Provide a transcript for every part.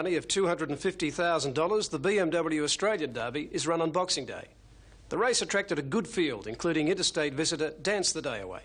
Money of $250,000, the BMW Australian Derby is run on Boxing Day. The race attracted a good field, including interstate visitor Dance the Day Away.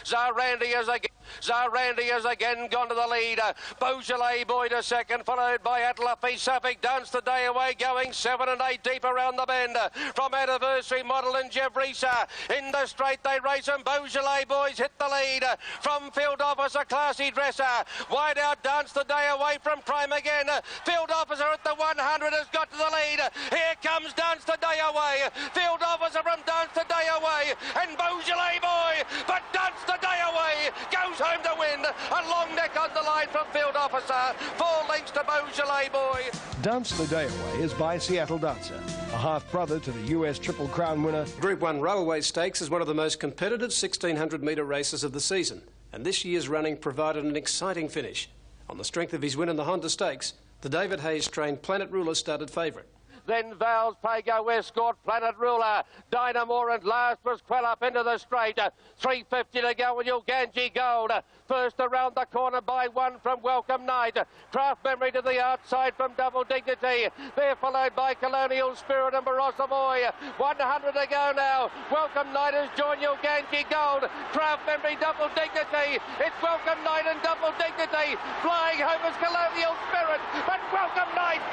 Zarandi has again gone to the lead. Beaujolais Boy to second, followed by Atlafi Suffolk. Dance the Day Away going 7 and 8 deep around the bend. From Anniversary Model and Jevrisa. In the straight they race and Beaujolais Boys hit the lead. From Field Officer, Classy Dresser. Wide out Dance the Day Away from Prime again. Field Officer at the 100 has got to the lead. Here comes Dance the Day Away. Field Officer from Dance the Day Away. And Beaujolais Boy. But Dance the Day Away goes home to win. A long neck on the line from Field Officer. 4 lengths to Beaujolais Boy. Dance the Day Away is by Seattle Dancer, a half-brother to the US Triple Crown winner. Group 1 Railway Stakes is one of the most competitive 1600-metre races of the season, and this year's running provided an exciting finish. On the strength of his win in the Honda Stakes, the David Hayes-trained Planet Ruler started favourite. Then Val's Pago Escort, Planet Ruler, Dynamore, and last was Quellup into the straight. 350 to go with Uganji Gold. First around the corner by 1 from Welcome Night. Craft Memory to the outside from Double Dignity. They're followed by Colonial Spirit and Barossa Boy. 100 to go now. Welcome Night has joined Uganji Gold. Craft Memory, Double Dignity. It's Welcome Night and Double Dignity. Flying home is Colonial Spirit. But Welcome Night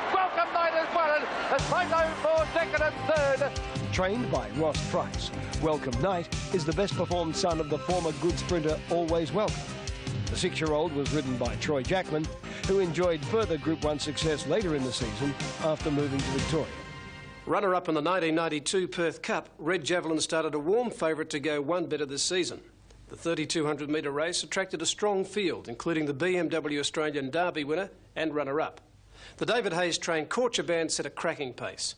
has won it. Photo for second and third. Trained by Ross Price, Welcome Night is the best performed son of the former good sprinter Always Welcome. The 6-year-old was ridden by Troy Jackman, who enjoyed further Group 1 success later in the season after moving to Victoria. Runner-up in the 1992 Perth Cup, Red Javelin started a warm favourite to go one better this season. The 3,200-metre race attracted a strong field, including the BMW Australian Derby winner and runner-up. The David Hayes-trained Corchaban set a cracking pace.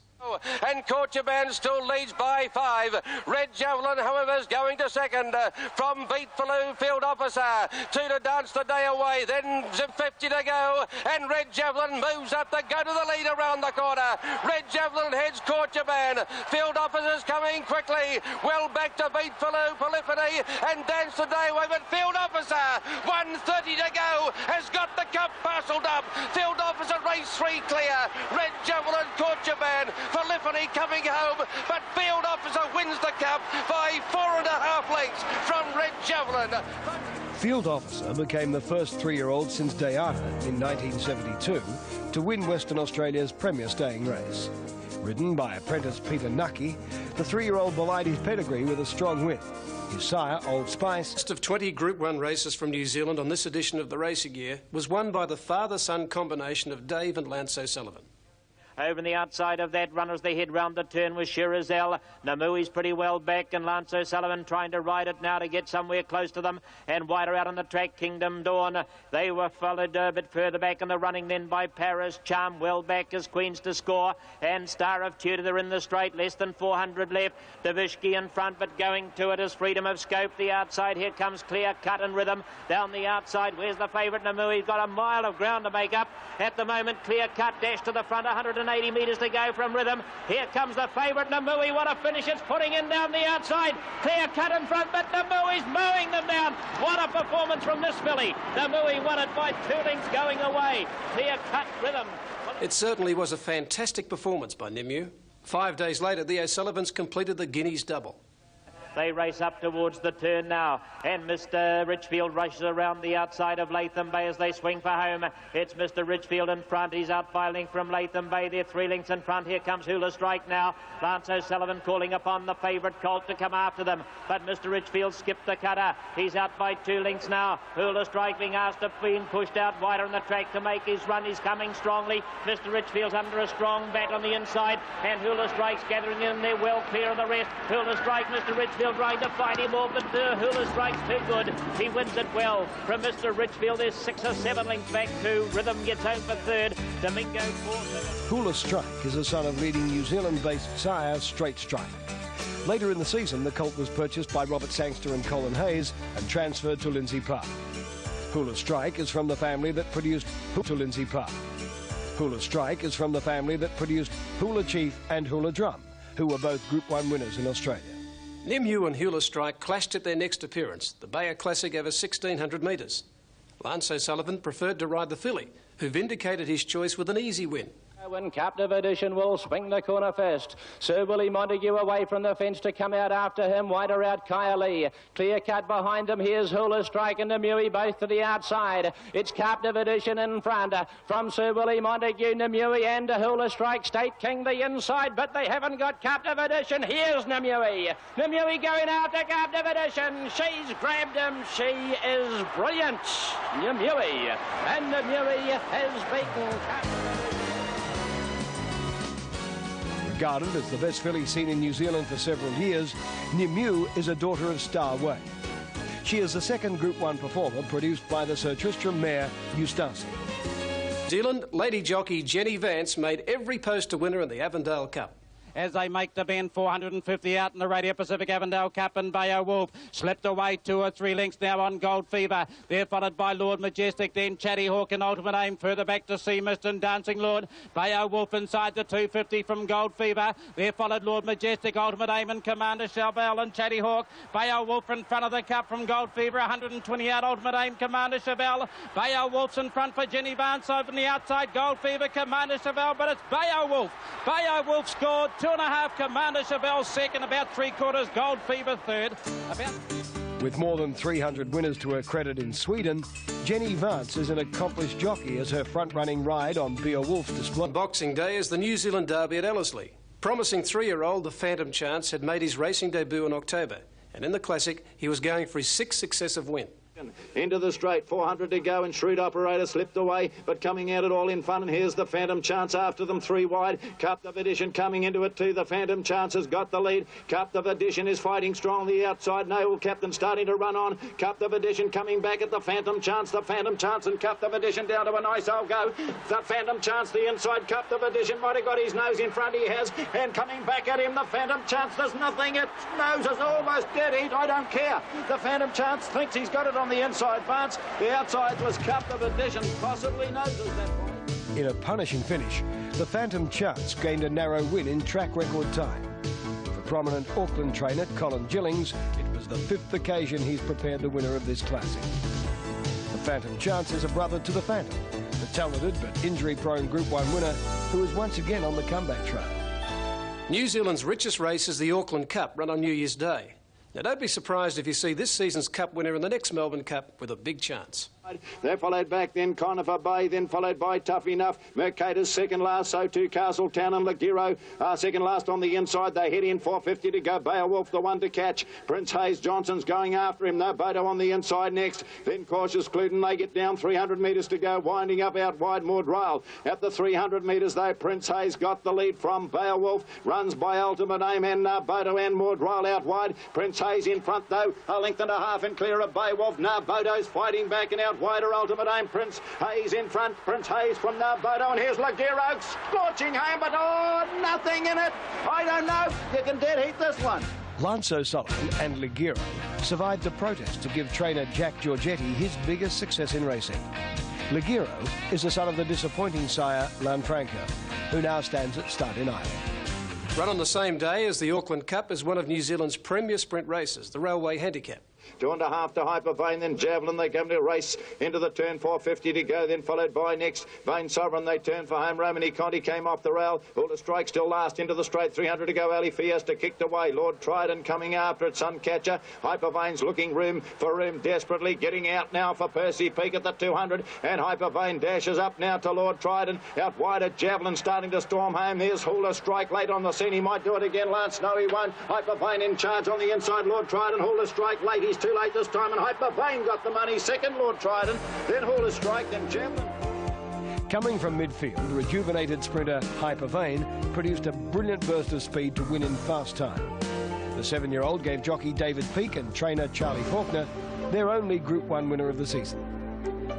And Corchaban still leads by 5. Red Javelin, however, is going to second. From Beat Faloo, Field Officer. 2 to Dance the Day Away. Then 50 to go. And Red Javelin moves up to go to the lead around the corner. Red Javelin heads Corchaban. Field Officer's coming quickly. Well back to Beat Faloo, Polyphony, and Dance the Day Away. But Field Officer, 130 to go, has got the cup parcelled up. Field Officer, race 3 clear. Red Javelin, Corchaban. Polyphony coming home, but Field Officer wins the cup by 4.5 lengths from Red Javelin. Field Officer became the first 3-year-old since Dayana in 1972 to win Western Australia's premier staying race. Ridden by apprentice Peter Nucky, the 3-year-old belied his pedigree with a strong win. His sire, Old Spice... The list of 20 Group 1 races from New Zealand on this edition of the Racing Year was won by the father-son combination of Dave and Lance O'Sullivan. Over on the outside of that run as they head round the turn was Shirazelle. Namui's pretty well back, and Lance O'Sullivan trying to ride it now to get somewhere close to them. And wider out on the track, Kingdom Dawn. They were followed a bit further back in the running then by Paris Charm. Well back as Queens to Score. And Star of Tudor, they're in the straight. Less than 400 left. Davishki in front, but going to it is Freedom of Scope. The outside, here comes Clear Cut and Rhythm. Down the outside, where's the favourite? Namui's got a mile of ground to make up. At the moment, Clear Cut dash to the front, 180 metres to go from Rhythm. Here comes the favourite, Namui. What a finish. It's putting in down the outside. Clear Cut in front, but Namui's mowing them down. What a performance from this filly. Namui won it by 2 lengths going away. Clear Cut, Rhythm. It certainly was a fantastic performance by Nimue. 5 days later, the O'Sullivans completed the Guineas double. They race up towards the turn now, and Mr. Richfield rushes around the outside of Latham Bay as they swing for home. It's Mr. Richfield in front. He's out by a length from Latham Bay. They're 3 lengths in front. Here comes Hula Strike now. Lance O'Sullivan calling upon the favourite Colt to come after them, but Mr. Richfield skipped the cutter. He's out by 2 lengths now. Hula Strike being asked to be pushed out wider on the track to make his run. He's coming strongly. Mr. Richfield's under a strong bat on the inside, and Hula Strike's gathering in there well clear of the rest. Hula Strike, Mr. Richfield trying to fight him off, but Hula Strike's too good. He wins it well. From Mr. Richfield, there's 6 or 7 lengths back to Rhythm gets home for 3rd. Domingo 4th. Hula Strike is the son of leading New Zealand-based sire Straight Strike. Later in the season, the colt was purchased by Robert Sangster and Colin Hayes and transferred to Lindsay Park. Hula Strike is from the family that produced Lindsay Park. Hula Strike is from the family that produced Hula Chief and Hula Drum, who were both Group 1 winners in Australia. Nimue and Hula Strike clashed at their next appearance, the Bayer Classic over 1,600 metres. Lance O'Sullivan preferred to ride the filly, who vindicated his choice with an easy win. When Captive Edition will swing the corner first. Sir Willie Montague away from the fence to come out after him. Wider out Kaya Lee. Clear cut behind them. Here's Hula Strike and Nimue both to the outside. It's Captive Edition in front. From Sir Willie Montague, Nimue and Hula Strike. State King the inside, but they haven't got Captive Edition. Here's Nimue. Nimue going out to Captive Edition. She's grabbed him. She is brilliant. Nimue. And Nimue has beaten Captive Edition. Regarded as the best filly seen in New Zealand for several years, Nimue is a daughter of Star Way. She is the second Group 1 performer produced by the Sir Tristram mare Eustace. New Zealand lady jockey Jenny Vance made every poster winner in the Avondale Cup. As they make the bend, 450 out in the Radio Pacific Avondale Cup, and Bayo Wolf slipped away 2 or 3 lengths now on Gold Fever. They're followed by Lord Majestic, then Chatty Hawk and Ultimate Aim further back to Sea Mist and Dancing Lord. Bayo Wolf inside the 250 from Gold Fever. They're followed Lord Majestic, Ultimate Aim and Commander Chauvel and Chatty Hawk. Bayo Wolf in front of the Cup from Gold Fever, 120 out, Ultimate Aim, Commander Chauvel. Bayo Wolf's in front for Jenny Vance over on the outside, Gold Fever, Commander Chauvel, but it's Bayo Wolf. Bayo Wolf scored 2.5, Commander Chauvel second, about 3/4, Gold Fever third. With more than 300 winners to her credit in Sweden, Jenny Vance is an accomplished jockey as her front-running ride on Beowulf's display. Boxing Day is the New Zealand Derby at Ellerslie. Promising 3-year-old The Phantom Chance had made his racing debut in October, and in the Classic he was going for his 6th successive win. Into the straight, 400 to go, and Shrewd Operator slipped away, but coming at it all in fun, and here's the Phantom Chance after them, 3 wide. Captive Edition coming into it too. The Phantom Chance has got the lead. Captive Edition is fighting strong on the outside. Naval Captain starting to run on. Captive Edition coming back at the Phantom Chance. The Phantom Chance and Captive Edition down to a nice old go. The Phantom Chance, the inside. Captive Edition might have got his nose in front. He has, and coming back at him, the Phantom Chance. There's nothing. Its nose is almost dead heat. I don't care. The Phantom Chance thinks he's got it on the inside. Vance, the outside was Captive Edition, possibly noses that point. In a punishing finish, the Phantom Chance gained a narrow win in track record time. For prominent Auckland trainer Colin Gillings, it was the 5th occasion he's prepared the winner of this classic. The Phantom Chance is a brother to the Phantom, the talented but injury-prone Group 1 winner who is once again on the comeback trail. New Zealand's richest race is the Auckland Cup, run on New Year's Day. Now, don't be surprised if you see this season's Cup winner in the next Melbourne Cup with a big chance. They're followed back, then Conifer Bay, then followed by Tough Enough. Mercator's second last, so too Castletown and Ligero are second last on the inside. They head in, 450 to go. Beowulf, the one to catch. Prince Hayes Johnson's going after him. No, Bodo on the inside next. Then Cautious Cluden. They get down, 300 metres to go. Winding up out wide, Maud Rail. At the 300 metres, though, Prince Hayes got the lead from Beowulf. Runs by Ultimate Aim and Bodo and Maud Rail out wide. Prince Hayes in front, though. A length and a half in clear of Beowulf. Bodo's fighting back and out wider. Ultimate Aim, Prince Hayes in front. Prince Hayes from Bodo, and here's Ligero scorching home, but nothing in it. I don't know. You can dead heat this one. Lance O'Sullivan and Ligero survived the protest to give trainer Jack Giorgetti his biggest success in racing. Ligero is the son of the disappointing sire Lanfranco, who now stands at start in Ireland. Run on the same day as the Auckland Cup is one of New Zealand's premier sprint races, the Railway Handicap. 2.5 to Hypervane, then Javelin. They come to race into the turn, 450 to go, then followed by next Vane Sovereign. They turn for home. Romany Conti came off the rail. Hula Strike still last into the straight, 300 to go. Ali Fiesta kicked away. Lord Trident coming after it. Suncatcher. Hypervane's looking room for room desperately. Getting out now for Percy Peak at the 200, and Hypervane dashes up now to Lord Trident. Out wide at Javelin, starting to storm home. There's Hula Strike late on the scene. He might do it again. Lance, no, he won't. Hypervane in charge on the inside. Lord Trident. Hula Strike late. He's too late this time, and Hypervane got the money. Second, Lord Trident, then Hula Strike, then Javelin. Coming from midfield, rejuvenated sprinter Hypervane produced a brilliant burst of speed to win in fast time. The 7-year-old gave jockey David Peake and trainer Charlie Faulkner their only Group 1 winner of the season.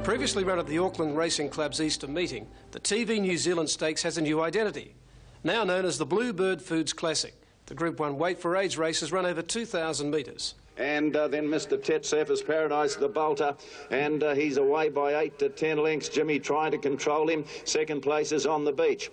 Previously run at the Auckland Racing Club's Easter meeting, the TV New Zealand Stakes has a new identity, now known as the Bluebird Foods Classic. The Group 1 weight for age races run over 2,000 metres. And then Mr. Tet Surface Paradise, the bolter, and he's away by 8 to 10 lengths. Jimmy trying to control him. Second place is On the Beach.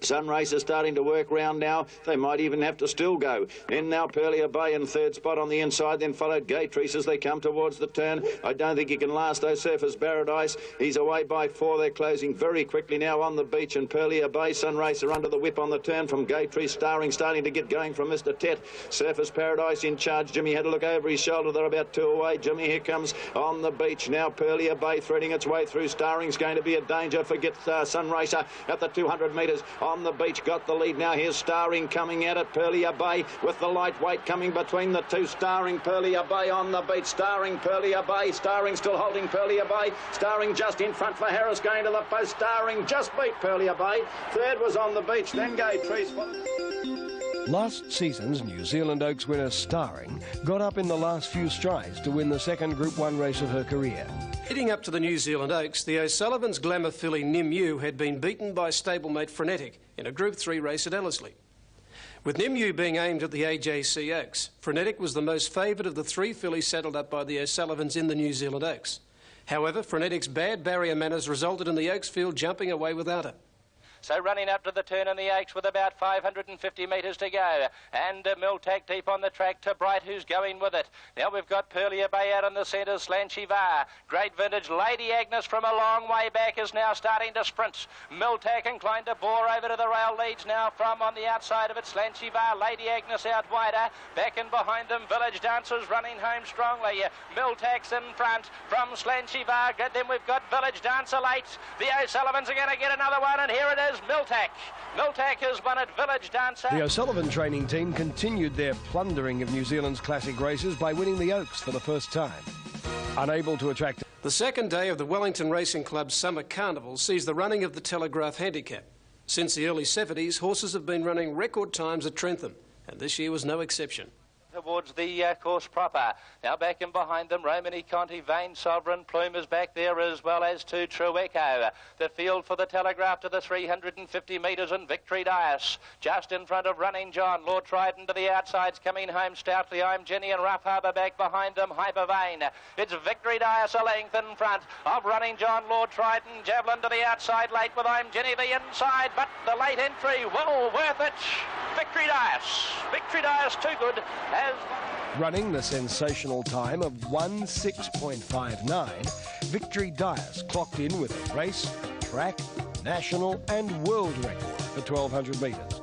Sunrace is starting to work round now. They might even have to still go. Then now Pearlia Bay in third spot on the inside, then followed Gaytrice as they come towards the turn. I don't think he can last though. Surfers Paradise, he's away by 4. They're closing very quickly now on the beach, and Pearlia Bay, Sunrace are under the whip on the turn from Gaytrice. Starting to get going from Mr. Tet. Surfers Paradise in charge. Jimmy had a look over his shoulder. They're about 2 away. Jimmy, here comes on the beach now. Pearlia Bay threading its way through. Starring's going to be a danger. Forget Sunracer at the 200 metres. On the beach, got the lead now. Here's Starring coming out at Pearlia Bay with the lightweight coming between the two. Starring, Pearlia Bay on the beach. Starring, Pearlia Bay. Starring still holding Pearlia Bay. Starring just in front for Harris going to the post. Starring just beat Pearlia Bay. Third was on the beach, then Gaytrice. Last season's New Zealand Oaks winner Starring got up in the last few strides to win the second Group 1 race of her career. Heading up to the New Zealand Oaks, the O'Sullivan's glamour filly Nimue had been beaten by stablemate Frenetic in a Group 3 race at Ellerslie. With Nimue being aimed at the AJC Oaks, Frenetic was the most favoured of the 3 fillies saddled up by the O'Sullivans in the New Zealand Oaks. However, Frenetic's bad barrier manners resulted in the Oaks field jumping away without her. So running up to the turn in the Oaks with about 550 metres to go. And Miltac deep on the track to Bright, who's going with it. Now we've got Pearlia Bay out in the centre, Slanchivar. Great vintage. Lady Agnes from a long way back is now starting to sprint. Miltac inclined to bore over to the rail, leads now from on the outside of it, Slanchivar. Lady Agnes out wider. Back and behind them, Village Dancers running home strongly. Miltac's in front from Slanchivar. Then we've got Village Dancer late. The O'Sullivans are going to get another one, and here it is. Miltac. Miltac has won at Village Dancer. The O'Sullivan training team continued their plundering of New Zealand's classic races by winning the Oaks for the first time. Unable to attract... The second day of the Wellington Racing Club's Summer Carnival sees the running of the Telegraph Handicap. Since the early 70s, horses have been running record times at Trentham, and this year was no exception. Towards the course proper. Now back and behind them, Romany Conti, Vain Sovereign, Plume is back there as well as to True Echo. The field for the Telegraph to the 350 metres and Victory Dias. Just in front of Running John, Lord Trident to the outsides, coming home stoutly. I'm Jenny and Rough Harbour back behind them, Hyper Vain. It's Victory Dias a length in front of Running John, Lord Trident, Javelin to the outside late with I'm Jenny the inside, but the late entry, well worth it. Victory Dias. Victory Dias too good. Running the sensational time of 1:06.59, Victory Dias clocked in with a race, track, national and world record for 1,200 metres.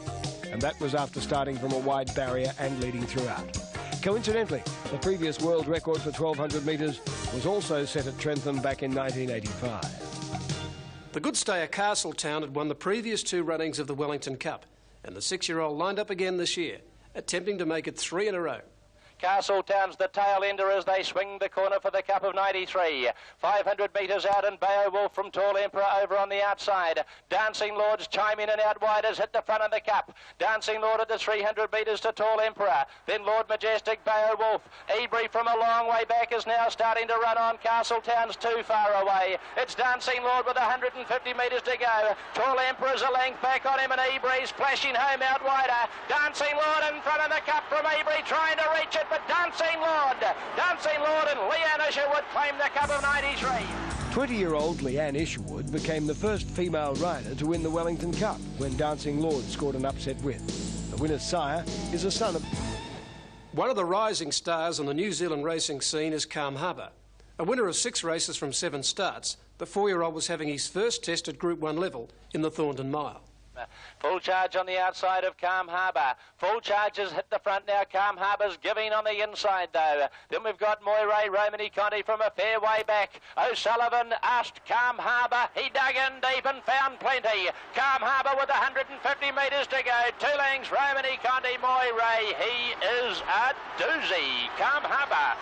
And that was after starting from a wide barrier and leading throughout. Coincidentally, the previous world record for 1,200 metres was also set at Trentham back in 1985. The good stayer Castletown had won the previous 2 runnings of the Wellington Cup, and the 6-year-old lined up again this year, attempting to make it 3 in a row. Castletown's the tail ender as they swing the corner for the Cup of 93. 500 metres out and Beowulf from Tall Emperor over on the outside. Dancing Lords chime in and out wide as hit the front of the Cup. Dancing Lord at the 300 metres to Tall Emperor. Then Lord Majestic, Beowulf. Ebury from a long way back is now starting to run on. Castletown's too far away. It's Dancing Lord with 150 metres to go. Tall Emperor's a length back on him and Ebury's splashing home out wider. Dancing Lord in front of the Cup from Ebury trying to reach it. But Dancing Lord and Leanne Isherwood claim the Cup of 93. 20-year-old Leanne Isherwood became the first female rider to win the Wellington Cup when Dancing Lord scored an upset win. The winner's sire is a son of... One of the rising stars on the New Zealand racing scene is Calm Harbour. A winner of 6 races from 7 starts, the 4-year-old was having his first test at Group 1 level in the Thornton Mile. Full charge on the outside of Calm Harbour. Full charge has hit the front now. Calm Harbour's giving on the inside though. Then we've got Moiray Romany Conti from a fair way back. O'Sullivan asked Calm Harbour. He dug in deep and found plenty. Calm Harbour with 150 metres to go. 2 lengths Romany Conti, Moiray. He is a doozy. Calm Harbour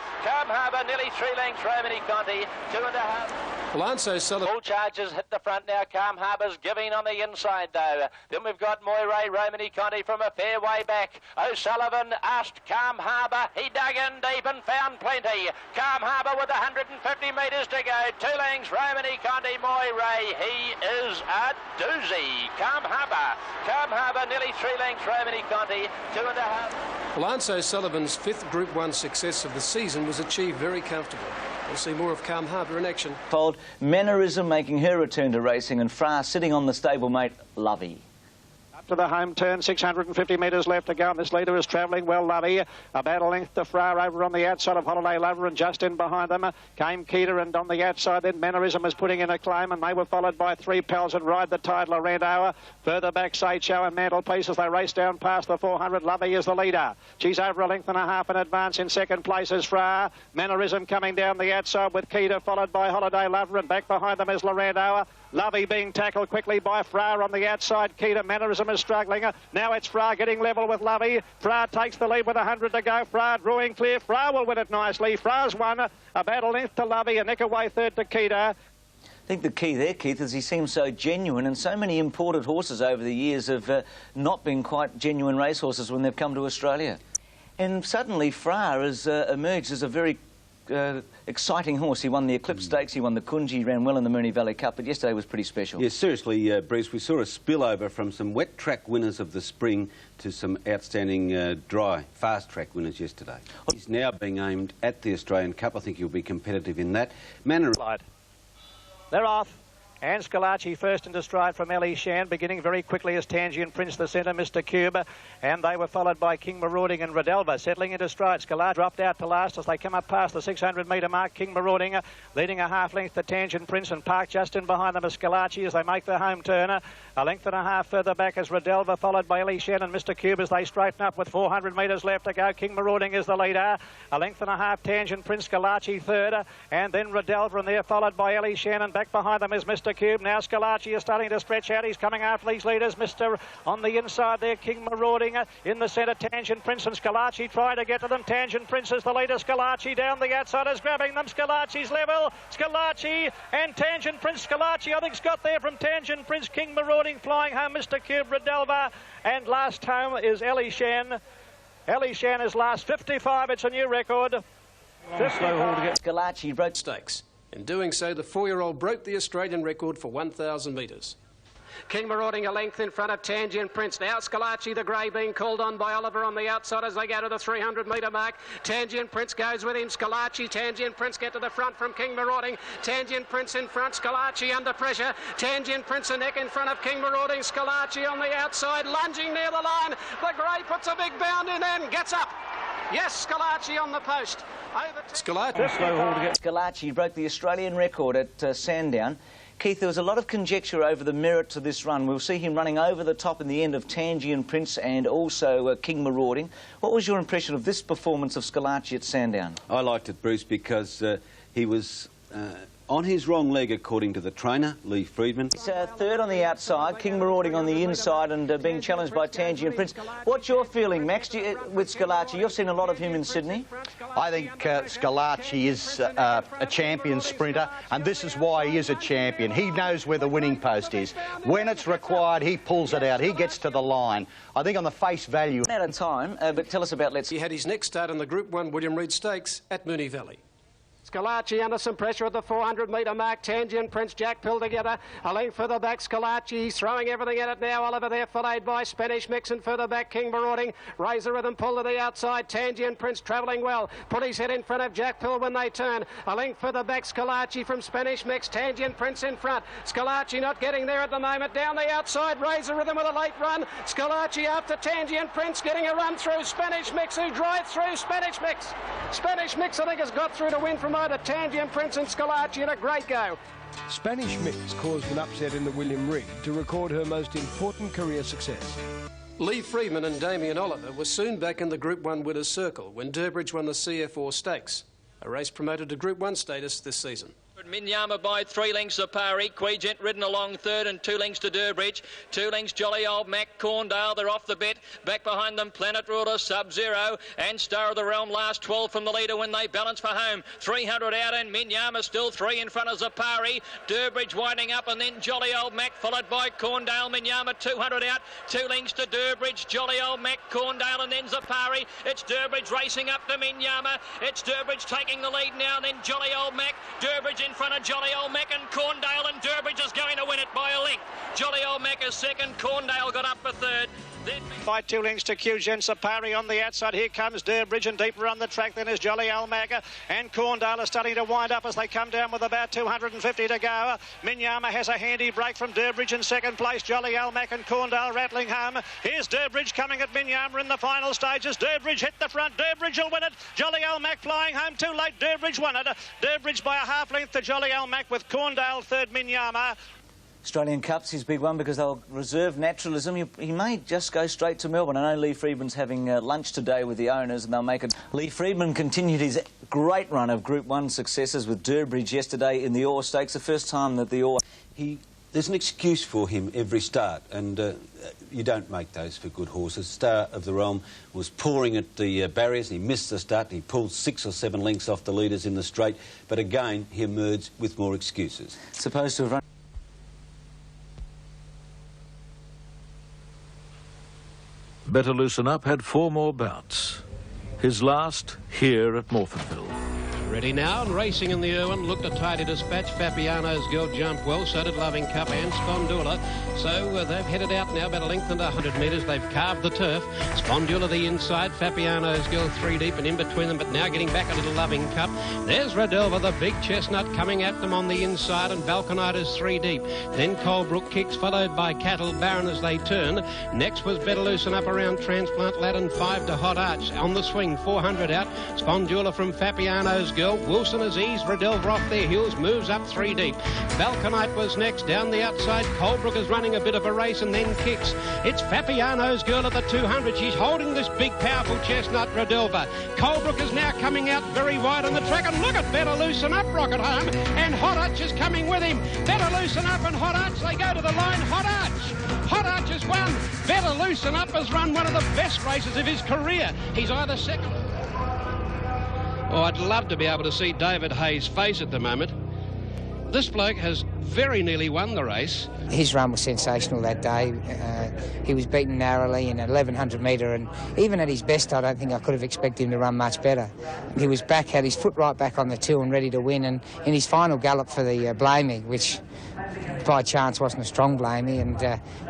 nearly 3 lengths Romany Conti. 2.5. Lance O'Sullivan. Full charge has hit the front now. Calm Harbour's giving on the inside though. Then we've got Moiray Romany Conti from a fair way back. O'Sullivan asked Calm Harbour. He dug in deep and found plenty. Calm Harbour with 150 metres to go. 2 lengths Romany Conti, Moiray. He is a doozy. Calm Harbour nearly 3 lengths Romany Conti. 2.5. Lance O'Sullivan's 5th Group 1 success of the season was achieved very comfortably. We'll see more of Calm Harbour in action. Mannerism making her return to racing and Fra sitting on the stablemate Lovey. To the home turn, 650 metres left to go, and this leader is travelling well, Lovey. About a length to Fra over on the outside of Holiday Lover, and just in behind them came Keita, and on the outside then Mannerism is putting in a claim, and they were followed by Three Pals and Ride the Tide, Lorando. Further back, Sage Show and Mantelpiece as they race down past the 400. Lovey is the leader. She's over a length and a half in advance. In second place is Fra. Mannerism coming down the outside with Keita, followed by Holiday Lover, and back behind them is Lorando. Lovey being tackled quickly by Fra on the outside. Keita, Mannerism is struggling. Now it's Fra getting level with Lovey. Fra takes the lead with 100 to go. Fra drawing clear. Fra will win it nicely. Fra's won about a length to Lovey, a nick away third to Keita. I think the key there, Keith, is he seems so genuine, and so many imported horses over the years have not been quite genuine racehorses when they've come to Australia. And suddenly Fra has emerged as a very exciting horse. He won the Eclipse Stakes, he won the Kunji, ran well in the Moonee Valley Cup, but yesterday was pretty special. Yes, seriously, Bruce, we saw a spillover from some wet track winners of the spring to some outstanding dry, fast track winners yesterday. He's now being aimed at the Australian Cup. I think he'll be competitive in that. They're off. And Scalacci first into stride from Ellie Shan, beginning very quickly as Tangian Prince, the centre, Mr. Cube, and they were followed by King Marauding and Rodelva, settling into stride. Scalacci dropped out to last as they come up past the 600-metre mark. King Marauding leading a half length to Tangian Prince, and Park just in behind them is Scalacci as they make the home turn. A length and a half further back is Rodelva, followed by Ellie Shan and Mr. Cube as they straighten up with 400 metres left to go. King Marauding is the leader. A length and a half, Tangian Prince, Scalacci third, and then Rodelva, and there followed by Ellie Shan, and back behind them is Mr. Cube. Now Scalacci is starting to stretch out. He's coming after these leaders. Mr. on the inside there, King Marauding in the centre, Tangian Prince, and Scalacci trying to get to them. Tangian Prince is the leader. Scalacci down the outside is grabbing them. Scalacci's level. Scalacci and Tangian Prince. Scalacci, I think, got there from Tangian Prince. King Marauding flying home. Mr. Cube, Rodelva, and last home is Ellie Shan. Ellie Shan is last. 55. It's a new record. Scalacci broke stakes. In doing so, the 4-year-old broke the Australian record for 1,000 metres. King Marauding a length in front of Tangian Prince. Now Scalacci, the grey, being called on by Oliver on the outside as they go to the 300-metre mark. Tangian Prince goes with him. Scalacci, Tangian Prince get to the front from King Marauding. Tangian Prince in front. Scalacci under pressure. Tangian Prince a neck in front of King Marauding. Scalacci on the outside, lunging near the line. The grey puts a big bound in and gets up. Yes, Scalacci on the post. Scalacci broke the Australian record at Sandown. Keith, there was a lot of conjecture over the merit to this run. We'll see him running over the top in the end of Tangian Prince and also King Marauding. What was your impression of this performance of Scalacci at Sandown? I liked it, Bruce, because he was on his wrong leg, according to the trainer, Lee Friedman. He's third on the outside, King Marauding on the inside, and being challenged by Tangian Prince. What's your feeling, Max, with Scalacci? You've seen a lot of him in Sydney. I think Scalacci is a champion sprinter, and this is why he is a champion. He knows where the winning post is. When it's required, he pulls it out. He gets to the line. I think on the face value... Out of time, but tell us about Let's... He had his next start in the Group 1 William Reid Stakes at Moonee Valley. Scalacci under some pressure at the 400-metre mark. Tangian Prince, Jack Pill together. A length further back, Scalacci. He's throwing everything at it now. Oliver there, followed by Spanish Mix, and further back, King Marauding. Razor Rhythm pull to the outside. Tangian Prince travelling well. Put his head in front of Jack Pill when they turn. A length further back, Scalacci from Spanish Mix. Tangian Prince in front. Scalacci not getting there at the moment. Down the outside, Razor Rhythm with a late run. Scalacci after Tangian Prince getting a run through Spanish Mix, who drive through Spanish Mix. Spanish Mix, I think, has got through to win from either Tangian Prince and Scalacci in a great go. Spanish Mix caused an upset in the William Reid to record her most important career success. Lee Freeman and Damien Oliver were soon back in the Group 1 winners' circle when Durbridge won the CF4 Stakes, a race promoted to Group 1 status this season. Minyama by 3 lengths of Pari. Quegent ridden along third and 2 lengths to Durbridge. 2 lengths Jolly Old Mac, Corndale, they're off the bit. Back behind them Planet Ruler, Sub-Zero and Star of the Realm last 12 from the leader when they balance for home. 300 out and Minyama still 3 in front of Zapari. Durbridge winding up and then Jolly Old Mac followed by Corndale. Minyama 200 out. 2 lengths to Durbridge. Jolly Old Mac, Corndale and then Zapari. It's Durbridge racing up to Minyama. It's Durbridge taking the lead now and then Jolly Old Mac. Durbridge in front of Jolly Old Mac and Corndale, and Durbridge is going to win it by a length. Jolly Old Mac is second. Corndale got up for third. By 2 lengths to Q-Gen Sapari on the outside. Here comes Durbridge, and deeper on the track then is Jolly Almaga, and Corndale are starting to wind up as they come down with about 250 to go. Minyama has a handy break from Durbridge in second place. Jolly Almac and Corndale rattling home. Here's Durbridge coming at Minyama in the final stages. Durbridge hit the front. Durbridge will win it. Jolly Almac flying home too late. Durbridge won it. Durbridge by a half length to Jolly Almac, with Corndale third, Minyama. Australian Cup's his big one because they'll reserve naturalism. He may just go straight to Melbourne. I know Lee Friedman's having lunch today with the owners, and they'll make it. Lee Friedman continued his great run of Group 1 successes with Durbridge yesterday in the Orr Stakes, the first time that the Orr... There's an excuse for him every start, and you don't make those for good horses. Star of the Realm was pouring at the barriers, and he missed the start, and he pulled 6 or 7 lengths off the leaders in the straight, but again, he emerged with more excuses. Supposed to have run... Better Loosen Up had 4 more bouts. His last here at Morphettville. Ready now and racing in the Irwin. Looked a tidy dispatch. Fabiano's Girl jumped well. So did Loving Cup and Spondula. So they've headed out now about a length and 100 metres. They've carved the turf. Spondula the inside. Fabiano's Girl 3 deep and in between them, but now getting back a little Loving Cup. There's Radelva, the big chestnut, coming at them on the inside, and Balconitis 3 deep. Then Colebrook kicks, followed by Cattle Baron as they turn. Next was Better Loosen Up around Transplant Lad, and 5 to Hot Arch. On the swing, 400 out. Spondula from Fabiano's Girl. Wilson has eased Radelva off their heels, moves up 3 deep. Balconite was next, down the outside. Colebrook is running a bit of a race and then kicks. It's Fabiano's Girl at the 200. She's holding this big, powerful chestnut, Radelva. Colebrook is now coming out very wide on the track, and look at Better Loosen Up, rocket home, and Hot Arch is coming with him. Better Loosen Up and Hot Arch, they go to the line. Hot Arch. Hot Arch has won. Better Loosen Up has run one of the best races of his career. He's either second... Oh, I'd love to be able to see David Hayes' face at the moment. This bloke has very nearly won the race. His run was sensational that day. He was beaten narrowly in a 1100 metre, and even at his best, I don't think I could have expected him to run much better. He was back, had his foot right back on the till and ready to win, and in his final gallop for the Blamey, which by chance wasn't a strong Blamey, and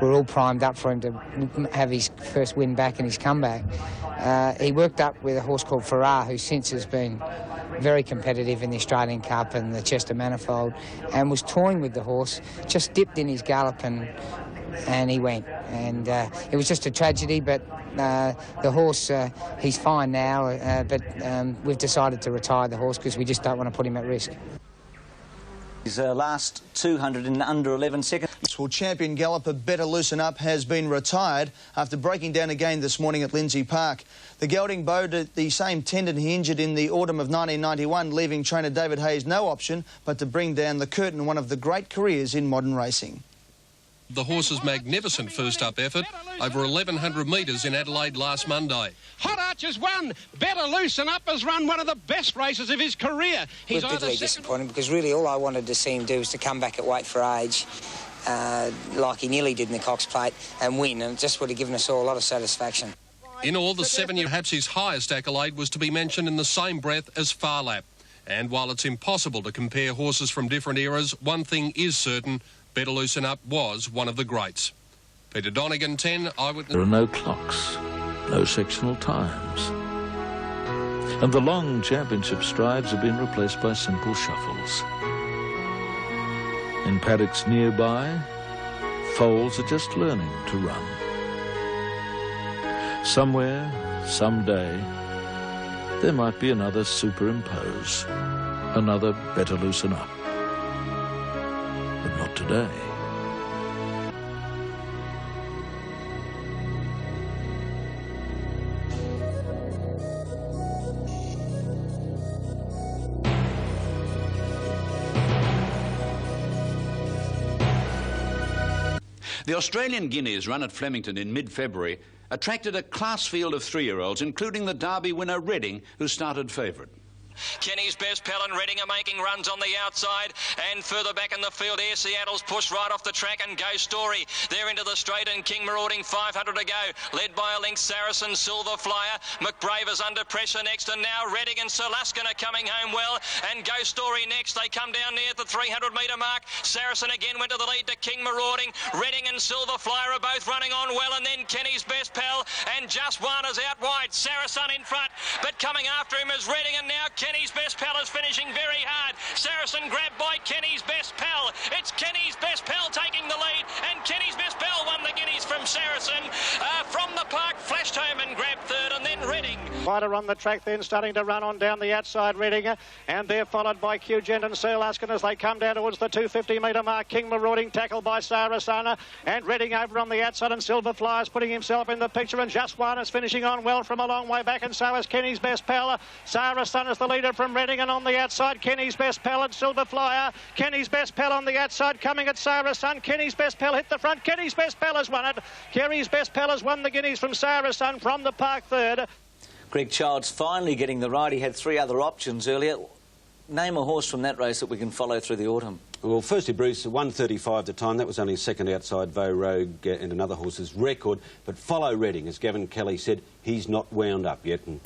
we were all primed up for him to have his first win back in his comeback. He worked up with a horse called Farrar, who since has been very competitive in the Australian Cup and the Chester Manifold, and was toying with the horse, just dipped in his gallop and he went. And it was just a tragedy, but the horse, he's fine now, but we've decided to retire the horse because we just don't want to put him at risk. His last 200 in under 11 seconds. Well, champion galloper Better Loosen Up has been retired after breaking down again this morning at Lindsay Park. The gelding bowed at the same tendon he injured in the autumn of 1991, leaving trainer David Hayes no option but to bring down the curtain on one of the great careers in modern racing. The horse's magnificent first-up effort over 1,100 metres in Adelaide last Monday. Hot Arch has won. Better Loosen Up has run one of the best races of his career. He's bitterly disappointed because really all I wanted to see him do was to come back at weight for age, like he nearly did in the Cox Plate, and win, and it just would have given us all a lot of satisfaction. In all, the 7-year, perhaps his highest accolade was to be mentioned in the same breath as Phar Lap. And while it's impossible to compare horses from different eras, one thing is certain: Better Loosen Up was one of the greats. Peter Donegan, 10 Eyewitness. There are no clocks, no sectional times. And the long championship strides have been replaced by simple shuffles. In paddocks nearby, foals are just learning to run. Somewhere, someday, there might be another superimpose, another Better Loosen Up. But not today. The Australian Guineas, run at Flemington in mid-February, attracted a class field of 3-year-olds, including the Derby winner Redding, who started favourite. Kenny's Best Pal and Reading are making runs on the outside, and further back in the field here, Seattle's pushed right off the track, and Go Story. They're into the straight, and King Marauding 500 to go, led by a link, Saracen, Silver Flyer. McBrave is under pressure next, and now Reading and Sir Luskin are coming home well, and Go Story next. They come down near the 300-metre mark. Saracen again went to the lead to King Marauding. Reading and Silver Flyer are both running on well, and then Kenny's Best Pal, and Just One is out wide. Saracen in front, but coming after him is Reading, and now Kenny's Best Pal is finishing very hard. Saracen grabbed by Kenny's Best Pal. It's Kenny's Best Pal taking the lead, and Kenny's Best Pal won the guineas from Saracen. From the park, flashed home and grabbed third, and then Reading. Wider on the track then, starting to run on down the outside, Reading, and they're followed by Q-Gent and Sir Luskin as they come down towards the 250-metre mark. King Marauding tackled by Saracen, and Reading over on the outside, and Silver Flyer's putting himself in the picture, and Just One is finishing on well from a long way back, and so is Kenny's Best Pal. Saracen is the leader from Reading, and on the outside, Kenny's Best Pal and Silver Flyer. Kenny's Best Pal on the outside, coming at Saracen. Kenny's Best Pal hit the front. Kenny's Best Pal has won it. Kenny's Best Pal has won the guineas from Saracen from the park third. Greg Childs finally getting the ride. He had three other options earlier. Name a horse from that race that we can follow through the autumn. Well, firstly, Bruce, 1:35 the time. That was only a second outside Vo Rogue and another horse's record. But follow Reading. As Gavin Kelly said, he's not wound up yet. And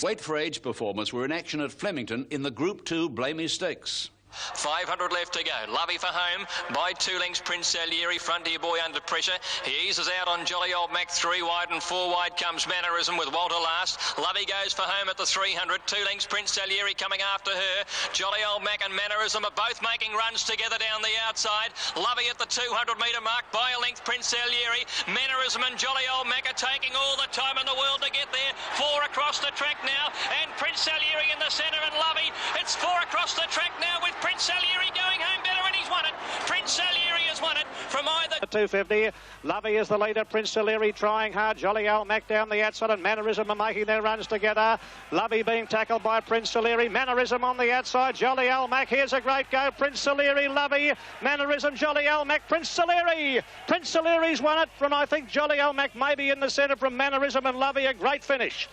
Weight for Age performers were in action at Flemington in the Group 2 Blamey Stakes. 500 left to go. Lovey for home by 2 lengths. Prince Salieri, Frontier Boy under pressure. He eases out on Jolly Old Mac. 3 wide, and 4 wide comes Mannerism with Walter last. Lovey goes for home at the 300. 2 lengths. Prince Salieri coming after her. Jolly Old Mac and Mannerism are both making runs together down the outside. Lovey at the 200-metre mark by a length. Prince Salieri. Mannerism and Jolly Old Mac are taking all the time in the world to get there. 4 across the track now, and Prince Salieri in the centre, and Lovey. It's 4 across the track now with Prince Salieri going home better, and he's won it. Prince Salieri has won it from either. 250. Lovey is the leader. Prince Salieri trying hard. Jolly Old Mac down the outside, and Mannerism are making their runs together. Lovey being tackled by Prince Salieri. Mannerism on the outside. Jolly Old Mac. Here's a great go. Prince Salieri, Lovey, Mannerism, Jolly Old Mac, Prince Salieri. Prince Salieri's won it from, I think, Jolly Old Mac maybe in the centre from Mannerism and Lovey. A great finish.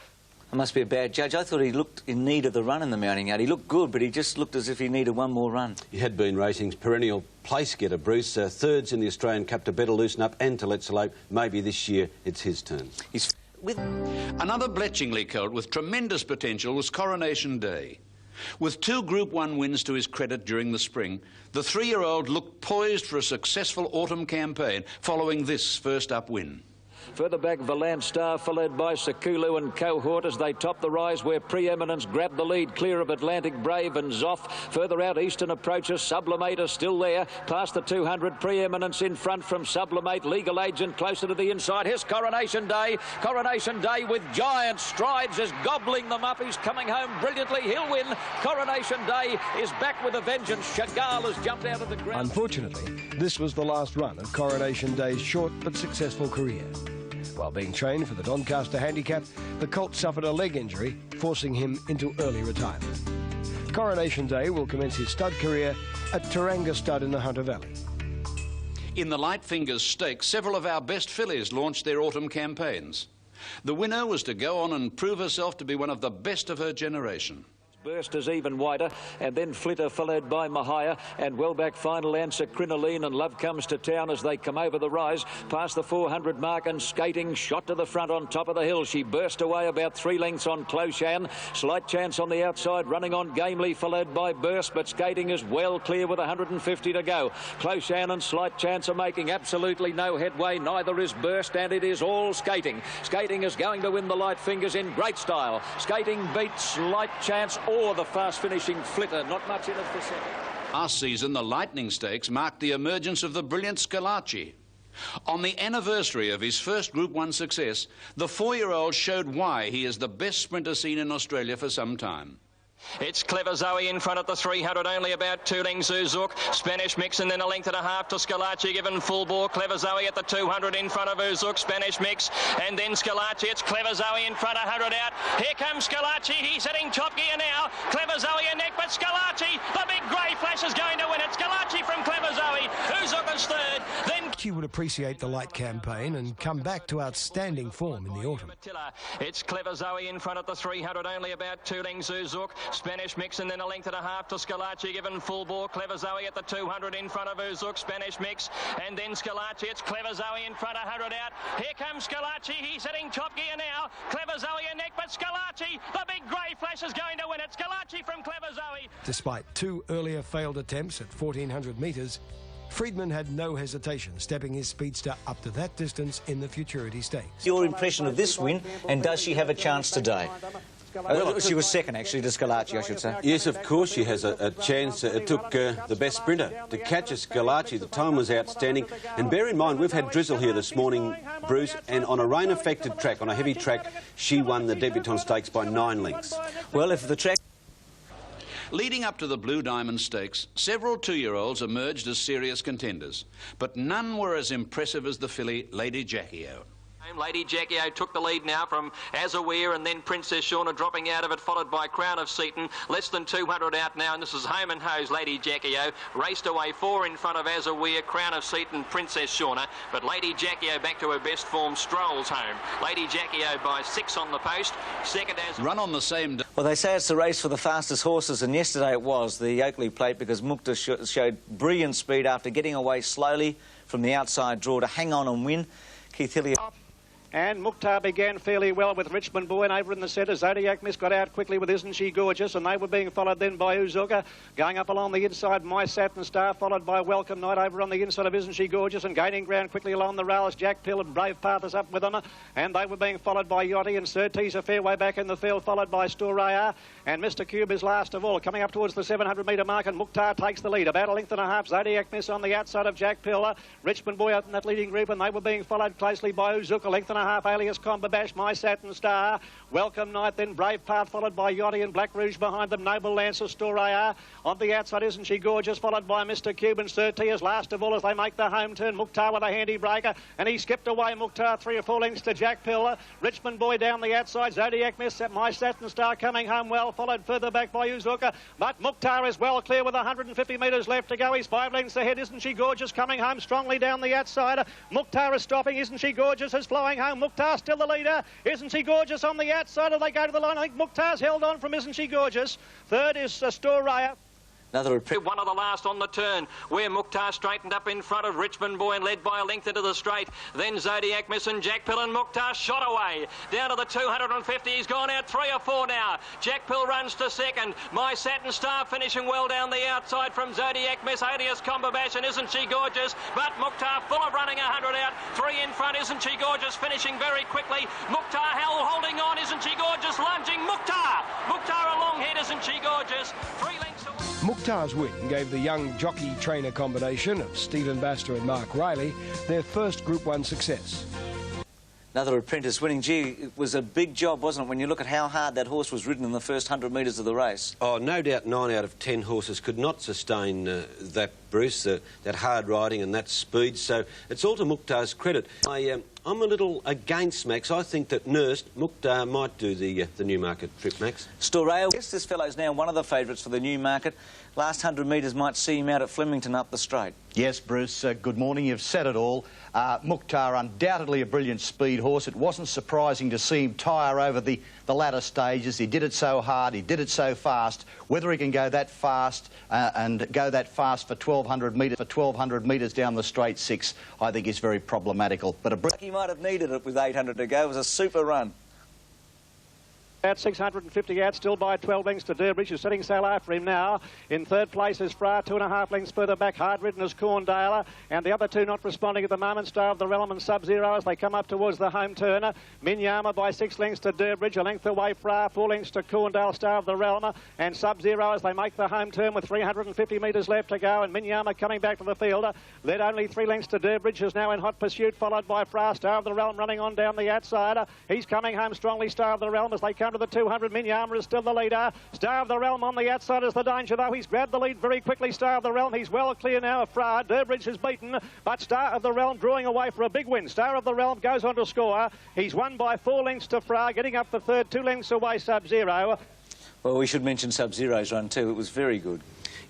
I must be a bad judge. I thought he looked in need of the run in the mounting out. He looked good, but he just looked as if he needed one more run. He had been racing's perennial place getter, Bruce. Thirds in the Australian Cup to Better Loosen Up and to Let's Elope. Maybe this year it's his turn. Another Bletchingley colt with tremendous potential was Coronation Day. With 2 Group 1 wins to his credit during the spring, the 3-year-old looked poised for a successful autumn campaign following this first-up win. Further back, Valant Star, followed by Sakulu and Cohort as they top the rise, where Preeminence grabbed the lead, clear of Atlantic Brave and Zoff. Further out, Eastern approaches. Sublimate is still there. Past the 200, Preeminence in front from Sublimate. Legal Agent closer to the inside. Here's Coronation Day. Coronation Day with giant strides is gobbling them up. He's coming home brilliantly. He'll win. Coronation Day is back with a vengeance. Chagall has jumped out of the ground. Unfortunately, this was the last run of Coronation Day's short but successful career. While being trained for the Doncaster Handicap, the colt suffered a leg injury, forcing him into early retirement. Coronation Day will commence his stud career at Taranga Stud in the Hunter Valley. In the Light Fingers Stakes, several of our best fillies launched their autumn campaigns. The winner was to go on and prove herself to be one of the best of her generation. Burst is even wider, and then Flitter followed by Mahia, and well back final answer Crinoline, and Love Comes to Town as they come over the rise past the 400 mark, and Skating shot to the front on top of the hill. She burst away about 3 lengths on Closhan. Slight Chance on the outside, running on gamely, followed by Burst, but Skating is well clear with 150 to go. Closhan and Slight Chance are making absolutely no headway, neither is Burst, and it is all Skating. Skating is going to win the Light Fingers in great style. Skating beats Slight Chance or the fast-finishing Flitter. Not much in it for second. Last season, the Lightning Stakes marked the emergence of the brilliant Scalacci. On the anniversary of his first Group 1 success, the 4-year-old showed why he is the best sprinter seen in Australia for some time. It's Clever Zoe in front at the 300, only about 2 lengths Uzuk. Spanish Mix, and then a length and a half to Scalacci, given full bore. Clever Zoe at the 200 in front of Uzuk. Spanish Mix, and then Scalacci. It's Clever Zoe in front, 100 out. Here comes Scalacci. He's hitting top gear now. Clever Zoe a neck, but Scalacci, the big grey flash, is going to win it. Scalacci from Clever Zoe. Uzuk is third. Then She would appreciate the light campaign and come back to outstanding form in the autumn. It's Clever Zoe in front at the 300, only about 2 lengths Uzuk. Spanish Mix, and then a length and a half to Scalacci, given full bore. Clever Zoe at the 200 in front of Uzuk. Spanish Mix, and then Scalacci. It's Clever Zoe in front, 100 out. Here comes Scalacci. He's hitting top gear now. Clever Zoe in neck, but Scalacci, the big grey flash, is going to win it. Scalacci from Clever Zoe. Despite 2 earlier failed attempts at 1,400 metres, Friedman had no hesitation stepping his speedster up to that distance in the Futurity Stakes. Your impression of this win, and does she have a chance today? She was second, actually, to Scalacci, I should say. Yes, of course she has a chance. It took the best sprinter to catch a Scalacci. The time was outstanding. And bear in mind, we've had drizzle here this morning, Bruce, and on a rain-affected track, on a heavy track, she won the Debutante Stakes by 9 lengths. Well, if the track... Leading up to the Blue Diamond Stakes, several 2-year-olds emerged as serious contenders, but none were as impressive as the filly Lady Jackie-O. Lady Jackie-O took the lead now from Azawir, and then Princess Shauna dropping out of it, followed by Crown of Seaton. Less than 200 out now, and this is Home and Hose. Lady Jackie-O raced away 4 in front of Azawir, Crown of Seaton, Princess Shauna. But Lady Jackie-O back to her best form, strolls home. Lady Jackie-O by 6 on the post. Second Azawir. Run on the same day. Well, they say it's the race for the fastest horses, and yesterday it was, the Oakley Plate, because Mukta showed brilliant speed after getting away slowly from the outside draw to hang on and win. Keith Hillier... And Mukhtar began fairly well with Richmond Boy, and over in the centre, Zodiac Miss got out quickly with Isn't She Gorgeous, and they were being followed then by Uzuka. Going up along the inside, My Satin Star, followed by Welcome Night over on the inside of Isn't She Gorgeous, and gaining ground quickly along the rails. Jack Pill and Brave Path is up with them, and they were being followed by Yachty, and Surtees a fair way back in the field, followed by Storaya, and Mr Cube is last of all, coming up towards the 700-metre mark, and Mukhtar takes the lead. About a length and a half, Zodiac Miss on the outside of Jack Pill, Richmond Boy out in that leading group, and they were being followed closely by Uzuka. A length and a half, Alias Bash, My Satin Star, Welcome Night, then Brave Path, followed by Yachty and Black Rouge behind them. Noble Lancer, Storaya. On the outside, Isn't She Gorgeous, followed by Mr Cube and Surtees last of all as they make the home turn. Mukhtar with a handy breaker, and he skipped away, Mukhtar, 3 or 4 lengths to Jack Pill. Richmond Boy down the outside, Zodiac Miss, My Satin Star coming home well, followed further back by Uzuka, but Mukhtar is well clear with 150 metres left to go. He's 5 lengths ahead. Isn't She Gorgeous coming home strongly down the outside. Mukhtar is stopping. Isn't She Gorgeous is flying home. Mukhtar still the leader. Isn't She Gorgeous on the outside, and they go to the line. I think Mukhtar's held on from Isn't She Gorgeous. Third is Storaya. One of the last on the turn, where Mukhtar straightened up in front of Richmond Boy and led by a length into the straight. Then Zodiac Miss and Jack Pill, and Mukhtar shot away. Down to the 250, he's gone out 3 or 4 now. Jack Pill runs to second. My Satin Star finishing well down the outside from Zodiac Miss, Alias Combabash, and Isn't She Gorgeous. But Mukhtar full of running 100 out. 3 in front, Isn't She Gorgeous finishing very quickly. Mukhtar holding on, Isn't She Gorgeous lunging. Mukhtar a long head, Isn't She Gorgeous. 3 lengths away. Mukhtar's win gave the young jockey-trainer combination of Stephen Baster and Mark Riley their first Group 1 success. Another apprentice winning. Gee, it was a big job, wasn't it, when you look at how hard that horse was ridden in the first 100 metres of the race? Oh, no doubt 9 out of 10 horses could not sustain that, Bruce, that hard riding and that speed, so it's all to Mukhtar's credit. I'm a little against Max. I think that Nurse, Mukhtar might do the Newmarket trip, Max. Storaya, yes, this fellow's now one of the favourites for the Newmarket. Last 100 metres might see him out at Flemington up the straight. Yes, Bruce, good morning. You've said it all. Mukhtar, undoubtedly a brilliant speed horse. It wasn't surprising to see him tire over the latter stages. He did it so hard, he did it so fast. Whether he can go that fast and go that fast for 1,200 metres down the straight 6, I think is very problematical. But he might have needed it with 800 to go. It was a super run. At 650 out, still by 12 lengths to Durbridge, who's setting sail after him now. In third place is Fra, 2.5 lengths further back, hard-ridden as Corndale, and the other two not responding at the moment, Star of the Realm and Sub-Zero as they come up towards the home turner. Minyama by 6 lengths to Durbridge, a length away Fra, 4 lengths to Corndale, Star of the Realm, and Sub-Zero as they make the home turn with 350 metres left to go, and Minyama coming back to the field, led only 3 lengths to Durbridge, is now in hot pursuit, followed by Fra, Star of the Realm running on down the outside. He's coming home strongly, Star of the Realm, as they come to the 200. Minyama is still the leader. Star of the Realm on the outside is the danger, though. He's grabbed the lead very quickly, Star of the Realm. He's well clear now of Fra. Durbridge is beaten, but Star of the Realm drawing away for a big win. Star of the Realm goes on to score. He's won by 4 lengths to Fra, getting up the third, 2 lengths away Sub-Zero. Well, we should mention Sub-Zero's run too. It was very good.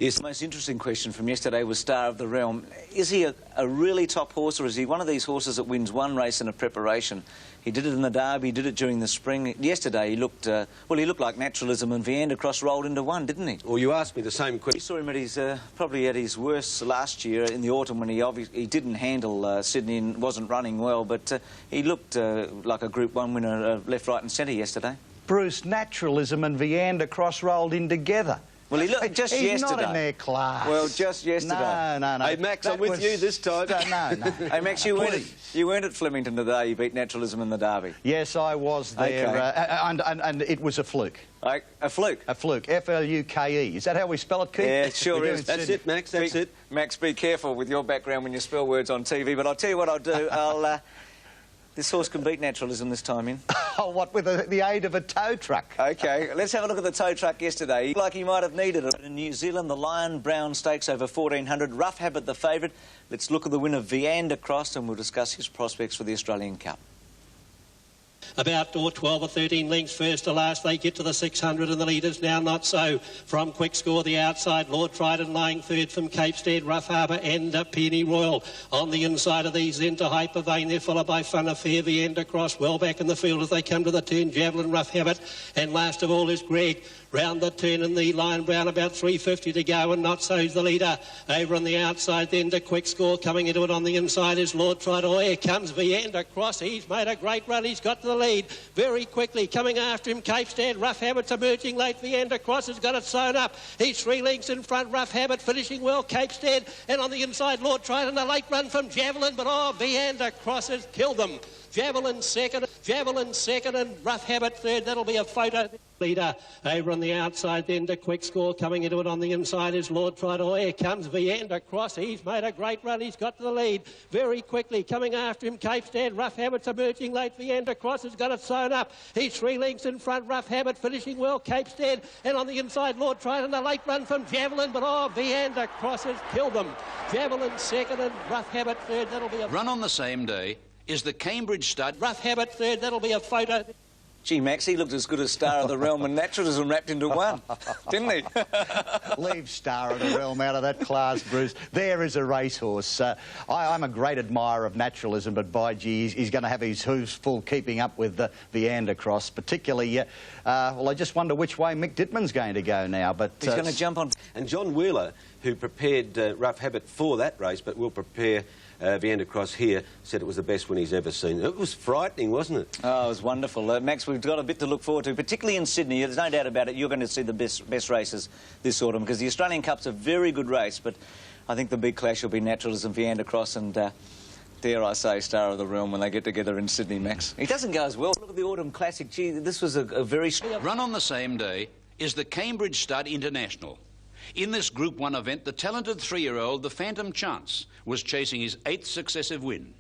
Yes, the most interesting question from yesterday was Star of the Realm. Is he a really top horse, or is he one of these horses that wins one race in a preparation? He did it in the Derby, he did it during the spring. Yesterday he looked, well, he looked like Naturalism, and Viander Cross rolled into one, didn't he? Well, you asked me the same question. We saw him at his, probably at his worst last year in the autumn when he didn't handle Sydney and wasn't running well, but he looked like a Group 1 winner left, right and centre yesterday. Bruce, Naturalism and Viander Cross rolled in together. Well, he looked just He's yesterday. Not in their class. Well, just yesterday. No. Hey, Max, I'm with you this time. No. Hey, Max, you weren't at Flemington today. You beat Naturalism in the Derby. Yes, I was there, okay. and it was a fluke. A fluke? A fluke. F-L-U-K-E. Is that how we spell it, Keith? Yeah, it sure is. That's it, Max, that's it. Max, be careful with your background when you spell words on TV, but I'll tell you what I'll do. This horse can beat Naturalism this time in. Oh, what, with the aid of a tow truck? OK, let's have a look at the tow truck yesterday. Like he might have needed it. In New Zealand, the Lion Brown Stakes over 1400. Rough Habit the favourite. Let's look at the winner, Viander Cross, and we'll discuss his prospects for the Australian Cup. About 12 or 13 lengths first to last. They get to the 600 and the leaders now not so. From Quick Score, the outside, Lord Trident lying third from Cape Stead, Rough Harbour and Penny Royal. On the inside of these, into Hyper Vein, they're followed by Fun Affair, Viander Cross, well back in the field as they come to the turn, Javelin, Rough Habit, and last of all is Greg. Round the turn in the Lion Brown, about 350 to go, and not so's the leader. Over on the outside then to Quick Score, coming into it on the inside is Lord Trident. Oh, here comes Viander Cross. He's made a great run. He's got to the lead very quickly. Coming after him, Cape Stead. Rough Habit's emerging late. Viander Cross has got it sewn up. He's 3 lengths in front. Rough Habit finishing well. Cape Stead. And on the inside, Lord Trident. A late run from Javelin, but oh, Viander Cross has killed them. Javelin second, and Rough Habit third. That'll be a photo leader. Over on the outside then to Quick Score. Coming into it on the inside is Lord Trident. Oh, here comes Viander Cross. He's made a great run. He's got to the lead very quickly. Coming after him, Cape Stead. Rough Habit's emerging late. Viander Cross has got it sewn up. He's 3 lengths in front. Rough Habit finishing well. Cape Stead. And on the inside, Lord Trident. A late run from Javelin, but oh, Viander Cross has killed them. Javelin second and Rough Habit third. That'll be a run on the same day is the Cambridge stud. Rough Habit third. That'll be a photo. Gee, Max, he looked as good as Star of the Realm and Naturalism wrapped into one, didn't he? Leave Star of the Realm out of that class, Bruce. There is a racehorse. I'm a great admirer of Naturalism, but by gee, he's going to have his hooves full keeping up with the Viander Cross, particularly, well, I just wonder which way Mick Dittman's going to go now. But he's going to jump on. And John Wheeler, who prepared Rough Habit for that race, but will prepare Viander Cross here, said it was the best one he's ever seen. It was frightening, wasn't it? Oh, it was wonderful. Max, we've got a bit to look forward to, particularly in Sydney. There's no doubt about it. You're going to see the best races this autumn, because the Australian Cup's a very good race, but I think the big clash will be Naturalism, Viander Cross, and dare I say, Star of the Realm when they get together in Sydney, Max. He doesn't go as well. Look at the Autumn Classic. Gee, this was a very... Run on the same day is the Cambridge Stud International. In this Group 1 event, the talented 3-year-old, the Phantom Chance, was chasing his 8th successive win.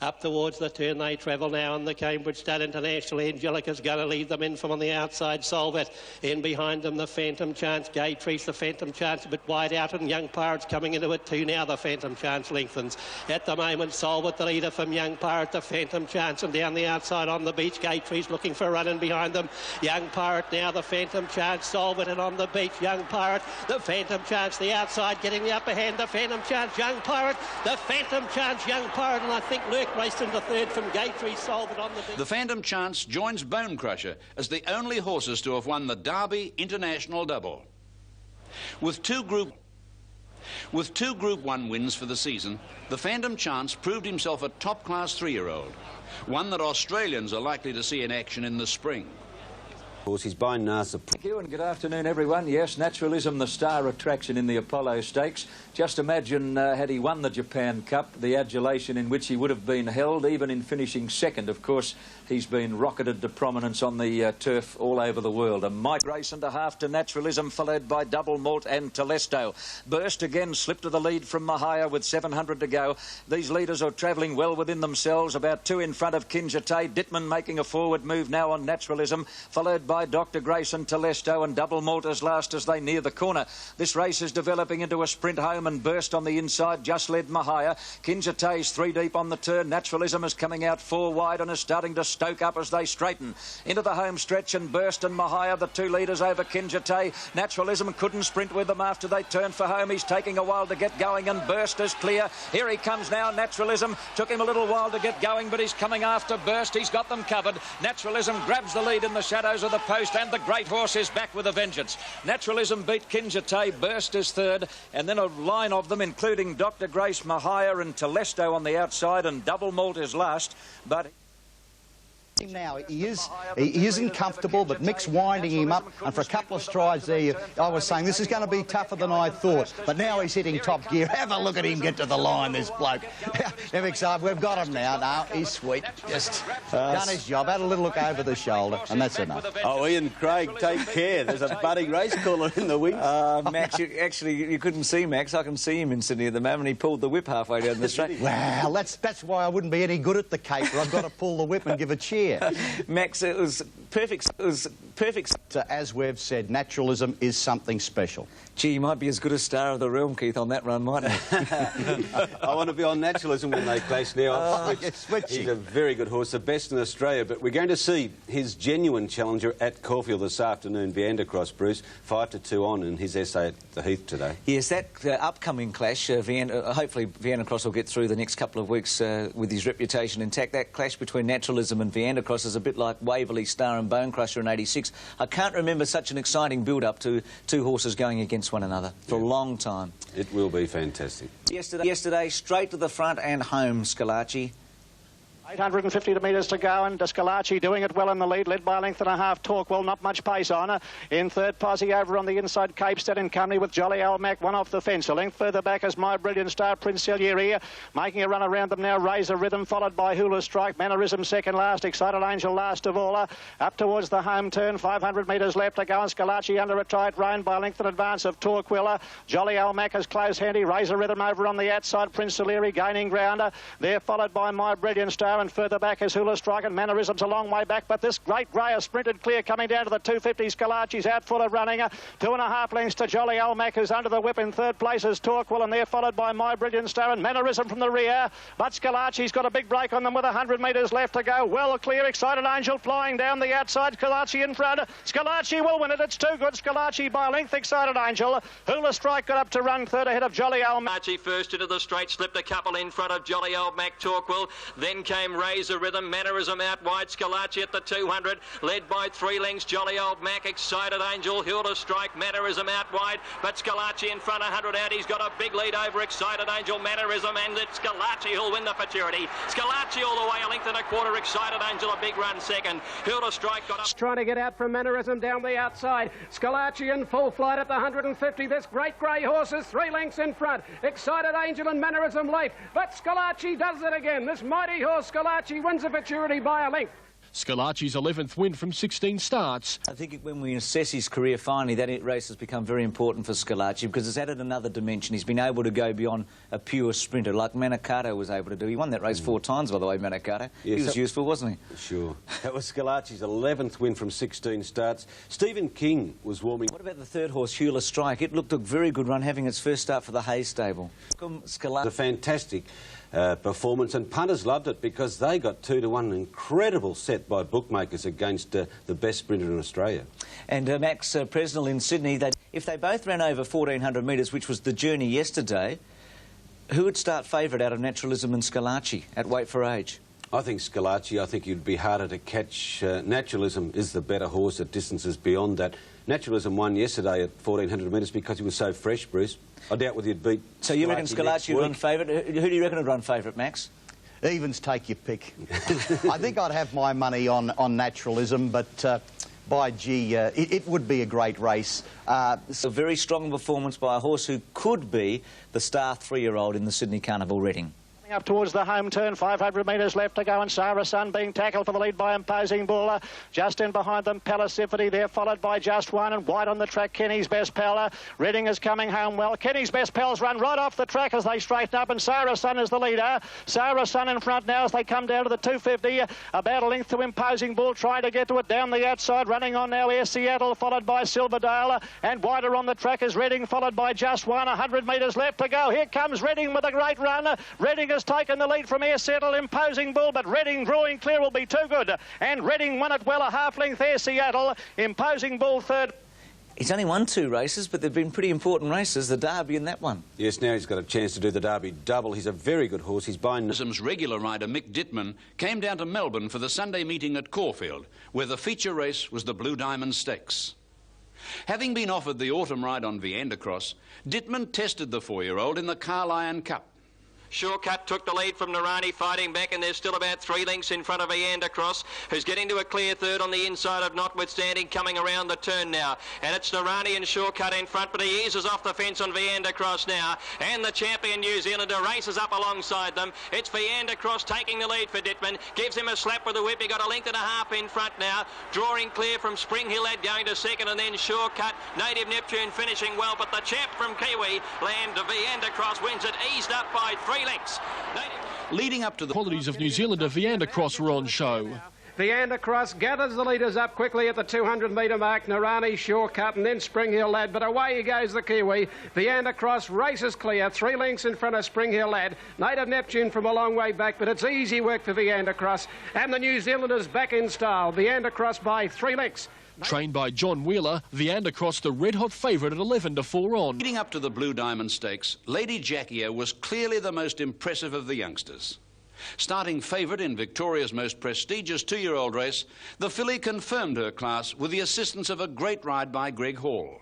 Up towards the turn they travel now, and the Cambridge Stud International. Angelica's going to lead them in from on the outside. Solvet in behind them, the Phantom Chance. Gay Trees, the Phantom Chance a bit wide out, and Young Pirate's coming into it too now. The Phantom Chance lengthens. At the moment, Solvet the leader from Young Pirate, the Phantom Chance, and down the outside on the beach, Gay Trees looking for a run in behind them. Young Pirate now, the Phantom Chance, Solvet, and on the beach, Young Pirate, the Phantom Chance, the outside getting the upper hand, the Phantom Chance, Young Pirate, the Phantom Chance, Young Pirate, and I think Lurk raced into third from Gatry, Solvet on the beat. The Phantom Chance joins Bone Crusher as the only horses to have won the Derby International Double. With two Group 1 wins for the season, the Phantom Chance proved himself a top-class 3-year-old, one that Australians are likely to see in action in the spring. He's by NASA. Thank you and good afternoon, everyone. Yes, Naturalism, the star attraction in the Apollo Stakes. Just imagine had he won the Japan Cup, the adulation in which he would have been held, even in finishing second. Of course, he's been rocketed to prominence on the turf all over the world. A Mike race and a half to Naturalism, followed by Double Malt and Telesto. Burst again slipped to the lead from Mahia with 700 to go. These leaders are travelling well within themselves, about 2 in front of Kinjate. Dittman making a forward move now on Naturalism, followed by by Dr. Grace and Telesto, and Double Malt as last as they near the corner. This race is developing into a sprint home, and Burst on the inside just led Mahia. Kinjatae's 3 deep on the turn. Naturalism is coming out 4 wide and is starting to stoke up as they straighten into the home stretch, and Burst and Mahia, the 2 leaders over Kinjatae. Naturalism couldn't sprint with them after they turned for home. He's taking a while to get going, and Burst is clear. Here he comes now. Naturalism took him a little while to get going, but he's coming after Burst. He's got them covered. Naturalism grabs the lead in the shadows of the post, and the great horse is back with a vengeance. Naturalism beat Kinjatae. Burst is third, and then a line of them, including Dr. Grace, Mahia and Telesto on the outside, and Double Malt is last, but... Now he isn't comfortable, but Mick's winding him up, and for a couple of strides there, I was saying this is going to be tougher than I thought, but now he's hitting top gear. Have a look at him get to the line, this bloke. Now, Mick's up, we've got him now. No, he's sweet. Just done his job, had a little look over the shoulder, and that's enough. Oh, Ian Craig, take care. There's a budding race caller in the wings. Max, you couldn't see Max. I can see him in Sydney at the moment. He pulled the whip halfway down the straight. Well, that's why I wouldn't be any good at the caper. I've got to pull the whip and give a cheer. Max, it was perfect. It was perfect. So, as we've said, naturalism is something special. Gee, you might be as good a Star of the Realm, Keith, on that run, mightn't you? I want to be on naturalism when they clash now. He's a very good horse, the best in Australia, but we're going to see his genuine challenger at Caulfield this afternoon, Viandacross, Bruce, 5-2 on in his essay at the Heath today. Yes, that upcoming clash, hopefully Viandacross will get through the next couple of weeks with his reputation intact. That clash between naturalism and Viandacross is a bit like Waverley Star and Bone Crusher in '86. I can't remember such an exciting build-up to 2 horses going against one another for a long time. It will be fantastic. Yesterday, straight to the front and home, Scalacci. 850 metres to go, and Scalacci doing it well in the lead, led by a length and a half. Torquil, not much pace on. In third, Posse over on the inside, Cape Stead in company with Jolly Almac, one off the fence. A length further back is My Brilliant Star, Prince Celieri, making a run around them now. Razor Rhythm, followed by Hula Strike, Mannerism second last, Excited Angel last of all. Up towards the home turn, 500 metres left to go, and Scalacci under a tight rein by a length in advance of Torquil. Jolly Almac is close handy. Razor Rhythm over on the outside, Prince Celieri gaining ground. They're followed by My Brilliant Star, and further back is Hula Strike, and Mannerism's a long way back, but this great grey has sprinted clear coming down to the 250. Scalacci's out full of running. 2.5 lengths to Jolly Almac, who's under the whip. In third place is Torquil, and they're followed by My Brilliant Star and Mannerism from the rear, but Scalacci's got a big break on them with 100 metres left to go. Well clear, Excited Angel flying down the outside, Scalacci in front. Scalacci will win it, it's too good. Scalacci by a length, Excited Angel. Hula Strike got up to run third ahead of Jolly Almac. Scalacci first into the straight, slipped a couple in front of Jolly Almac, Torquil. Then came Razor Rhythm, Mannerism out wide, Scalacci at the 200, led by 3 lengths, Jolly Old Mac, Excited Angel, Hilda Strike, Mannerism out wide, but Scalacci in front, 100 out. He's got a big lead over Excited Angel, Mannerism, and it's Scalacci who'll win the futurity. Scalacci all the way, a length and a quarter, Excited Angel, a big run second. Hilda Strike got up. Trying to get out from Mannerism down the outside. Scalacci in full flight at the 150. This great grey horse is 3 lengths in front. Excited Angel and Mannerism late, but Scalacci does it again. This mighty horse, Scalacci, wins the futurity by a length. Scalacci's 11th win from 16 starts. I think when we assess his career finally, that race has become very important for Scalacci because it's added another dimension. He's been able to go beyond a pure sprinter like Manicato was able to do. He won that race 4 times, by the way, Manicato. Yes, he was useful, wasn't he? Sure. That was Scalacci's 11th win from 16 starts. Stephen King was warming. What about the third horse, Hula Strike? It looked a very good run, having its first start for the Hayes stable. A fantastic performance, and punters loved it because they got 2-1, an incredible set by bookmakers against the best sprinter in Australia. And Max Presnell in Sydney, if they both ran over 1,400 metres, which was the journey yesterday, who would start favourite out of Naturalism and Scalacci at weight for age? I think Scalacci. I think you'd be harder to catch. Naturalism is the better horse at distances beyond that. Naturalism won yesterday at 1,400 metres because he was so fresh, Bruce. I doubt whether you'd beat. So you reckon Scalacci would run favourite? Who do you reckon would run favourite, Max? Evens, take your pick. I think I'd have my money on Naturalism, but by gee, it would be a great race. It's a very strong performance by a horse who could be the star 3-year-old in the Sydney Carnival Reading. Up towards the home turn, 500 metres left to go, and Sarah Sun being tackled for the lead by Imposing Bull. Just in behind them, Palaciphity there, followed by Just One, and wide on the track, Kenny's Best Pal. Reading is coming home well. Kenny's Best Pal's run right off the track as they straighten up, and Sarah Sun is the leader. Sarah Sun in front now as they come down to the 250. About a length to Imposing Bull, trying to get to it down the outside. Running on now, Air Seattle, followed by Silverdale, and wider on the track is Reading, followed by Just One. 100 metres left to go. Here comes Reading with a great run. Reading has taken the lead from Air Seattle, Imposing Bull, but Reading drawing clear will be too good. And Reading won it well, a half length Air Seattle, Imposing Bull third. He's only won 2 races, but they've been pretty important races, the Derby and that one. Yes, now he's got a chance to do the Derby double. He's a very good horse. He's by... Regular rider Mick Dittman came down to Melbourne for the Sunday meeting at Caulfield, where the feature race was the Blue Diamond Stakes. Having been offered the autumn ride on Viander Cross, Dittman tested the 4-year-old in the Carlion Cup. Shortcut took the lead from Narani, fighting back, and there's still about 3 lengths in front of Viander Cross, who's getting to a clear third on the inside of Notwithstanding, coming around the turn now. And it's Narani and Shortcut in front, but he eases off the fence on Viander Cross now. And the champion New Zealander races up alongside them. It's Viander Cross taking the lead for Dittman, gives him a slap with the whip. He got a length and a half in front now, drawing clear from Spring Hill Lad going to second, and then Shortcut, Native Neptune finishing well, but the champ from Kiwi Land, Viander Cross, wins it, eased up by 3 lengths. Leading up to the qualities of New Zealander Viander Cross were on show. Viander Cross gathers the leaders up quickly at the 200-metre mark. Narani, Shortcut, and then Spring Hill Lad. But away he goes, the Kiwi. Viander Cross races clear, 3 lengths in front of Spring Hill Lad. Native Neptune from a long way back, but it's easy work for Viander Cross. And the New Zealanders back in style. Viander Cross by 3 lengths. Trained by John Wheeler, Viander Cross the red-hot favourite at 11 to 4 on. Leading up to the Blue Diamond Stakes, Lady Jackie-O was clearly the most impressive of the youngsters. Starting favourite in Victoria's most prestigious 2-year-old race, the filly confirmed her class with the assistance of a great ride by Greg Hall.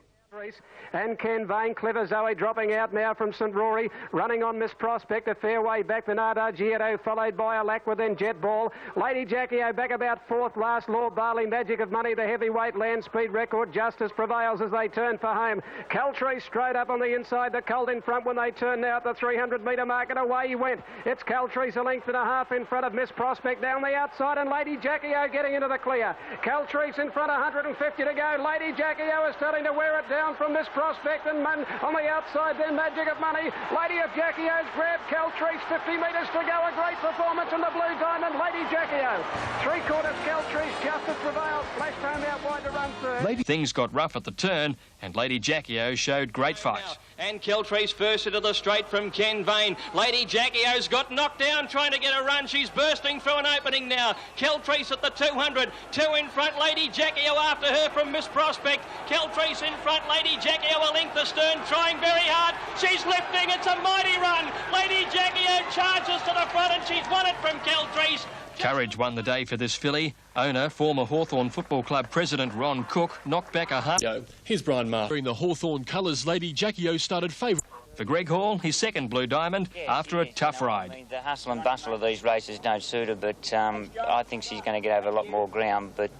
And Ken Vane, Clever Zoe dropping out now from St Rory, running on Miss Prospect, a fair way back, Bernard Argento, followed by Alacqua, then Jet Ball. Lady Jackie-O back about 4th last, Lord Barley, Magic of Money, the heavyweight land speed record, Justice prevails as they turn for home. Caltree straight up on the inside, the Colt in front when they turn now at the 300-metre mark, and away he went. It's Caltree's a length and a half in front of Miss Prospect down the outside, and Lady Jackie-O getting into the clear. Caltree's in front, 150 to go. Lady Jackie-O is starting to wear it down from Miss Prospect, and on the outside then Magic of Money. Lady of Jackie-O's grab, Caltree's 50 metres to go. A great performance in the Blue Diamond. Lady Jackie-O, 3/4 Caltree's Justice prevails, flashed home out wide to run third. Things got rough at the turn, and Lady Jackie-O showed great fight. And Caltree's first into the straight from Ken Vane. Lady Jackie-O's got knocked down trying to get a run. She's bursting through an opening now. Caltree's at the 200. 2 in front. Lady Jackie-O after her from Miss Prospect. Caltree's in front. Lady Jackie-O a length astern, trying very hard. She's lifting. It's a mighty run. Lady Jackie-O charges to the front, and she's won it from Caltree's. Courage won the day for this filly. Owner, former Hawthorn Football Club president Ron Cook, knocked back a hunt. Here's Brian Marr. Wearing the Hawthorn colours, Lady Jackie-O started favourite. For Greg Hall, his second Blue Diamond after a tough ride. I mean, the hustle and bustle of these races don't suit her, but I think she's going to get over a lot more ground. But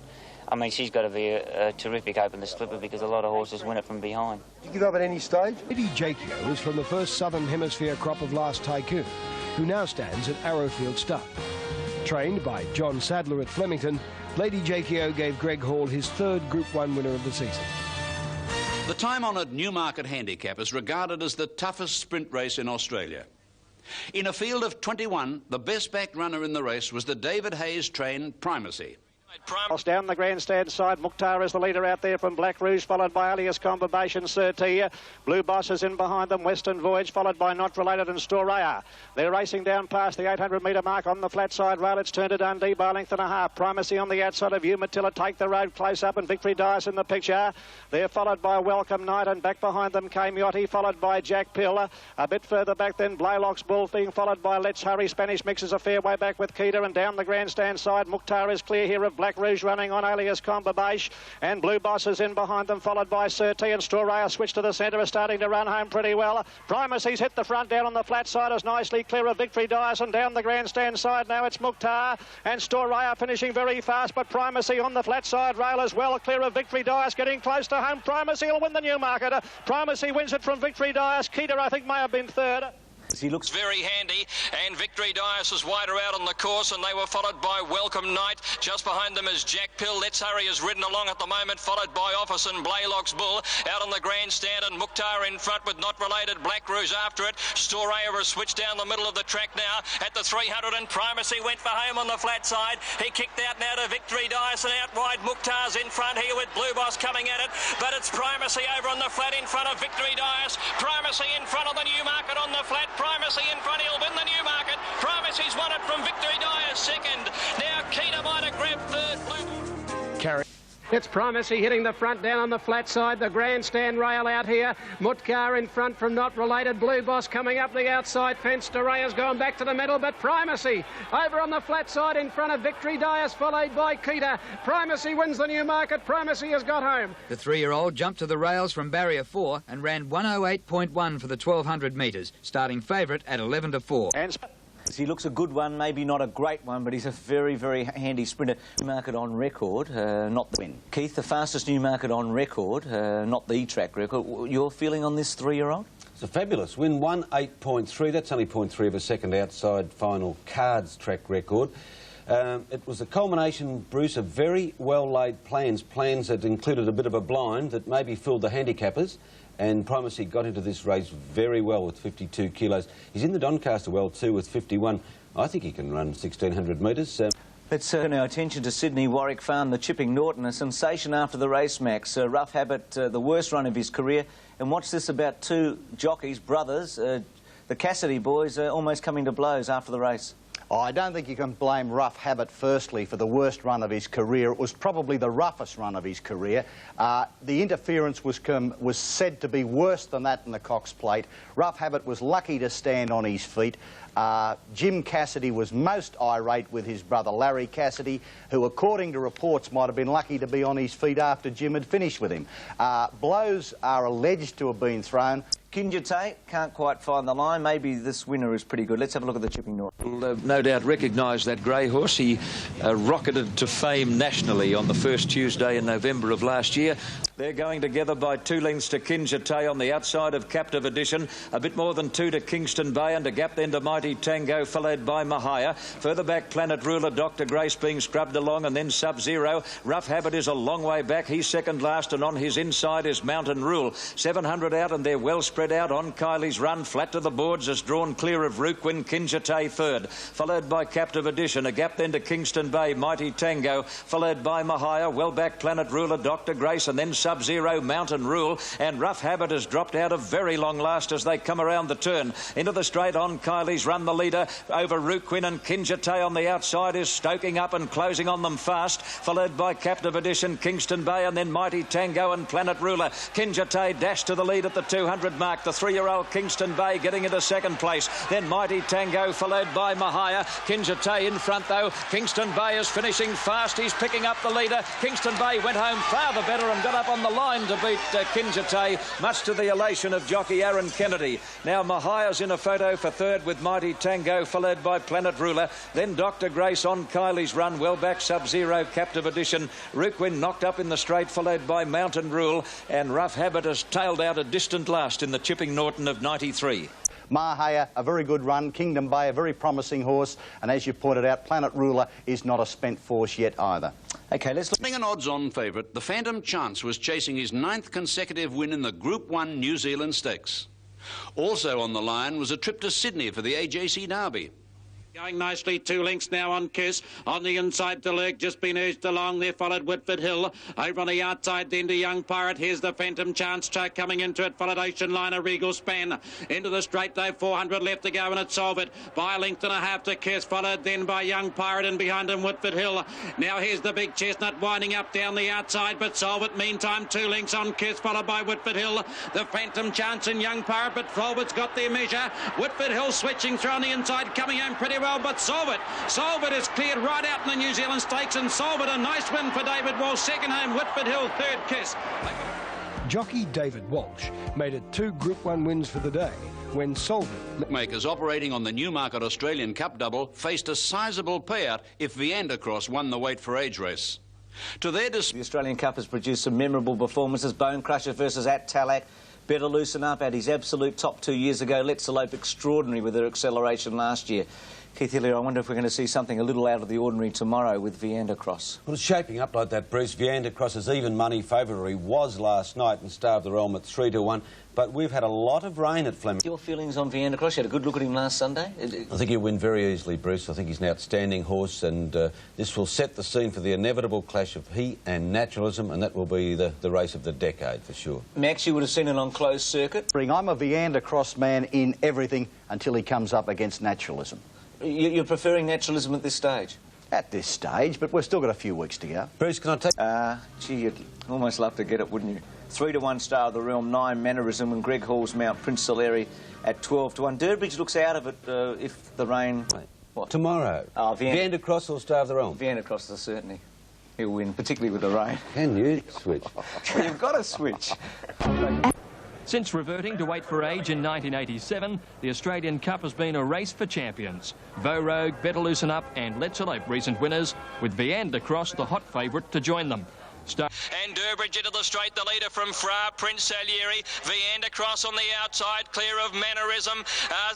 I mean, she's got to be a terrific open the slipper because a lot of horses win it from behind. Did you give up at any stage? Lady Jackie-O is from the first Southern Hemisphere crop of Last Tycoon, who now stands at Arrowfield Stud. Trained by John Sadler at Flemington, Lady Jackie-O gave Greg Hall his 3rd Group 1 winner of the season. The time-honoured Newmarket Handicap is regarded as the toughest sprint race in Australia. In a field of 21, the best-backed runner in the race was the David Hayes-trained Primacy. Down the grandstand side, Mukhtar is the leader out there from Black Rouge, followed by Alias Combination, Surtia. Blue Boss is in behind them, Western Voyage, followed by Not Related and Storaya. They're racing down past the 800-metre mark on the flat side rail. It's turned to Dundee by a length and a half. Primacy on the outside of you, Matilda take the road close up, and Victory Dias in the picture. They're followed by Welcome Night, and back behind them came Yachty, followed by Jack Pill. A bit further back then, Blaylock's Bull Thing, followed by Let's Hurry. Spanish Mixes a fair way back with Keita, and down the grandstand side, Mukhtar is clear here of Black Rouge running on Alias Combination, and Blue Boss is in behind them, followed by Surti, and Storaya switch to the centre, is starting to run home pretty well. Primacy's hit the front down on the flat side, is nicely clear of Victory Dias, and down the grandstand side now it's Mukhtar, and Storaya finishing very fast, but Primacy on the flat side rail as well, clear of Victory Dias, getting close to home. Primacy will win the Newmarket. Primacy wins it from Victory Dias. Keita, I think, may have been 3rd. He looks very handy, and Victory Dias is wider out on the course, and they were followed by Welcome Night. Just behind them is Jack Pill. Let's Hurry is ridden along at the moment, followed by Office and Blaylock's Bull out on the grandstand, and Mukhtar in front with Not Related. Black Rouge after it. Storaya has switched down the middle of the track now at the 300, and Primacy went for home on the flat side. He kicked out now to Victory Dias, and out wide Mukhtar's in front here with Blue Boss coming at it, but it's Primacy over on the flat in front of Victory Dias. Primacy in front of the Newmarket on the flat. Primacy in front, he'll win the Newmarket. Primacy's won it from Victory Dias second. Now Keita might have grabbed third. Carry. It's Primacy hitting the front down on the flat side. The grandstand rail out here. Mutkar in front from Not Related. Blue Boss coming up the outside fence. Dorea's gone back to the middle, but Primacy over on the flat side in front of Victory Dias, followed by Keita. Primacy wins the Newmarket. Primacy has got home. The 3-year-old jumped to the rails from barrier 4 and ran 108.1 for the 1,200 metres, starting favourite at 11 to 4. He looks a good one, maybe not a great one, but he's a very, very handy sprinter. Newmarket on record, not the win. Keith, the fastest Newmarket on record, not the track record. Your feeling on this 3-year-old? It's a fabulous win, 1:08.3. That's only 0.3 of a second outside final cards track record. It was a culmination, Bruce, of very well-laid plans that included a bit of a blind that maybe fooled the handicappers. And Primacy got into this race very well with 52 kilos. He's in the Doncaster well too with 51. I think he can run 1,600 metres. Let's turn our attention to Sydney Warwick Farm, the Chipping Norton, a sensation after the race, Max. Rough Habit, the worst run of his career. And what's this about two jockeys, brothers, the Cassidy boys, almost coming to blows after the race? Oh, I don't think you can blame Rough Habit, firstly, for the worst run of his career. It was probably the roughest run of his career. The interference was said to be worse than that in the Cox Plate. Rough Habit was lucky to stand on his feet. Jim Cassidy was most irate with his brother Larry Cassidy, who, according to reports, might have been lucky to be on his feet after Jim had finished with him. Blows are alleged to have been thrown. Kinjate can't quite find the line. Maybe this winner is pretty good. Let's have a look at the Chipping Norton. Will no doubt recognise that grey horse. He rocketed to fame nationally on the first Tuesday in November of last year. They're going together by 2 lengths to Kinjate on the outside of Captive Edition. A bit more than 2 to Kingston Bay, and a gap then to Mighty Tango, followed by Mahia. Further back, Planet Ruler, Dr. Grace being scrubbed along, and then Sub-Zero. Rough Habit is a long way back. He's second last, and on his inside is Mountain Rule. 700 out, and they're well spread out on Kylie's run. Flat to the boards is drawn clear of Ruquin. Kinjate third, followed by Captive Edition. A gap then to Kingston Bay, Mighty Tango, followed by Mahia. Well back, Planet Ruler, Dr. Grace, and then Sub-Zero, Mountain Rule, and Rough Habit has dropped out of very long last as they come around the turn. Into the straight on Kylie's run, the leader over Ruquin, and Kinjate on the outside is stoking up and closing on them fast, followed by Captive Edition, Kingston Bay, and then Mighty Tango and Planet Ruler. Kinjate dashed to the lead at the 200 mark. The 3-year-old Kingston Bay getting into second place. Then Mighty Tango, followed by Mahia. Kinjate in front though. Kingston Bay is finishing fast. He's picking up the leader. Kingston Bay went home far the better and got up on the line to beat Kinjate, much to the elation of jockey Aaron Kennedy. Now Mahia's in a photo for third with Mighty Tango, followed by Planet Ruler. Then Dr. Grace on Kylie's run, well back Sub-Zero, Captive Edition. Ruquin knocked up in the straight, followed by Mountain Rule, and Rough Habit has tailed out a distant last in the Chipping Norton of 93. Mahia, a very good run. Kingdom Bay, a very promising horse. And as you pointed out, Planet Ruler is not a spent force yet either. OK, let's look. Being an odds-on favourite, the Phantom Chance was chasing his 9th consecutive win in the Group 1 New Zealand Stakes. Also on the line was a trip to Sydney for the AJC Derby. Going nicely, 2 lengths now on Kiss. On the inside to Lurk, just been urged along there, followed Whitford Hill. Over on the outside then to Young Pirate. Here's the Phantom Chance track coming into it, followed Ocean Liner, Regal Span. Into the straight though, 400 left to go, and it's Solve It. By a length and a half to Kiss, followed then by Young Pirate, and behind him Whitford Hill. Now here's the Big Chestnut winding up down the outside, but Solve It meantime 2 lengths on Kiss, followed by Whitford Hill. The Phantom Chance and Young Pirate, but Solve It's got their measure. Whitford Hill switching through on the inside, coming home pretty well, but Solve It is cleared right out in the New Zealand Stakes, and Solve It, a nice win for David Walsh. Second home, Whitford Hill, third Kiss. Jockey David Walsh made it 2 Group 1 wins for the day when Solve It. Bookmakers operating on the Newmarket Australian Cup double faced a sizable payout if Viandacross won the weight for age race. To their the Australian Cup has produced some memorable performances. Bone Crusher versus At Talac, Better Loosen Up at his absolute top 2 years ago. Let's Elope extraordinary with her acceleration last year. Keith Hillier, I wonder if we're going to see something a little out of the ordinary tomorrow with Viander Cross. Well, it's shaping up like that, Bruce. Viander Cross is even money favourite. He was last night and Star of the Realm at 3-1. But we've had a lot of rain at Fleming. Your feelings on Viander Cross? You had a good look at him last Sunday? I think he'll win very easily, Bruce. I think he's an outstanding horse, and this will set the scene for the inevitable clash of he and Naturalism, and that will be the race of the decade for sure. Max, you would have seen it on closed circuit? I'm a Viander Cross man in everything until he comes up against Naturalism. You're preferring Naturalism at this stage? At this stage, but we've still got a few weeks to go. Bruce, can I take... Gee, you'd almost love to get it, wouldn't you? 3-1 Star of the Realm, 9 Mannerism, and Greg Hall's Mount Prince Saleri at 12-1. Durbridge looks out of it if the rain... What? Tomorrow. Oh, Viander Cross or Star of the Realm? Viander Cross is certainly. He'll win, particularly with the rain. Can you switch? Well, you've got to switch. Since reverting to weight for age in 1987, the Australian Cup has been a race for champions. Vo Rogue, Better Loosen Up and Let's Elope recent winners, with Viander Cross the hot favourite to join them. And Durbridge into the straight, the leader from Fra, Prince Salieri. Viander Cross on the outside, clear of Mannerism.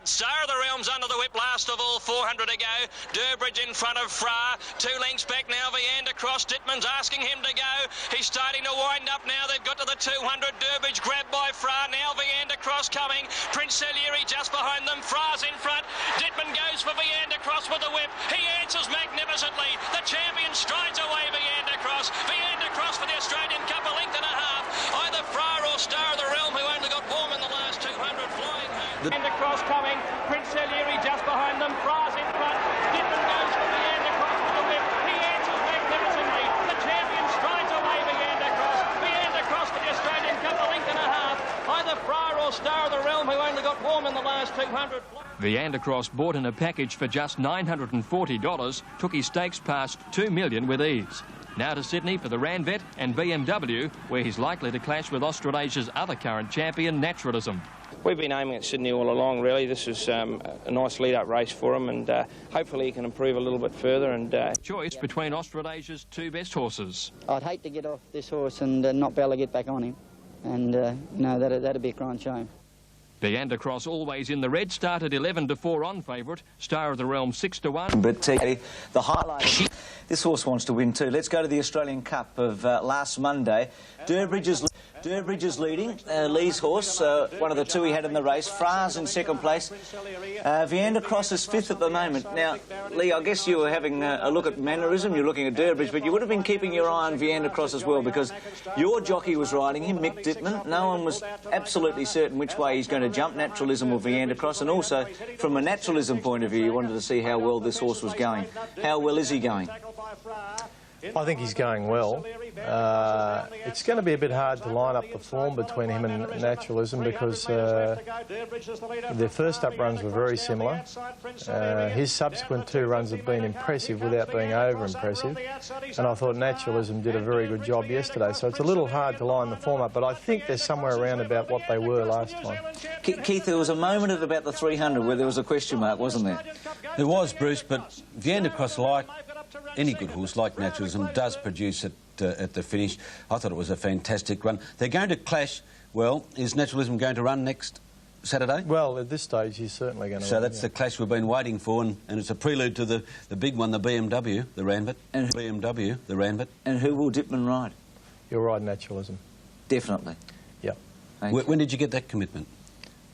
Star of the Realms under the whip, last of all, 400 to go. Durbridge in front of Fra, 2 lengths back now, Viander Cross. Dittman's asking him to go. He's starting to wind up now. They've got to the 200. Durbridge grabbed by Fra. Now Viander Cross coming. Prince Salieri just behind them. Fra's in front. Dittman goes for Viander Cross with the whip. He answers magnificently. The champion strides away, Viander Cross. Viander Cross for the Australian Cup, a length and a half. Either Fra or Star of the Realm, who only got warm in the last 200, flying home. Viander Cross coming. Prince Salieri just behind them. Fra's in front. Dittman goes for Viander Cross with the whip. He answers magnificently. The champion strides away, Viander Cross. Viander Cross for the Australian Cup, a length and a half. Either Fra or Star of the Realm, who only got warm in the last 200. Viander Cross, bought in a package for just $940, took his stakes past $2 million with ease. Now to Sydney for the Ranvet and BMW, where he's likely to clash with Australasia's other current champion, Naturalism. We've been aiming at Sydney all along, really. This is a nice lead-up race for him, and hopefully he can improve a little bit further. And choice between Australasia's 2 best horses. I'd hate to get off this horse and not be able to get back on him, and you know, that'd be a crying shame. Viander Cross always in the red, started 11-4 on favourite. Star of the Realm 6-1. But the highlight, this horse wants to win too. Let's go to the Australian Cup of last Monday. Durbridge is leading. Lee's horse, one of the 2 he had in the race. Fra's in 2nd place. Viander Cross is 5th at the moment. Now, Lee, I guess you were having a look at Mannerism, you're looking at Durbridge, but you would have been keeping your eye on Viander Cross as well, because your jockey was riding him, Mick Dittman. No one was absolutely certain which way he's going to jump, Naturalism or Viander Cross, and also from a Naturalism point of view, you wanted to see how well this horse was going. How well is he going? I think he's going well. It's going to be a bit hard to line up the form between him and Naturalism, because their first up runs were very similar. His subsequent 2 runs have been impressive without being over-impressive, and I thought Naturalism did a very good job yesterday, so it's a little hard to line the form up, but I think they're somewhere around about what they were last time. Keith, there was a moment at about the 300 where there was a question mark, wasn't there? There was, Bruce, but Viander Cross, like any good horse, like Naturalism, does produce at the finish. I thought it was a fantastic run. They're going to clash. Well, is Naturalism going to run next Saturday? Well, at this stage, he's certainly going to So run, that's the clash we've been waiting for, and it's a prelude to the big one, the BMW, the Ranvet. And BMW, the Ranvet. And who will Dittman ride? He'll ride Naturalism. Definitely? Yep. When did you get that commitment?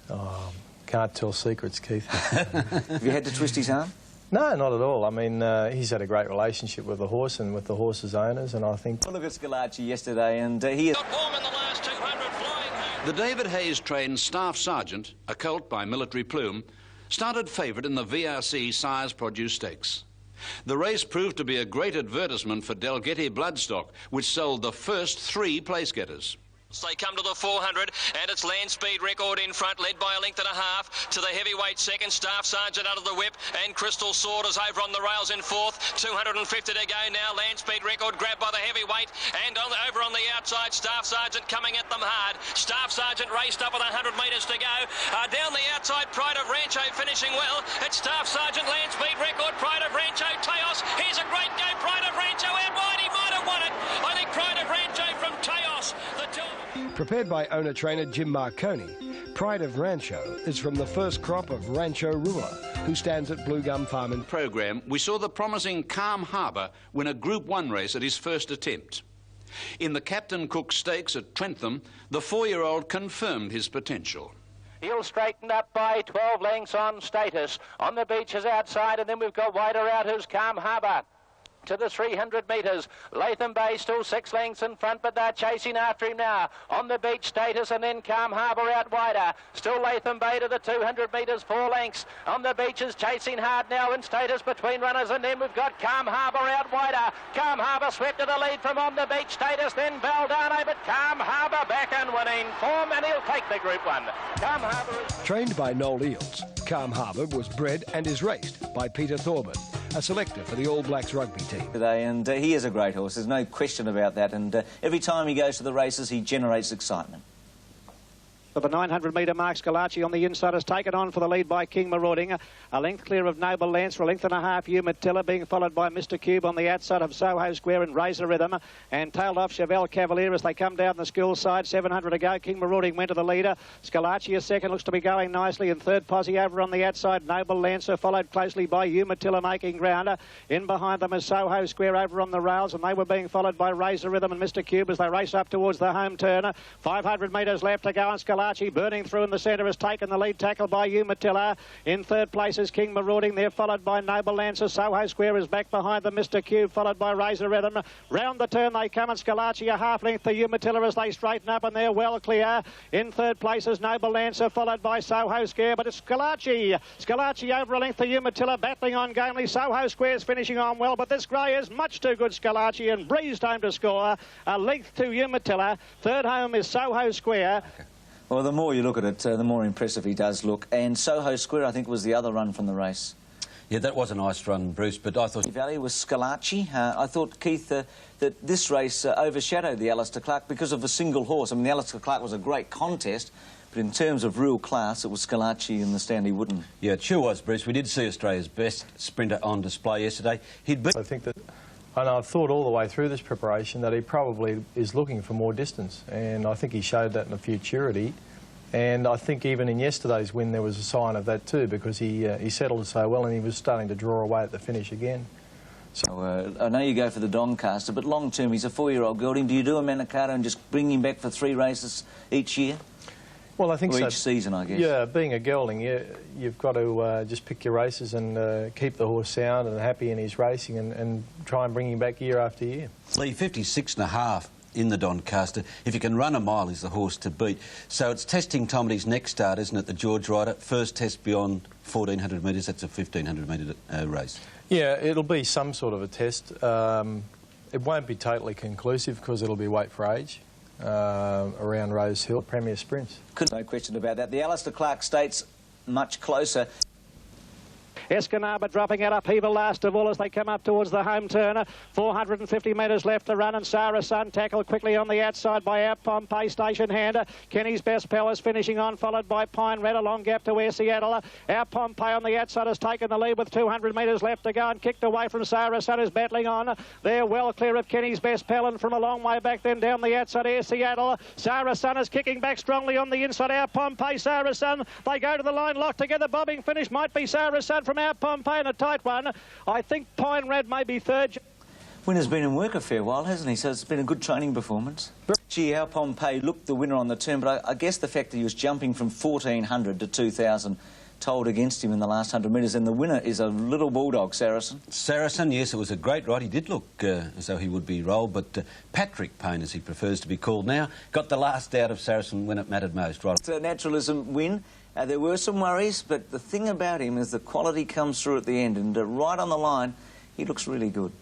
Oh, can't tell secrets, Keith. Have you had to twist his arm? No, not at all. I mean, he's had a great relationship with the horse and with the horse's owners, and I think... Well, look at Scalacci yesterday, and he is... The David Hayes trained Staff Sergeant, a colt by Military Plume, started favourite in the VRC Sires Produce Stakes. The race proved to be a great advertisement for Dalgety Bloodstock, which sold the first 3 place-getters. They come to the 400, and it's Land Speed Record in front, led by a length and a half. To the heavyweight second, Staff Sergeant out of the whip, and Crystal Sword is over on the rails in 4th. 250 to go now. Land Speed Record grabbed by the heavyweight, and over on the outside, Staff Sergeant coming at them hard. Staff Sergeant raced up with 100 metres to go. Down the outside, Pride of Rancho finishing well. It's Staff Sergeant, Land Speed Record, Pride of Rancho, Teos. Here's a great go, Pride of Rancho out wide. He might have won it. I think Pride of Rancho from Teos. The 2 Prepared by owner-trainer Jim Marconi, Pride of Rancho is from the first crop of Rancho Ruler, who stands at Blue Gum Farm in program. We saw the promising Calm Harbour win a Group 1 race at his first attempt. In the Captain Cook Stakes at Trentham, the 4-year-old confirmed his potential. He'll straighten up by 12 lengths on Status. On the beaches outside, and then we've got wider out who's Calm Harbour. To the 300 metres. Latham Bay still 6 lengths in front, but they're chasing after him now. On the beach, Status, and then Calm Harbour out wider. Still Latham Bay to the 200 metres, 4 lengths. On the beaches, chasing hard now, and Status between runners, and then we've got Calm Harbour out wider. Calm Harbour swept to the lead from On the Beach, Status, then Baldano, but Calm Harbour back and winning form, and he'll take the Group 1. Calm Harbour is... Trained by Noel Eales, Calm Harbour was bred and is raced by Peter Thorburn, a selector for the All Blacks rugby team. Today, and he is a great horse, there's no question about that, and every time he goes to the races he generates excitement. For the 900-metre mark, Scalacci on the inside is taken on for the lead by King Marauding. A length clear of Noble Lance for a length and a half. Umatilla being followed by Mr. Cube on the outside of Soho Square and Razor Rhythm. And tailed off Chevelle Cavalier as they come down the school side. 700 to go. King Marauding went to the leader. Scalacci a second, looks to be going nicely. In third, Posse over on the outside. Noble Lancer followed closely by Umatilla making ground. In behind them is Soho Square over on the rails, and they were being followed by Razor Rhythm and Mr. Cube as they race up towards the home turn. 500 metres left to go, and Scalacci burning through in the centre has taken the lead, tackle by Umatilla. In third place is King Marauding. They're followed by Noble Lancer. Soho Square is back behind them. Mr. Cube followed by Razor Rhythm. Round the turn they come, and Scalacci a half length to Umatilla as they straighten up, and they're well clear. In third place is Noble Lancer followed by Soho Square, but it's Scalacci. Scalacci over a length to Umatilla, battling on gamely. Soho Square's finishing on well, but this grey is much too good, Scalacci, and breezed home to score. A length to Umatilla. Third home is Soho Square. Well, the more you look at it, the more impressive he does look. And Soho Square, I think, was the other run from the race. Yeah, that was a nice run, Bruce, but I thought... Valley was Scalacci. I thought, Keith, that this race overshadowed the Alistair Clark because of a single horse. I mean, the Alistair Clark was a great contest, but in terms of real class, it was Scalacci and the Stanley Wooden. Yeah, it sure was, Bruce. We did see Australia's best sprinter on display yesterday. He'd been... I think that... And I've thought all the way through this preparation that he probably is looking for more distance, and I think he showed that in the futurity. And I think even in yesterday's win there was a sign of that too, because he settled so well and he was starting to draw away at the finish again. So I know you go for the Doncaster, but long term he's a 4-year-old gelding. Do you do a Manikato and just bring him back for 3 races each year? Well, I think or so. Each season, I guess. Yeah, being a gelding, you've got to just pick your races and keep the horse sound and happy in his racing and try and bring him back year after year. Lee, 56.5 in the Doncaster. If you can run a mile, he's the horse to beat. So it's testing time at his next start, isn't it, the George Ryder? First test beyond 1,400 metres, that's a 1,500-metre race. Yeah, it'll be some sort of a test. It won't be totally conclusive because it'll be weight for age. Around Rose Hill, Premier Sprints. No question about that. The Alistair Clark Stakes much closer. Escanaba dropping out upheaval last of all as they come up towards the home turner. 450 metres left to run, and Sarah Sun tackled quickly on the outside by our Pompeii station hander. Kenny's Best Powers finishing on, followed by Pine Red, a long gap to Air Seattle. Our Pompeii on the outside has taken the lead with 200 metres left to go and kicked away from Sarah Sun, is battling on. They're well clear of Kenny's Best Pal, and from a long way back then down the outside Air Seattle. Sarah Sun is kicking back strongly on the inside. Our Pompeii, Sarah Sun, they go to the line locked together. Bobbing finish might be Sarah Sun from our Pompeii in a tight one. I think Pine Red may be third. Winner's been in work a fair while, hasn't he? So it's been a good training performance. Gee, our Pompeii looked the winner on the turn, but I guess the fact that he was jumping from 1,400 to 2,000 told against him in the last 100 metres, and the winner is a little bulldog, Saracen. Saracen, yes, it was a great ride. He did look as though he would be rolled, but Patrick Payne, as he prefers to be called now, got the last out of Saracen when it mattered most. Right. It's a naturalism win. There were some worries, but the thing about him is the quality comes through at the end, and right on the line, he looks really good.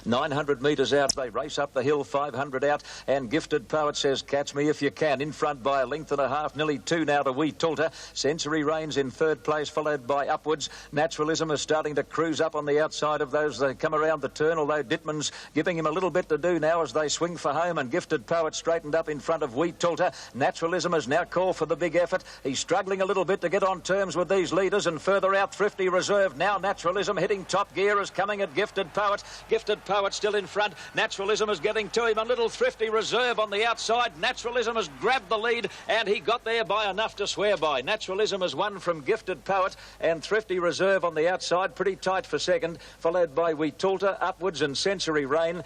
900 metres out, they race up the hill, 500 out, and Gifted Poet says, catch me if you can, in front by a length and a half, nearly 2 now to Wee Tulta. Sensory Reigns in third place, followed by Upwards. Naturalism is starting to cruise up on the outside of those. They come around the turn, although Dittman's giving him a little bit to do now as they swing for home, and Gifted Poet straightened up in front of Wee Tulta. Naturalism is now called for the big effort. He's struggling a little bit to get on terms with these leaders, and further out, Thrifty Reserve. Now Naturalism hitting top gear is coming at Gifted Poet. Gifted Poet Poet still in front. Naturalism is getting to him. A little Thrifty Reserve on the outside. Naturalism has grabbed the lead, and he got there by enough to swear by. Naturalism has won from Gifted Poet, and Thrifty Reserve on the outside, pretty tight for second, followed by Weetulta, Upwards and Sensory Rain.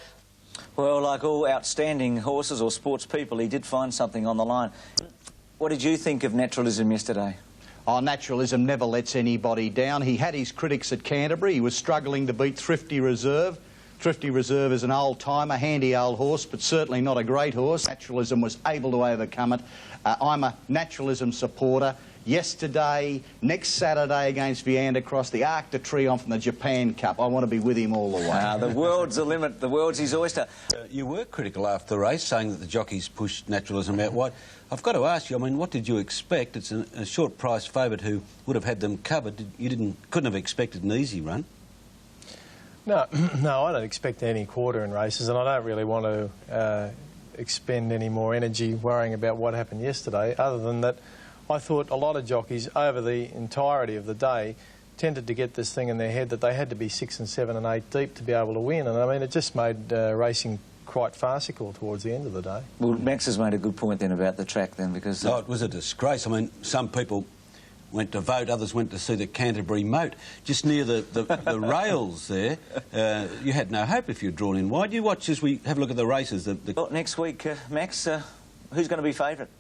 Well, like all outstanding horses or sports people, he did find something on the line. What did you think of Naturalism yesterday? Oh, Naturalism never lets anybody down. He had his critics at Canterbury. He was struggling to beat Thrifty Reserve. Thrifty Reserve is an old-timer, handy old horse, but certainly not a great horse. Naturalism was able to overcome it. I'm a Naturalism supporter. Yesterday, next Saturday against Viander Cross, the Arc de Triomphe in the Japan Cup. I want to be with him all the way. The world's the limit. The world's his oyster. You were critical after the race, saying that the jockeys pushed Naturalism out wide. I've got to ask you, I mean, what did you expect? It's a short price favourite who would have had them covered. You couldn't have expected an easy run. No, I don't expect any quarter in races, and I don't really want to expend any more energy worrying about what happened yesterday, other than that I thought a lot of jockeys over the entirety of the day tended to get this thing in their head that they had to be 6 and 7 and 8 deep to be able to win, and I mean, it just made racing quite farcical towards the end of the day. Well, Max has made a good point then about the track then, because... Oh, it was a disgrace. I mean, some people went to vote, others went to see the Canterbury Moat. Just near the rails there, you had no hope if you'd drawn in wide. You watch as we have a look at the races. Well, next week, Max, who's going to be favourite?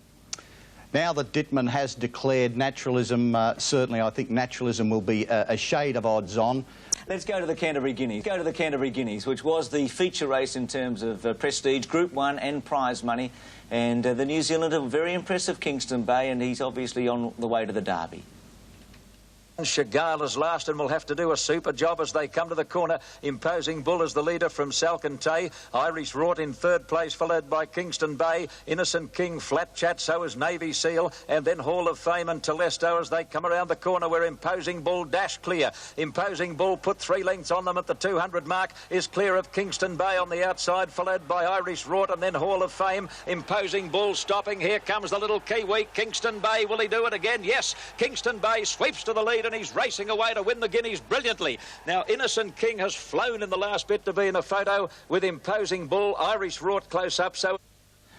Now that Dittman has declared Naturalism, certainly I think Naturalism will be a shade of odds on. Let's go to the Canterbury Guineas. Go to the Canterbury Guineas, which was the feature race in terms of prestige, Group 1 and prize money. And the New Zealander, very impressive, Kingston Bay, and he's obviously on the way to the Derby. Chagall is last and will have to do a super job as they come to the corner. Imposing Bull is the leader from Salcantay. Irish Rort in third place, followed by Kingston Bay. Innocent King, Flat Chat, so is Navy Seal. And then Hall of Fame and Telesto as they come around the corner where Imposing Bull dash clear. Imposing Bull put 3 lengths on them at the 200 mark, is clear of Kingston Bay on the outside, followed by Irish Rort and then Hall of Fame. Imposing Bull stopping. Here comes the little Kiwi, Kingston Bay. Will he do it again? Yes. Kingston Bay sweeps to the lead, and he's racing away to win the Guineas brilliantly. Now, Innocent King has flown in the last bit to be in a photo with Imposing Bull. Irish Rort close up, so...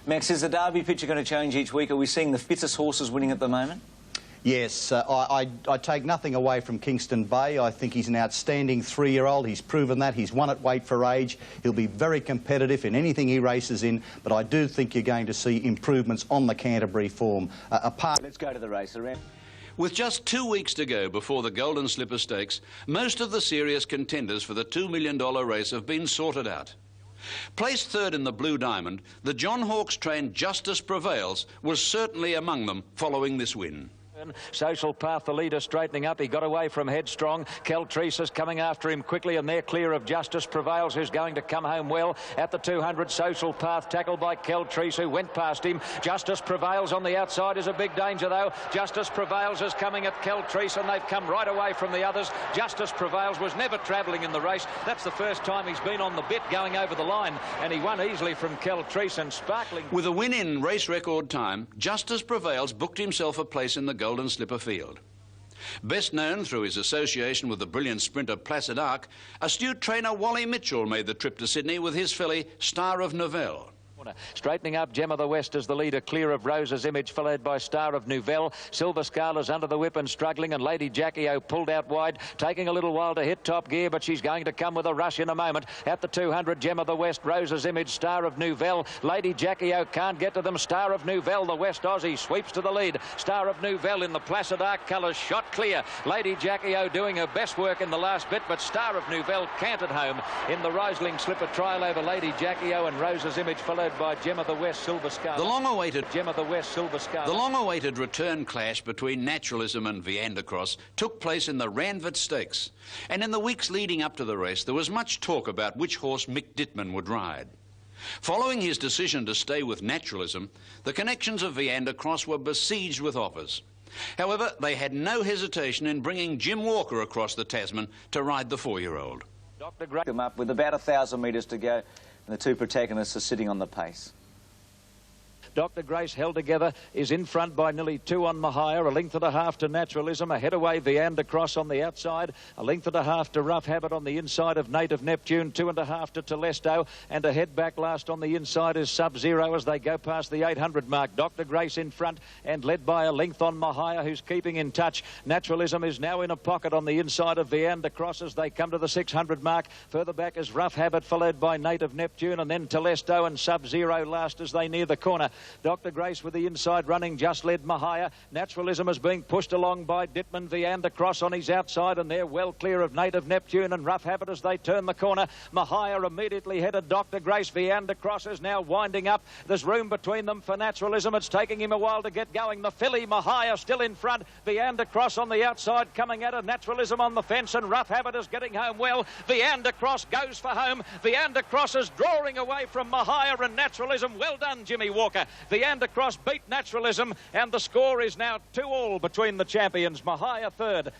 Max, is the Derby picture going to change each week? Are we seeing the fittest horses winning at the moment? Yes, I take nothing away from Kingston Bay. I think he's an outstanding 3-year-old. He's proven that. He's won at weight for age. He'll be very competitive in anything he races in, but I do think you're going to see improvements on the Canterbury form. Let's go to the race around. With just 2 weeks to go before the Golden Slipper Stakes, most of the serious contenders for the $2 million race have been sorted out. Placed third in the Blue Diamond, the John Hawkes trained Justice Prevails was certainly among them following this win. Social Path, the leader, straightening up. He got away from Headstrong. Keltreesa's coming after him quickly, and they're clear of Justice Prevails, who's going to come home well at the 200. Social Path tackled by Keltreesa, who went past him. Justice Prevails on the outside is a big danger, though. Justice Prevails is coming at Keltreesa, and they've come right away from the others. Justice Prevails was never travelling in the race. That's the first time he's been on the bit going over the line, and he won easily from Keltreesa and sparkling. With a win in race record time, Justice Prevails booked himself a place in the Golden Slipper field. Best known through his association with the brilliant sprinter Placid Arc, astute trainer Wally Mitchell made the trip to Sydney with his filly Star of Novelle. Straightening up, Gem of the West is the leader, clear of Rosa's Image, followed by Star of Nouvelle. Silver Scala's under the whip and struggling, and Lady Jackie O pulled out wide, taking a little while to hit top gear, but she's going to come with a rush in a moment. At the 200, Gem of the West, Rosa's Image, Star of Nouvelle. Lady Jackie O can't get to them. Star of Nouvelle, the West Aussie, sweeps to the lead. Star of Nouvelle in the Placid Arc colours, shot clear. Lady Jackie O doing her best work in the last bit, but Star of Nouvelle cantered home in the Riesling Slipper trial over Lady Jackie O and Rosa's Image, followed by Gem of the West, Silver Scala. The long-awaited Gem of the West, Silver Scala. The long-awaited return clash between Naturalism and Viander Cross took place in the Ranvet Stakes, and in the weeks leading up to the race, there was much talk about which horse Mick Dittman would ride. Following his decision to stay with Naturalism, the connections of Viander Cross were besieged with offers. However, they had no hesitation in bringing Jim Walker across the Tasman to ride the 4-year-old. Dr. Gray them up with about 1,000 metres to go, and the two protagonists are sitting on the pace. Dr. Grace held together, is in front by nearly 2 on Mahia, a length and a half to Naturalism, ahead away Viander Cross on the outside, a length and a half to Rough Habit on the inside of Native Neptune, 2.5 to Telesto, and a head back last on the inside is Sub-Zero as they go past the 800 mark. Dr. Grace in front and led by a length on Mahia, who's keeping in touch. Naturalism is now in a pocket on the inside of Viander Cross as they come to the 600 mark. Further back is Rough Habit, followed by Native Neptune, and then Telesto and Sub-Zero last as they near the corner. Dr. Grace with the inside running just led Mahia. Naturalism is being pushed along by Dittman. Viander Cross on his outside, and they're well clear of Native Neptune and Rough Habit as they turn the corner. Mahia immediately headed Dr. Grace. Viander Cross is now winding up. There's room between them for Naturalism. It's taking him a while to get going. The filly Mahia still in front. Viander Cross on the outside coming at a Naturalism on the fence, and Rough Habit is getting home well. Viander Cross goes for home. Viander Cross is drawing away from Mahia and Naturalism. Well done, Jimmy Walker. Viander Cross beat Naturalism, and the score is now 2-all between the champions. Mahia third.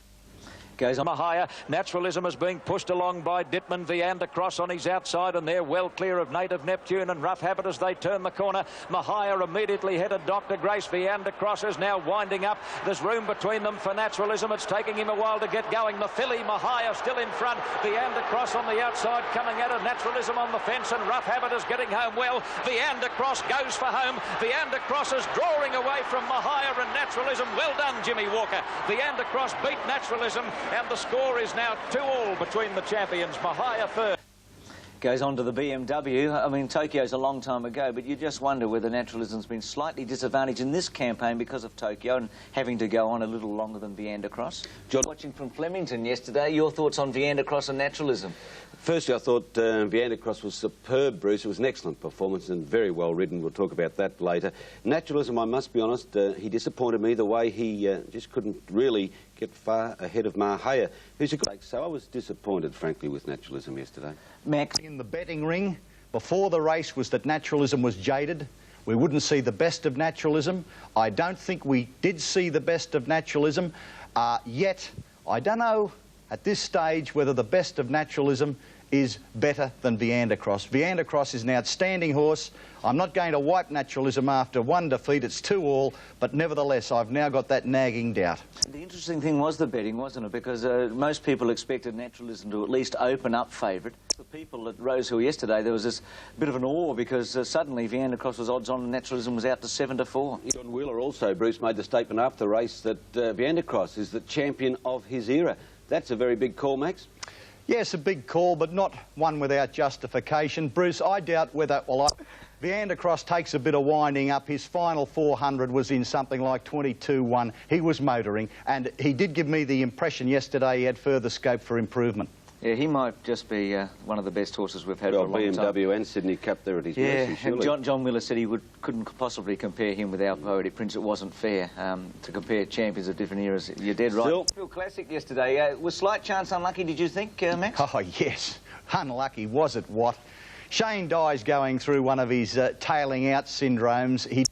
Goes on Mahia. Naturalism is being pushed along by Dittman. Viander Cross on his outside, and they're well clear of Native Neptune and Rough Habit as they turn the corner. Mahia immediately headed Dr. Grace. Viander Cross is now winding up. There's room between them for Naturalism. It's taking him a while to get going. The filly Mahia still in front. Viander Cross on the outside coming at a Naturalism on the fence, and Rough Habit is getting home well. Viander Cross goes for home. Viander Cross is drawing away from Mahia and Naturalism. Well done, Jimmy Walker. Viander Cross beat Naturalism, and the score is now 2-all between the champions. Mahia third. Goes on to the BMW. I mean, Tokyo's a long time ago, but you just wonder whether Naturalism's been slightly disadvantaged in this campaign because of Tokyo and having to go on a little longer than Viander Cross. John, watching from Flemington yesterday, your thoughts on Viander Cross and Naturalism? Firstly, I thought Viander Cross was superb, Bruce. It was an excellent performance and very well ridden. We'll talk about that later. Naturalism, I must be honest, he disappointed me the way he just couldn't really get far ahead of Mahia, who's a great. So I was disappointed, frankly, with Naturalism yesterday. Max, in the betting ring before the race was that Naturalism was jaded. We wouldn't see the best of Naturalism. I don't think we did see the best of Naturalism. Yet, I don't know at this stage whether the best of Naturalism is better than Viander Cross. Viander Cross is an outstanding horse. I'm not going to wipe Naturalism after one defeat. It's 2-all, but nevertheless, I've now got that nagging doubt. The interesting thing was the betting, wasn't it? Because most people expected Naturalism to at least open up favourite. The people at Rosehill yesterday, there was this bit of an awe because suddenly Viander Cross was odds on and Naturalism was out to 7-4. John Wheeler also, Bruce, made the statement after the race that Viander Cross is the champion of his era. That's a very big call, Max. Yes, a big call, but not one without justification. Bruce, I doubt whether... Viander Cross takes a bit of winding up. His final 400 was in something like 22-1. He was motoring, and he did give me the impression yesterday he had further scope for improvement. Yeah, he might just be one of the best horses we've had for a long time. BMW and Sydney Cup there at his mercy, surely. And John Wheeler said he couldn't possibly compare him with our Poetic Prince. It wasn't fair to compare champions of different eras. You're dead right. Still Classic yesterday. Was Slight Chance unlucky, did you think, Max? Oh, yes. Unlucky, was it what? Shane Dye's going through one of his tailing out syndromes.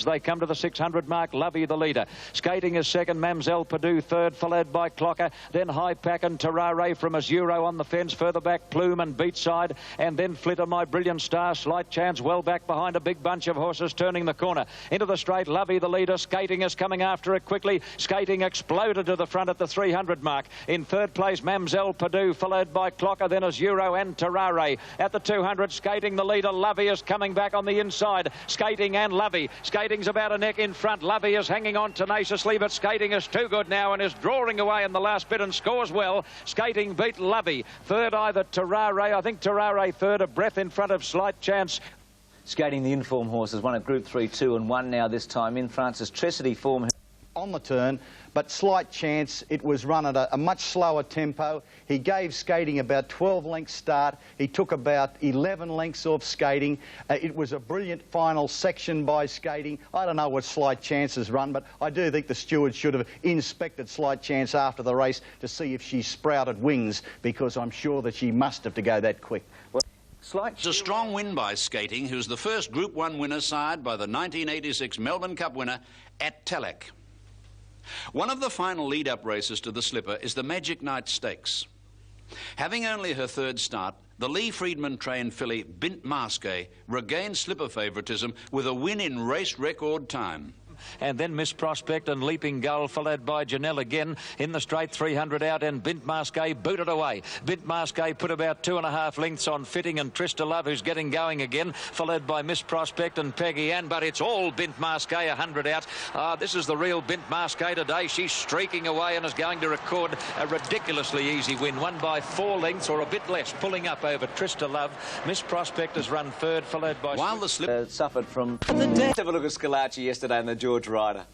They come to the 600 mark. Lovey the leader. Skating is second. Mamselle Purdue third, followed by Clocker. Then High Pack and Terrare from Azuro on the fence. Further back, Plume and Beatside. And then Flitter, My Brilliant Star. Slight Chance well back behind a big bunch of horses turning the corner. Into the straight, Lovey the leader. Skating is coming after it quickly. Skating exploded to the front at the 300 mark. In third place, Mamselle Purdue, followed by Clocker. Then Azuro and Terrare. At the 200, Skating the leader. Lovey is coming back on the inside. Skating and Lovey. Skating's about a neck in front. Lovey is hanging on tenaciously, but Skating is too good now and is drawing away in the last bit and scores well. Skating beat Lovey. Third either Terrare. I think Terrare third, a breath in front of Slight Chance. Skating the inform horses, won at Group 3, 2 and 1 now this time in Francis Tressady form. On the turn, but Slight Chance, it was run at a much slower tempo. He gave Skating about 12 lengths start. He took about 11 lengths off Skating. It was a brilliant final section by Skating. I don't know what Slight Chance has run, but I do think the stewards should have inspected Slight Chance after the race to see if she sprouted wings, because I'm sure that she must have to go that quick. It's a strong win by Skating, who's the first Group 1 winner sired by the 1986 Melbourne Cup winner at Tallack. One of the final lead-up races to the Slipper is the Magic Night Stakes. Having only her third start, the Lee Friedman trained filly Bint Masqué regained slipper favouritism with a win in race record time. And then Miss Prospect and Leaping Gull, followed by Janelle again in the straight 300 out, and Bint Masqué booted away. Bint Masqué put about 2.5 lengths on Fitting and Trista Love, who's getting going again, followed by Miss Prospect and Peggy Ann, but it's all Bint Masqué 100 out. This is the real Bint Masqué today. She's streaking away and is going to record a ridiculously easy win, won by 4 lengths or a bit less, pulling up over Trista Love. Miss Prospect has run third, followed by... While the slip suffered from the death. Have a look at Scalacci yesterday in the George Ryder.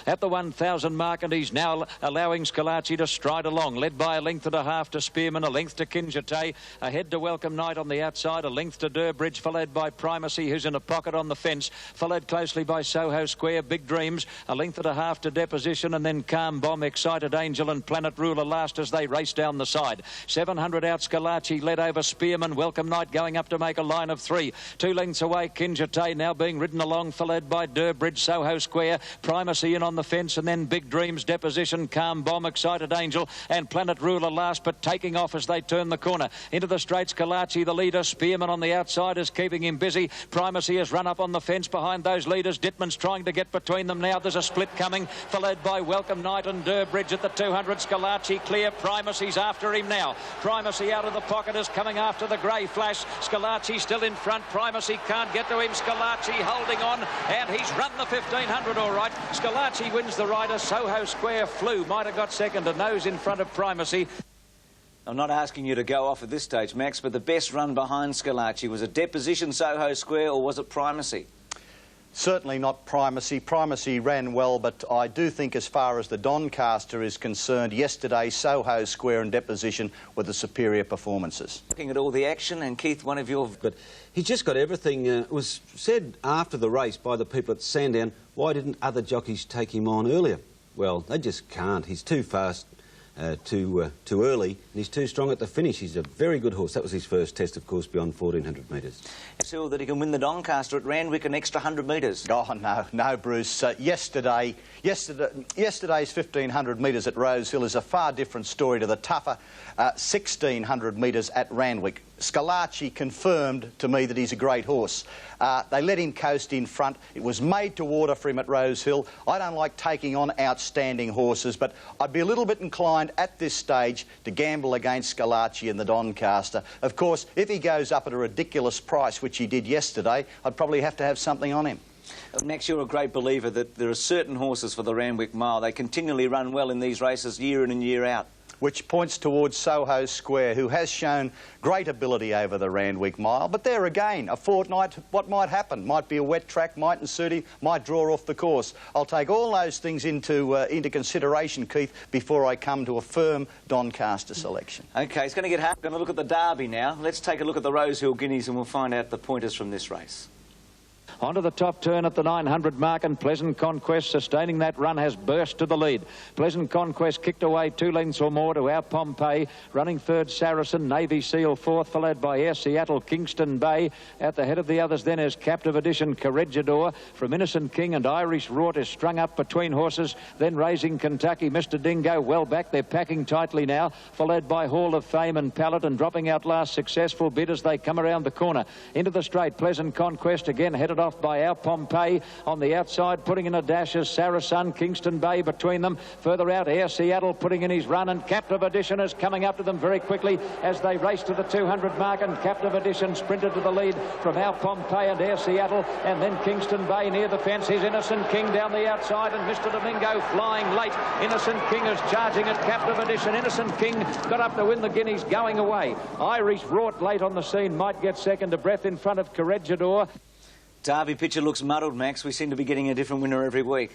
At the 1,000 mark, and he's now allowing Scalacci to stride along, led by a length and a half to Spearman, a length to Kinjite, ahead to Welcome Night on the outside, a length to Durbridge, followed by Primacy, who's in a pocket on the fence, followed closely by Soho Square, Big Dreams, a length and a half to Deposition, and then Calm Bomb, Excited Angel and Planet Ruler last as they race down the side. 700 out, Scalacci led over Spearman, Welcome Night going up to make a line of 3. 2 lengths away, Kinjite now being ridden along, followed by Durbridge, Soho Square, Primacy in on the fence, and then Big Dreams, Deposition, Calm Bomb, Excited Angel and Planet Ruler last, but taking off as they turn the corner. Into the straight, Scalacci, the leader. Spearman on the outside is keeping him busy. Primacy has run up on the fence behind those leaders. Dittman's trying to get between them now. There's a split coming, followed by Welcome Night and Durbridge at the 200. Scalacci clear. Primacy's after him now. Primacy out of the pocket is coming after the grey flash. Scalacci still in front. Primacy can't get to him. Scalacci holding on, and he's run the 1,500 all right. Scalacci wins the rider. Soho Square flew, might have got second, a nose in front of Primacy. I'm not asking you to go off at this stage, Max, but the best run behind Scalacci, was it Deposition, Soho Square, or was it Primacy? Certainly not Primacy. Primacy ran well, but I do think as far as the Doncaster is concerned, yesterday Soho Square and Deposition were the superior performances. Looking at all the action, and Keith, one of your... But he just got everything. It was said after the race by the people at Sandown, why didn't other jockeys take him on earlier? Well, they just can't. He's too fast, too early, and he's too strong at the finish. He's a very good horse. That was his first test, of course, beyond 1,400 metres. So that he can win the Doncaster at Randwick an extra 100 metres. Oh, no, Bruce. Yesterday's 1,500 metres at Rosehill is a far different story to the tougher 1,600 metres at Randwick. Scalacci confirmed to me that he's a great horse. They let him coast in front. It was made to order for him at Rosehill. I don't like taking on outstanding horses, but I'd be a little bit inclined at this stage to gamble against Scalacci in the Doncaster. Of course, if he goes up at a ridiculous price, which he did yesterday, I'd probably have to have something on him. Max, you're a great believer that there are certain horses for the Randwick Mile. They continually run well in these races year in and year out. Which points towards Soho Square, who has shown great ability over the Randwick Mile. But there again, a fortnight, what might happen? Might be a wet track, mightn't suit him, might draw off the course. I'll take all those things into consideration, Keith, before I come to a firm Doncaster selection. OK, it's going to get hard. We're going to look at the Derby now. Let's take a look at the Rosehill Guineas and we'll find out the pointers from this race. Onto the top turn at the 900 mark, and Pleasant Conquest, sustaining that run, has burst to the lead. Pleasant Conquest kicked away 2 lengths or more to Our Pompeii. Running third, Saracen. Navy Seal fourth, followed by Air Seattle, Kingston Bay. At the head of the others then is Captive Edition, Corregidor. From Innocent King and Irish Rort is strung up between horses. Then Raising Kentucky, Mr. Dingo, well back. They're packing tightly now, followed by Hall of Fame and Pallet, and dropping out last, Successful Bid as they come around the corner. Into the straight, Pleasant Conquest again headed off by Our Pompeii. On the outside, putting in a dash is Saracen, Kingston Bay between them. Further out, Air Seattle putting in his run, and Captive Edition is coming up to them very quickly as they race to the 200 mark, and Captive Edition sprinted to the lead from Our Pompeii and Air Seattle, and then Kingston Bay near the fence. Here's Innocent King down the outside, and Mr. Domingo flying late. Innocent King is charging at Captive Edition. Innocent King got up to win the Guineas going away. Irish Rort late on the scene, might get second, a breath in front of Corregidor. Derby picture looks muddled, Max. We seem to be getting a different winner every week.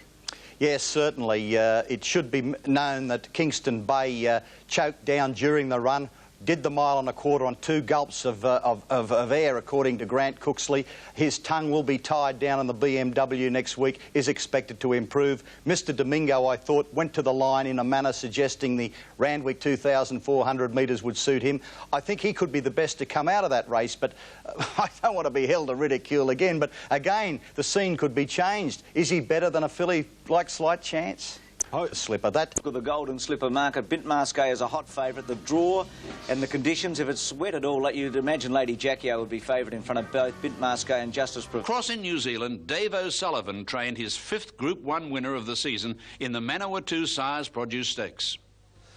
Yes, certainly. It should be known that Kingston Bay choked down during the run. Did the mile and a quarter on 2 gulps of air, according to Grant Cooksley. His tongue will be tied down in the BMW next week, is expected to improve. Mr. Domingo, I thought, went to the line in a manner suggesting the Randwick 2,400 metres would suit him. I think he could be the best to come out of that race, but I don't want to be held to ridicule again. But again, the scene could be changed. Is he better than a filly like Slight Chance? Slipper. That Look at the Golden Slipper market. Bint Masqué is a hot favourite. The draw and the conditions, if it's wet at all, you'd imagine Lady Jackie-O would be favourite in front of both Bint Masqué and Justice Prevails. Across in New Zealand, Dave O'Sullivan trained his 5th Group 1 winner of the season in the Manawatu Sires Produce Stakes.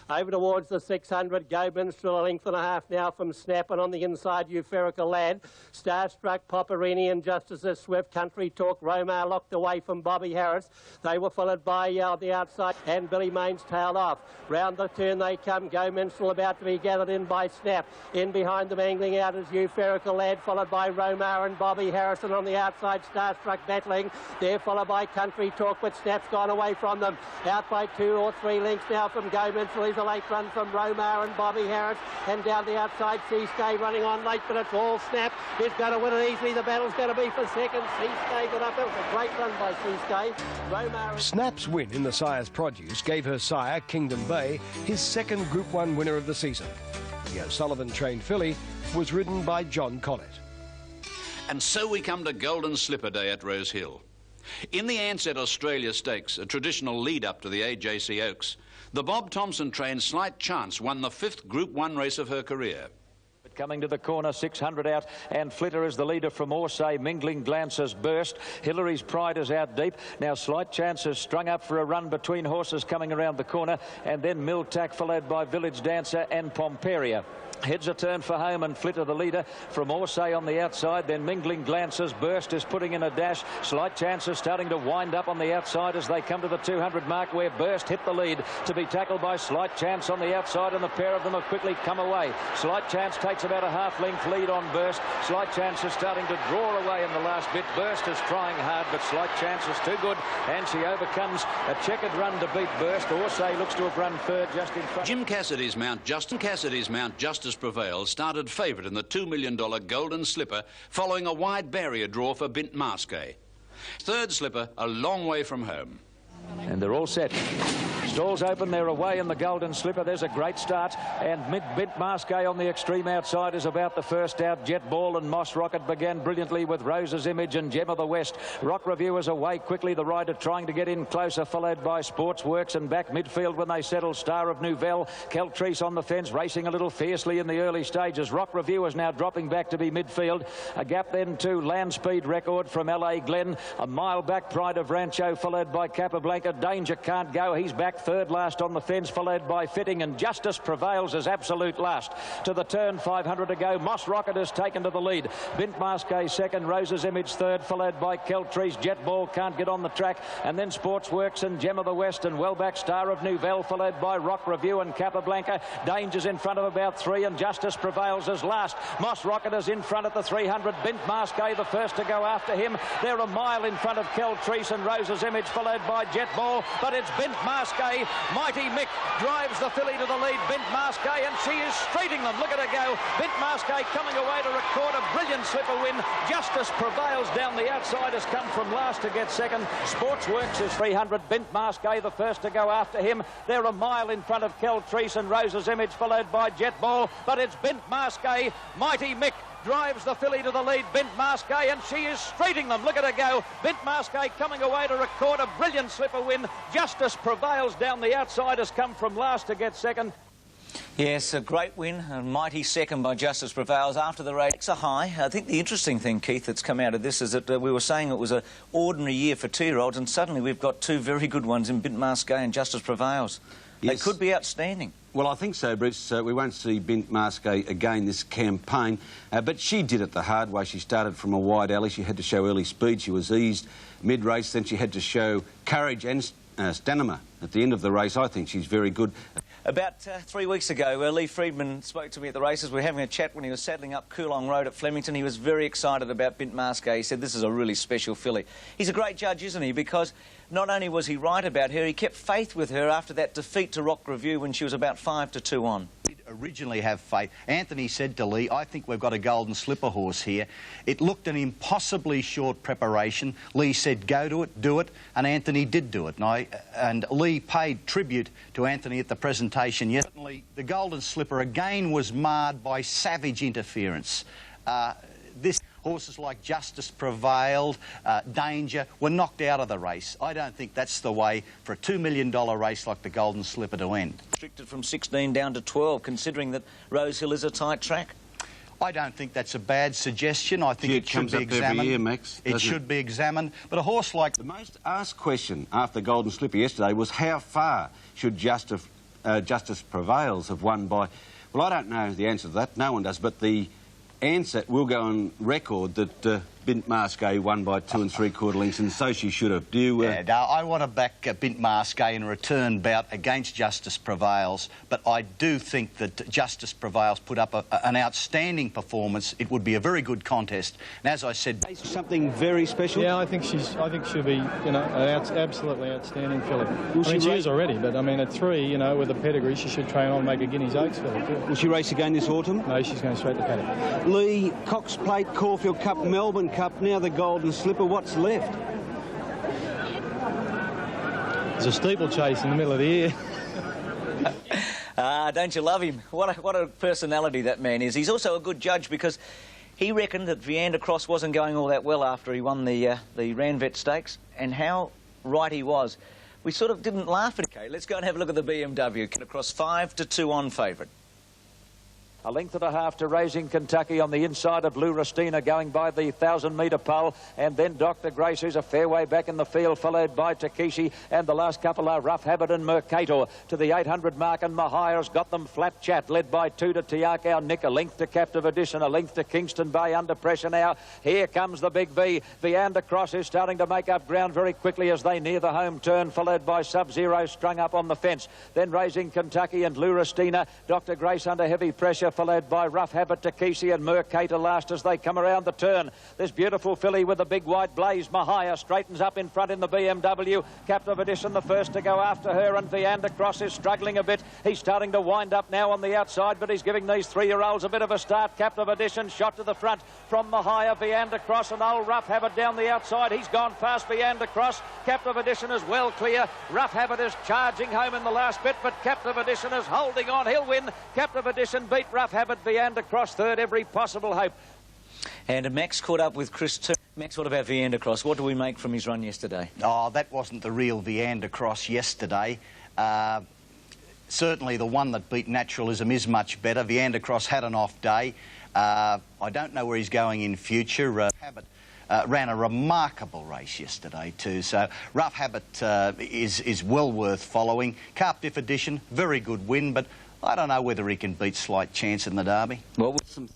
Over towards the 600, Go Minstrel, a length and a half now from Snap, and on the inside, Euphorical Lad. Starstruck, Popperini and Justices Swift, Country Talk, Romar locked away from Bobby Harris. They were followed by the outside, and Billy Mains tailed off. Round the turn they come, Go Minstrel about to be gathered in by Snap. In behind them, angling out is Euphorical Lad, followed by Romar and Bobby Harrison on the outside, Starstruck battling. They're followed by Country Talk, but Snap's gone away from them. Out by 2 or 3 lengths now from Go Minstrel. A late run from Romar and Bobby Harris, and down the outside Seascape running on late, but it's all Snap. He's going to win it easily. The battle's going to be for second. Seascape got up. It was a great run by Seascape. Romar. Snap's win in the Sires Produce gave her sire, Kingdom Bay, his 2nd Group 1 winner of the season. The O'Sullivan trained filly was ridden by John Collett. And so we come to Golden Slipper Day at Rose Hill. In the Ansett Australia Stakes, a traditional lead-up to the AJC Oaks, the Bob Thompson trained Slight Chance won the 5th Group 1 race of her career. Coming to the corner, 600 out, and Flitter is the leader from Orsay. Mingling Glances burst. Hillary's Pride is out deep. Now Slight Chance is strung up for a run between horses coming around the corner, and then Miltac followed by Village Dancer and Pomperia. Heads a turn for home, and Flitter the leader from Orsay on the outside. Then Mingling Glances. Burst is putting in a dash. Slight Chance is starting to wind up on the outside as they come to the 200 mark, where Burst hit the lead to be tackled by Slight Chance on the outside, and the pair of them have quickly come away. Slight Chance takes about a half-length lead on Burst. Slight Chance is starting to draw away in the last bit. Burst is trying hard, but Slight Chance is too good, and she overcomes a checkered run to beat Burst. Orsay looks to have run third just in front. Jim Cassidy's mount, Justice Prevails, started favourite in the $2 million Golden Slipper, following a wide barrier draw for Bint Masqué. 3rd Slipper, a long way from home. And they're all set. Stalls open, they're away in the Golden Slipper. There's a great start, and Bint Masqué on the extreme outside is about the first out. Jet Ball and Moss Rocket began brilliantly with Rose's Image and Gem of the West. Rock Review is away quickly, the rider trying to get in closer, followed by Sports Works, and back midfield when they settle, Star of Nouvelle. Keltrice on the fence, racing a little fiercely in the early stages. Rock Review is now dropping back to be midfield. A gap then to Land Speed Record from LA Glen. A mile back, Pride of Rancho, followed by Capablanca. Danger Can't Go, he's back third last on the fence, followed by Fitting, and Justice Prevails as absolute last. To the turn, 500 to go. Moss Rocket is taken to the lead. Bint Masqué second, Rose's Image third, followed by Keltrice. Jet Ball can't get on the track, and then Sports Works and Gem of the West, and well back Star of Nouvelle, followed by Rock Review and Capablanca. Danger's in front of about 3, and Justice Prevails as last. Moss Rocket is in front at the 300. Bint Masqué the first to go after him. They're a mile in front of Keltrice and Rose's Image, followed by Jet Ball, but it's Bint Masqué. Mighty Mick drives the filly to the lead, Bint Masqué, and she is streeting them. Look at her go. Bint Masqué coming away to record a brilliant slipper win. Justice Prevails down the outside has come from last to get second. Sports Works is 300. Bint Masqué the first to go after him. They're a mile in front of Keltrice and Rose's Image, followed by Jet Ball, but it's Bint Masqué. Mighty Mick drives the filly to the lead, Bint Masqué, and she is streeting them. Look at her go. Bint Masqué coming away to record a brilliant slipper win. Justice Prevails down the outside has come from last to get second. Yes, a great win, a mighty second by Justice Prevails after the race. It's a high. I think the interesting thing, Keith, that's come out of this is that we were saying it was an ordinary year for 2-year-olds, and suddenly we've got 2 very good ones in Bint Masqué and Justice Prevails. Yes. They could be outstanding. Well, I think so, Bruce. We won't see Bint Masqué again this campaign, but she did it the hard way. She started from a wide alley. She had to show early speed. She was eased mid-race. Then she had to show courage and stamina at the end of the race. I think she's very good. About 3 weeks ago, Lee Friedman spoke to me at the races. We were having a chat when he was saddling up Coolong Road at Flemington. He was very excited about Bint Masqué. He said, this is a really special filly. He's a great judge, isn't he? Because not only was he right about her, he kept faith with her after that defeat to Rock Review when she was about 5-2 on. Originally have faith. Anthony said to Lee, I think we've got a Golden Slipper horse here. It looked an impossibly short preparation. Lee said, go to it, do it, and Anthony did do it. And Lee paid tribute to Anthony at the presentation yesterday. The Golden Slipper again was marred by savage interference. This horses like Justice Prevailed, Danger, were knocked out of the race. I don't think that's the way for a $2 million race like the Golden Slipper to end. Restricted from 16 down to 12, considering that Rosehill is a tight track? I don't think that's a bad suggestion. I think it should be examined. Every year, Max, it should be examined. But a horse like... The most asked question after Golden Slipper yesterday was how far should Justice Prevails have won by... Well, I don't know the answer to that. No one does. But the answer will go on record that Bint Masqué won by 2 3/4 lengths, and so she should have. Do you... Yeah, no, I want to back Bint Masqué in a return bout against Justice Prevails, but I do think that Justice Prevails put up an outstanding performance. It would be a very good contest, and as I said... Something very special? Yeah, I think she'll be, you know, an absolutely outstanding filly. I mean, she is already, but I mean, at 3, you know, with a pedigree, she should train on, make a Guineas Oaks filly too. Will she race again this autumn? No, she's going straight to paddock. Lee, Cox Plate, Caulfield Cup, Melbourne Cup, now the Golden Slipper. What's left? There's a steeplechase in the middle of the year. Don't you love him? What a personality that man is. He's also a good judge because he reckoned that Viander Cross wasn't going all that well after he won the Ranvet Stakes, and how right he was. We sort of didn't laugh at it. Okay, let's go and have a look at the BMW. Across 5 to 2 on favourite. A length and a half to Raising Kentucky on the inside of Blue Rustina, going by the 1,000-metre pole, and then Dr. Grace, who's a fair way back in the field, followed by Takeshi, and the last couple are Rough Habit and Mercator to the 800 mark, and Mahire's got them flat chat, led by 2 to Tiakau Nick, a length to Captive Edition, a length to Kingston Bay, under pressure now. Here comes the big V. Viander Cross is starting to make up ground very quickly as they near the home turn, followed by Sub-Zero strung up on the fence. Then Raising Kentucky and Blue Rustina, Dr. Grace under heavy pressure, followed by Rough Habit, Takeshi and Mercator last as they come around the turn. This beautiful filly with the big white blaze, Mahia, straightens up in front in the BMW. Captive Edition the first to go after her, and Viander Cross is struggling a bit. He's starting to wind up now on the outside, but he's giving these 3-year-olds a bit of a start. Captive Edition shot to the front from Mahia, Viander Cross, and old Rough Habit down the outside. He's gone past Viander Cross. Captive Edition is well clear. Rough Habit is charging home in the last bit, but Captive Edition is holding on. He'll win. Captive Edition beat Rough Habit. Viander Cross third, every possible hope. And Max caught up with Chris too. Max, what about Viander Cross? What do we make from his run yesterday? Oh, that wasn't the real Viander Cross yesterday. Certainly the one that beat Naturalism is much better. Viander Cross had an off day. I don't know where he's going in future. Habit ran a remarkable race yesterday too, so Rough Habit is well worth following. Captive Edition, very good win, but I don't know whether he can beat Slight Chance in the Derby. Well, with some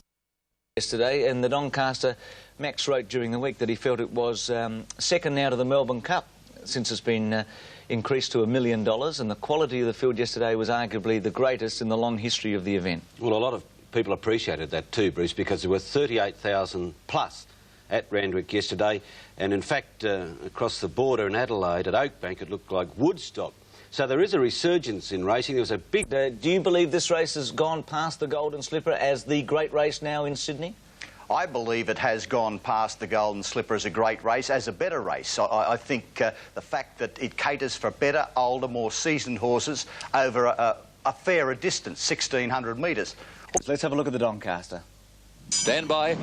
yesterday, and the Doncaster, Max wrote during the week that he felt it was second now to the Melbourne Cup since it's been increased to $1 million, and the quality of the field yesterday was arguably the greatest in the long history of the event. Well, a lot of people appreciated that too, Bruce, because there were 38,000 plus at Randwick yesterday, and in fact across the border in Adelaide at Oakbank it looked like Woodstock. So there is a resurgence in racing. There was a big... Do you believe this race has gone past the Golden Slipper as the great race now in Sydney? I believe it has gone past the Golden Slipper as a great race, as a better race. I think the fact that it caters for better, older, more seasoned horses over a fairer distance, 1,600 metres. Let's have a look at the Doncaster. Stand by.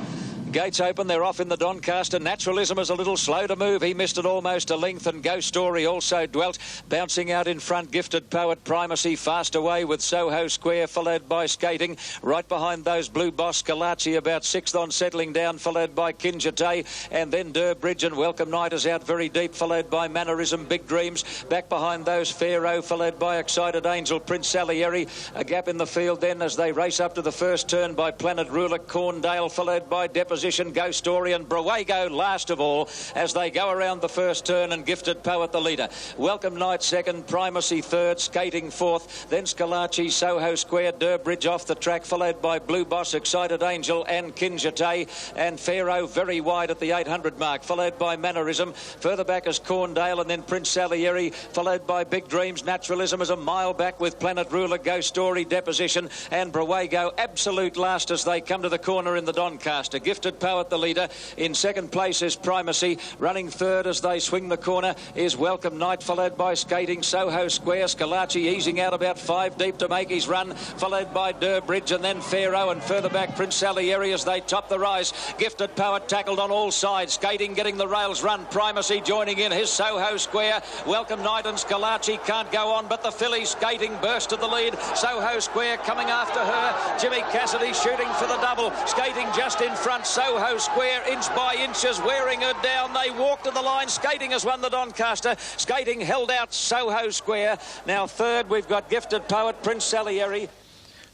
Gates open, they're off in the Doncaster. Naturalism is a little slow to move. He missed it almost a length, and Ghost Story also dwelt. Bouncing out in front, Gifted Poet, Primacy fast away with Soho Square, followed by Skating. Right behind those Blue Boss, Scalacci about 6th on settling down, followed by Kinjate. And then Durbridge and Welcome Night is out very deep, followed by Mannerism, Big Dreams. Back behind those Pharaoh, followed by Excited Angel, Prince Salieri. A gap in the field then as they race up to the first turn by Planet Ruler, Corndale, followed by Deposition, Ghost Story and Brawago last of all as they go around the first turn, and Gifted Poet the leader. Welcome Night second, Primacy third, Skating fourth, then Scalacci, Soho Square, Durbridge off the track, followed by Blue Boss, Excited Angel and Kinjate, and Pharaoh very wide at the 800 mark, followed by Mannerism. Further back is Corndale and then Prince Salieri, followed by Big Dreams. Naturalism is a mile back with Planet Ruler, Ghost Story, Deposition and Brawago absolute last as they come to the corner in the Doncaster. Gifted Gifted Poet, the leader. In second place is Primacy. Running third as they swing the corner is Welcome Night, followed by Skating Soho Square. Scalacci easing out about 5 deep to make his run, followed by Durbridge and then Pharaoh, and further back Prince Salieri as they top the rise. Gifted Poet tackled on all sides. Skating getting the rails run. Primacy joining in his Soho Square. Welcome Night and Scalacci can't go on, but the filly Skating burst to the lead. Soho Square coming after her. Jimmy Cassidy shooting for the double. Skating just in front. Soho Square inch by inches wearing her down. They walk to the line. Skating has won the Doncaster. Skating held out Soho Square. Now third we've got Gifted Poet, Prince Salieri.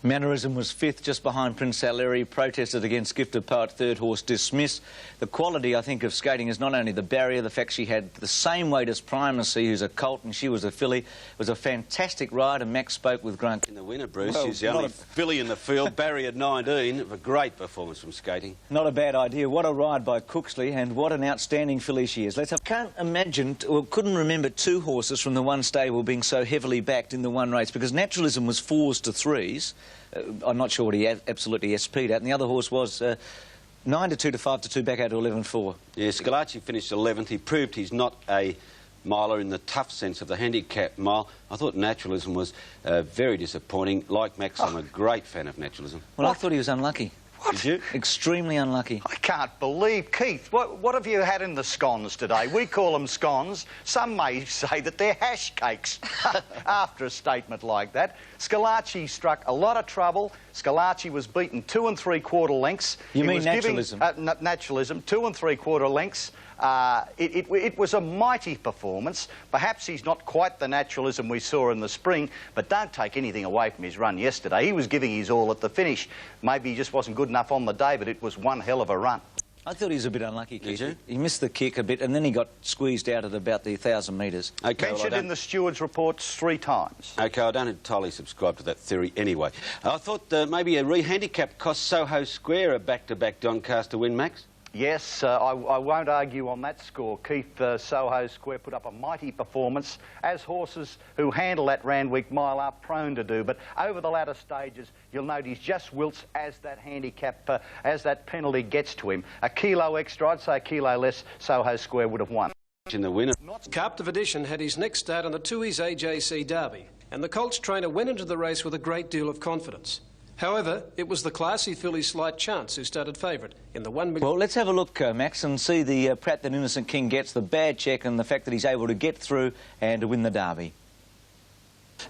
Mannerism was fifth, just behind Prince Salieri. Protested against Gifted Poet, third horse dismissed. The quality, I think, of Skating is not only the barrier, the fact she had the same weight as Primacy, who's a colt, and she was a filly. It was a fantastic ride, and Max spoke with Grant. In the winner, Bruce, she's the only filly in the field. Barrier 19, a great performance from Skating. Not a bad idea. What a ride by Cooksley, and what an outstanding filly she is. Can't imagine, or couldn't remember 2 horses from the one stable being so heavily backed in the one race, because Naturalism was 4s to 3s. I'm not sure what he absolutely SP'd at, and the other horse was 9 to 2 to 5 to 2 back out to 11-4. Yeah, Scalacci finished 11th. He proved he's not a miler in the tough sense of the handicap mile. I thought Naturalism was very disappointing. Like Max, I'm a great fan of Naturalism. Well, I thought he was unlucky. What? Did you? Extremely unlucky. I can't believe, Keith, what have you had in the scones today? We call them scones. Some may say that they're hash cakes after a statement like that. Scalacci struck a lot of trouble. Scalacci was beaten 2 3/4 lengths. You mean Naturalism? Naturalism, 2 3/4 lengths. It was a mighty performance. Perhaps he's not quite the Naturalism we saw in the spring, but don't take anything away from his run yesterday. He was giving his all at the finish. Maybe he just wasn't good enough on the day, but it was one hell of a run. I thought he was a bit unlucky, Keith. He missed the kick a bit, and then he got squeezed out at about the 1,000 metres. Okay, mentioned in the stewards' reports 3 times. OK, I don't entirely subscribe to that theory anyway. I thought maybe a re-handicap cost Soho Square a back-to-back Doncaster win, Max? Yes, I won't argue on that score. Keith, Soho Square put up a mighty performance, as horses who handle that Randwick mile are prone to do. But over the latter stages, you'll note he's just wilts as that handicap, as that penalty gets to him. A kilo extra, I'd say a kilo less, Soho Square would have won. In the winner. Captive Edition had his next start on the Tooheys AJC Derby, and the Colts trainer went into the race with a great deal of confidence. However, it was the classy filly Slight Chance who started favourite in the 1 million... Well, let's have a look, Max, and see the prat that Innocent King gets, the bad check, and the fact that he's able to get through and to win the Derby.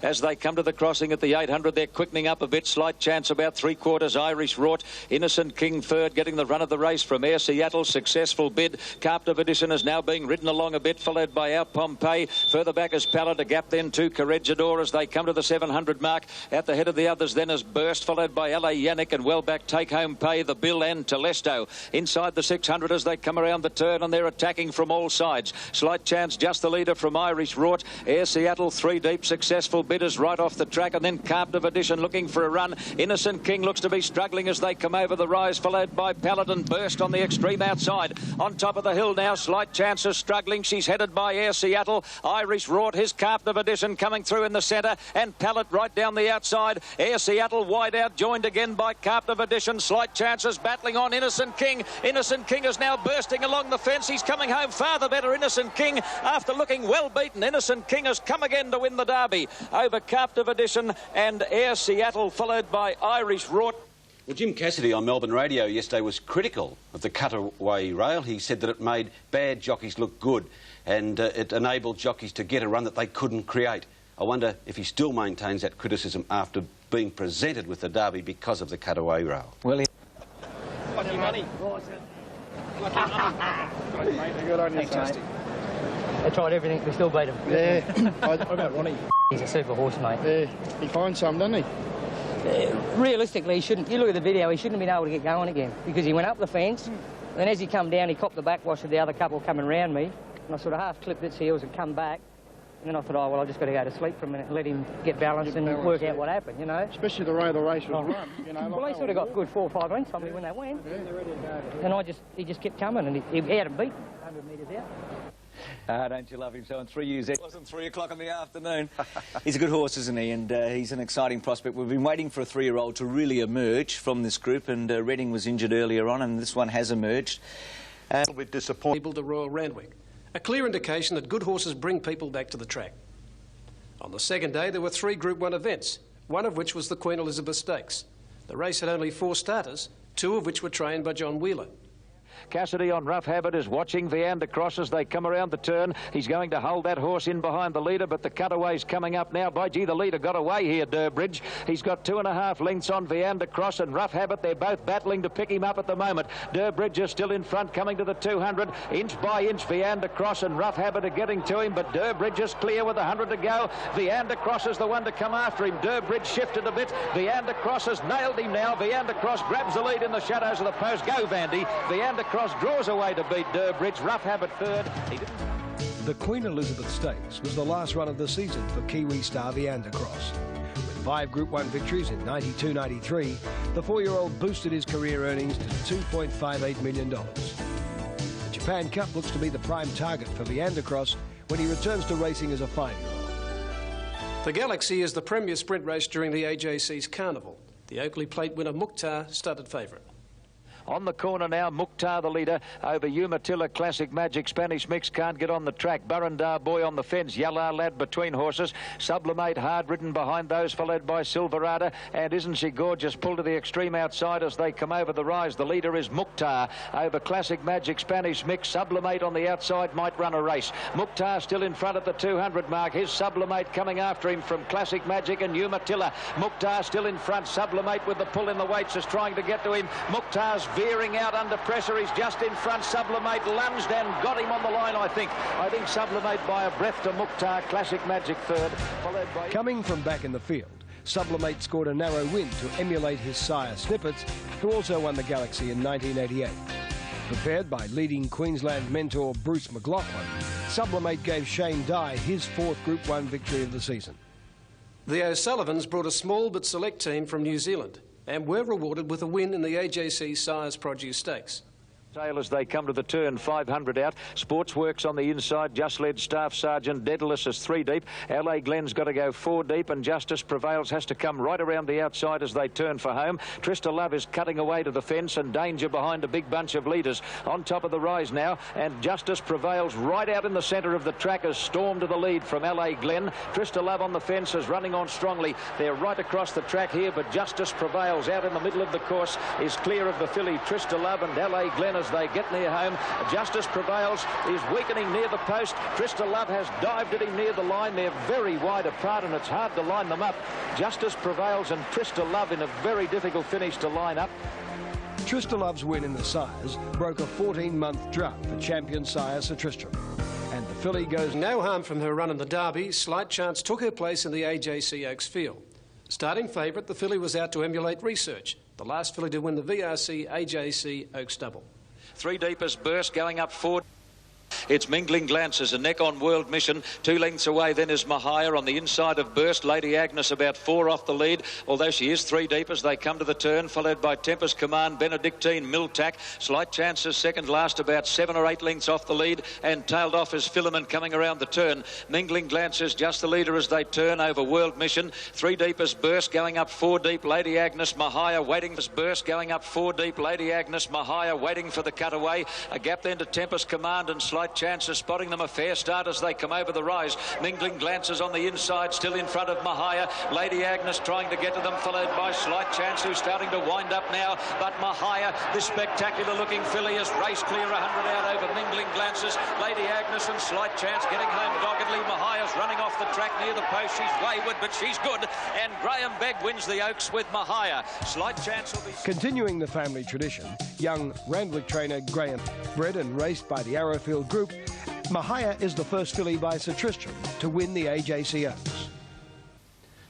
As they come to the crossing at the 800, they're quickening up a bit. Slight Chance about 3/4. Irish Rort. Innocent King third, getting the run of the race from Air Seattle. Successful bid. Captive Edition is now being ridden along a bit, followed by Our Pompeii. Further back is Pallet, a gap then to Corregidor as they come to the 700 mark. At the head of the others then is Burst, followed by L.A. Yannick, and well back Take Home Pay, the Bill and Telesto. Inside the 600 as they come around the turn, and they're attacking from all sides. Slight Chance just the leader from Irish Rort. Air Seattle 3 deep, successful bidders right off the track, and then Captive Edition looking for a run. Innocent King looks to be struggling as they come over the rise, followed by Paladin Burst on the extreme outside. On top of the hill now, Slight Chance is struggling. She's headed by Air Seattle. Irish Rort, his Captive Edition coming through in the centre, and Pallet right down the outside. Air Seattle wide out, joined again by Captive Edition. Slight Chance is battling on Innocent King. Innocent King is now bursting along the fence. He's coming home far the better, Innocent King. After looking well beaten, Innocent King has come again to win the Derby over Captive Edition and Air Seattle, followed by Irish Rort. Well, Jim Cassidy on Melbourne radio yesterday was critical of the cutaway rail. He said that it made bad jockeys look good, and it enabled jockeys to get a run that they couldn't create. I wonder if he still maintains that criticism after being presented with the Derby because of the cutaway rail. Well, Lucky money. Good on you, fantastic. They tried everything, we still beat him. Yeah. What about Ronnie? He's a super horse, mate. Yeah. He finds some, doesn't he? Realistically, he shouldn't. You look at the video, he shouldn't have been able to get going again because he went up the fence, and then as he come down, he copped the backwash of the other couple coming round me, and I sort of half clipped its heels and come back. And then I thought, oh, well, I've just got to go to sleep for a minute and let him get balanced and work out what happened, you know. Especially the way the race was run. You know, well, they sort of got good 4 or 5 lengths on me when they went. Yeah. And he just kept coming, and he had him beat 100 metres out. Don't you love him so? In 3 years... It wasn't 3 o'clock in the afternoon. He's a good horse, isn't he? And he's an exciting prospect. We've been waiting for a 3-year-old to really emerge from this group, and Redding was injured earlier on, and this one has emerged. A little bit disappointed. People to Royal Randwick. A clear indication that good horses bring people back to the track. On the second day, there were 3 Group 1 events, one of which was the Queen Elizabeth Stakes. The race had only 4 starters, 2 of which were trained by John Wheeler. Cassidy on Rough Habit is watching Viander Cross as they come around the turn. He's going to hold that horse in behind the leader, but the cutaway's coming up now. By gee, the leader got away here, Durbridge. He's got 2.5 lengths on Viander Cross and Rough Habit. They're both battling to pick him up at the moment. Durbridge is still in front, coming to the 200. Inch by inch, Viander Cross and Rough Habit are getting to him, but Durbridge is clear with 100 to go. Viander Cross is the one to come after him. Durbridge shifted a bit. Viander Cross has nailed him now. Viander Cross grabs the lead in the shadows of the post. Go, Vandy. Viander Cross draws away to beat Durbridge. Rough Habit third. The Queen Elizabeth Stakes was the last run of the season for Kiwi star Viander Cross. With 5 Group 1 victories in 92-93, the 4-year-old boosted his career earnings to $2.58 million. The Japan Cup looks to be the prime target for Viander Cross when he returns to racing as a 5-year-old. The Galaxy is the premier sprint race during the AJC's Carnival. The Oakley Plate winner Mukhtar started favourite. On the corner now, Mukhtar the leader over Umatilla Classic Magic. Spanish Mix can't get on the track. Burrendar Boy on the fence. Yallah Lad between horses. Sublimate hard ridden behind those, followed by Silverada. And Isn't She Gorgeous pulled to the extreme outside as they come over the rise. The leader is Mukhtar over Classic Magic, Spanish Mix. Sublimate on the outside might run a race. Mukhtar still in front at the 200 mark. Here's Sublimate coming after him from Classic Magic and Umatilla. Mukhtar still in front. Sublimate with the pull in the weights is trying to get to him. Mukhtar's veering out under pressure. He's just in front. Sublimate lunged and got him on the line, I think. I think Sublimate by a breath to Mukhtar. Classic Magic third, followed by... Coming from back in the field, Sublimate scored a narrow win to emulate his sire Snippets, who also won the Galaxy in 1988. Prepared by leading Queensland mentor Bruce McLaughlin, Sublimate gave Shane Dye his 4th Group 1 victory of the season. The O'Sullivans brought a small but select team from New Zealand and were rewarded with a win in the AJC Sires Produce Stakes. As they come to the turn, 500 out. Sportsworks on the inside, just led Staff Sergeant. Daedalus is 3 deep. LA Glen's got to go 4 deep, and Justice Prevails has to come right around the outside as they turn for home. Trista Love is cutting away to the fence, and Danger behind a big bunch of leaders. On top of the rise now, and Justice Prevails right out in the centre of the track has stormed to the lead from LA Glen. Trista Love on the fence is running on strongly. They're right across the track here, but Justice Prevails out in the middle of the course is clear of the filly Trista Love, and LA Glen as they get near home. Justice Prevails is weakening near the post. Trista Love has dived at him near the line. They're very wide apart and it's hard to line them up. Justice Prevails and Trista Love in a very difficult finish to line up. Trista Love's win in the Sires broke a 14-month drought for champion sire Sir Tristram. And the filly goes no harm from her run in the Derby. Slight Chance took her place in the AJC Oaks field. Starting favourite, the filly was out to emulate Research, the last filly to win the VRC AJC Oaks Double. 3 deep as Burst going up 4. It's Mingling Glances, a neck on World Mission. 2 lengths away then is Mahia on the inside of Burst. Lady Agnes about 4 off the lead, although she is 3 deep as they come to the turn, followed by Tempest Command, Benedictine, Miltac. Slight Chances second last, about 7 or 8 lengths off the lead, and tailed off is Filament coming around the turn. Mingling Glances just the leader as they turn over World Mission. 3 deep as Burst going up 4 deep. Lady Agnes, Mahia waiting for Burst going up 4 deep. Lady Agnes, Mahia waiting for the cutaway. A gap then to Tempest Command and Slight Chances spotting them a fair start as they come over the rise. Mingling Glances on the inside, still in front of Mahia. Lady Agnes trying to get to them, followed by Slight Chance, who's starting to wind up now. But Mahia, this spectacular looking filly, has raced clear 100 out over Mingling Glances. Lady Agnes and Slight Chance getting home doggedly. Mahia's running off the track near the post. She's wayward, but she's good. And Graham Begg wins the Oaks with Mahia. Slight Chance will be... Continuing the family tradition, young Randwick trainer Graham, bred and raced by the Arrowfield Group, Mahia is the first filly by Sir Tristram to win the AJC Oaks.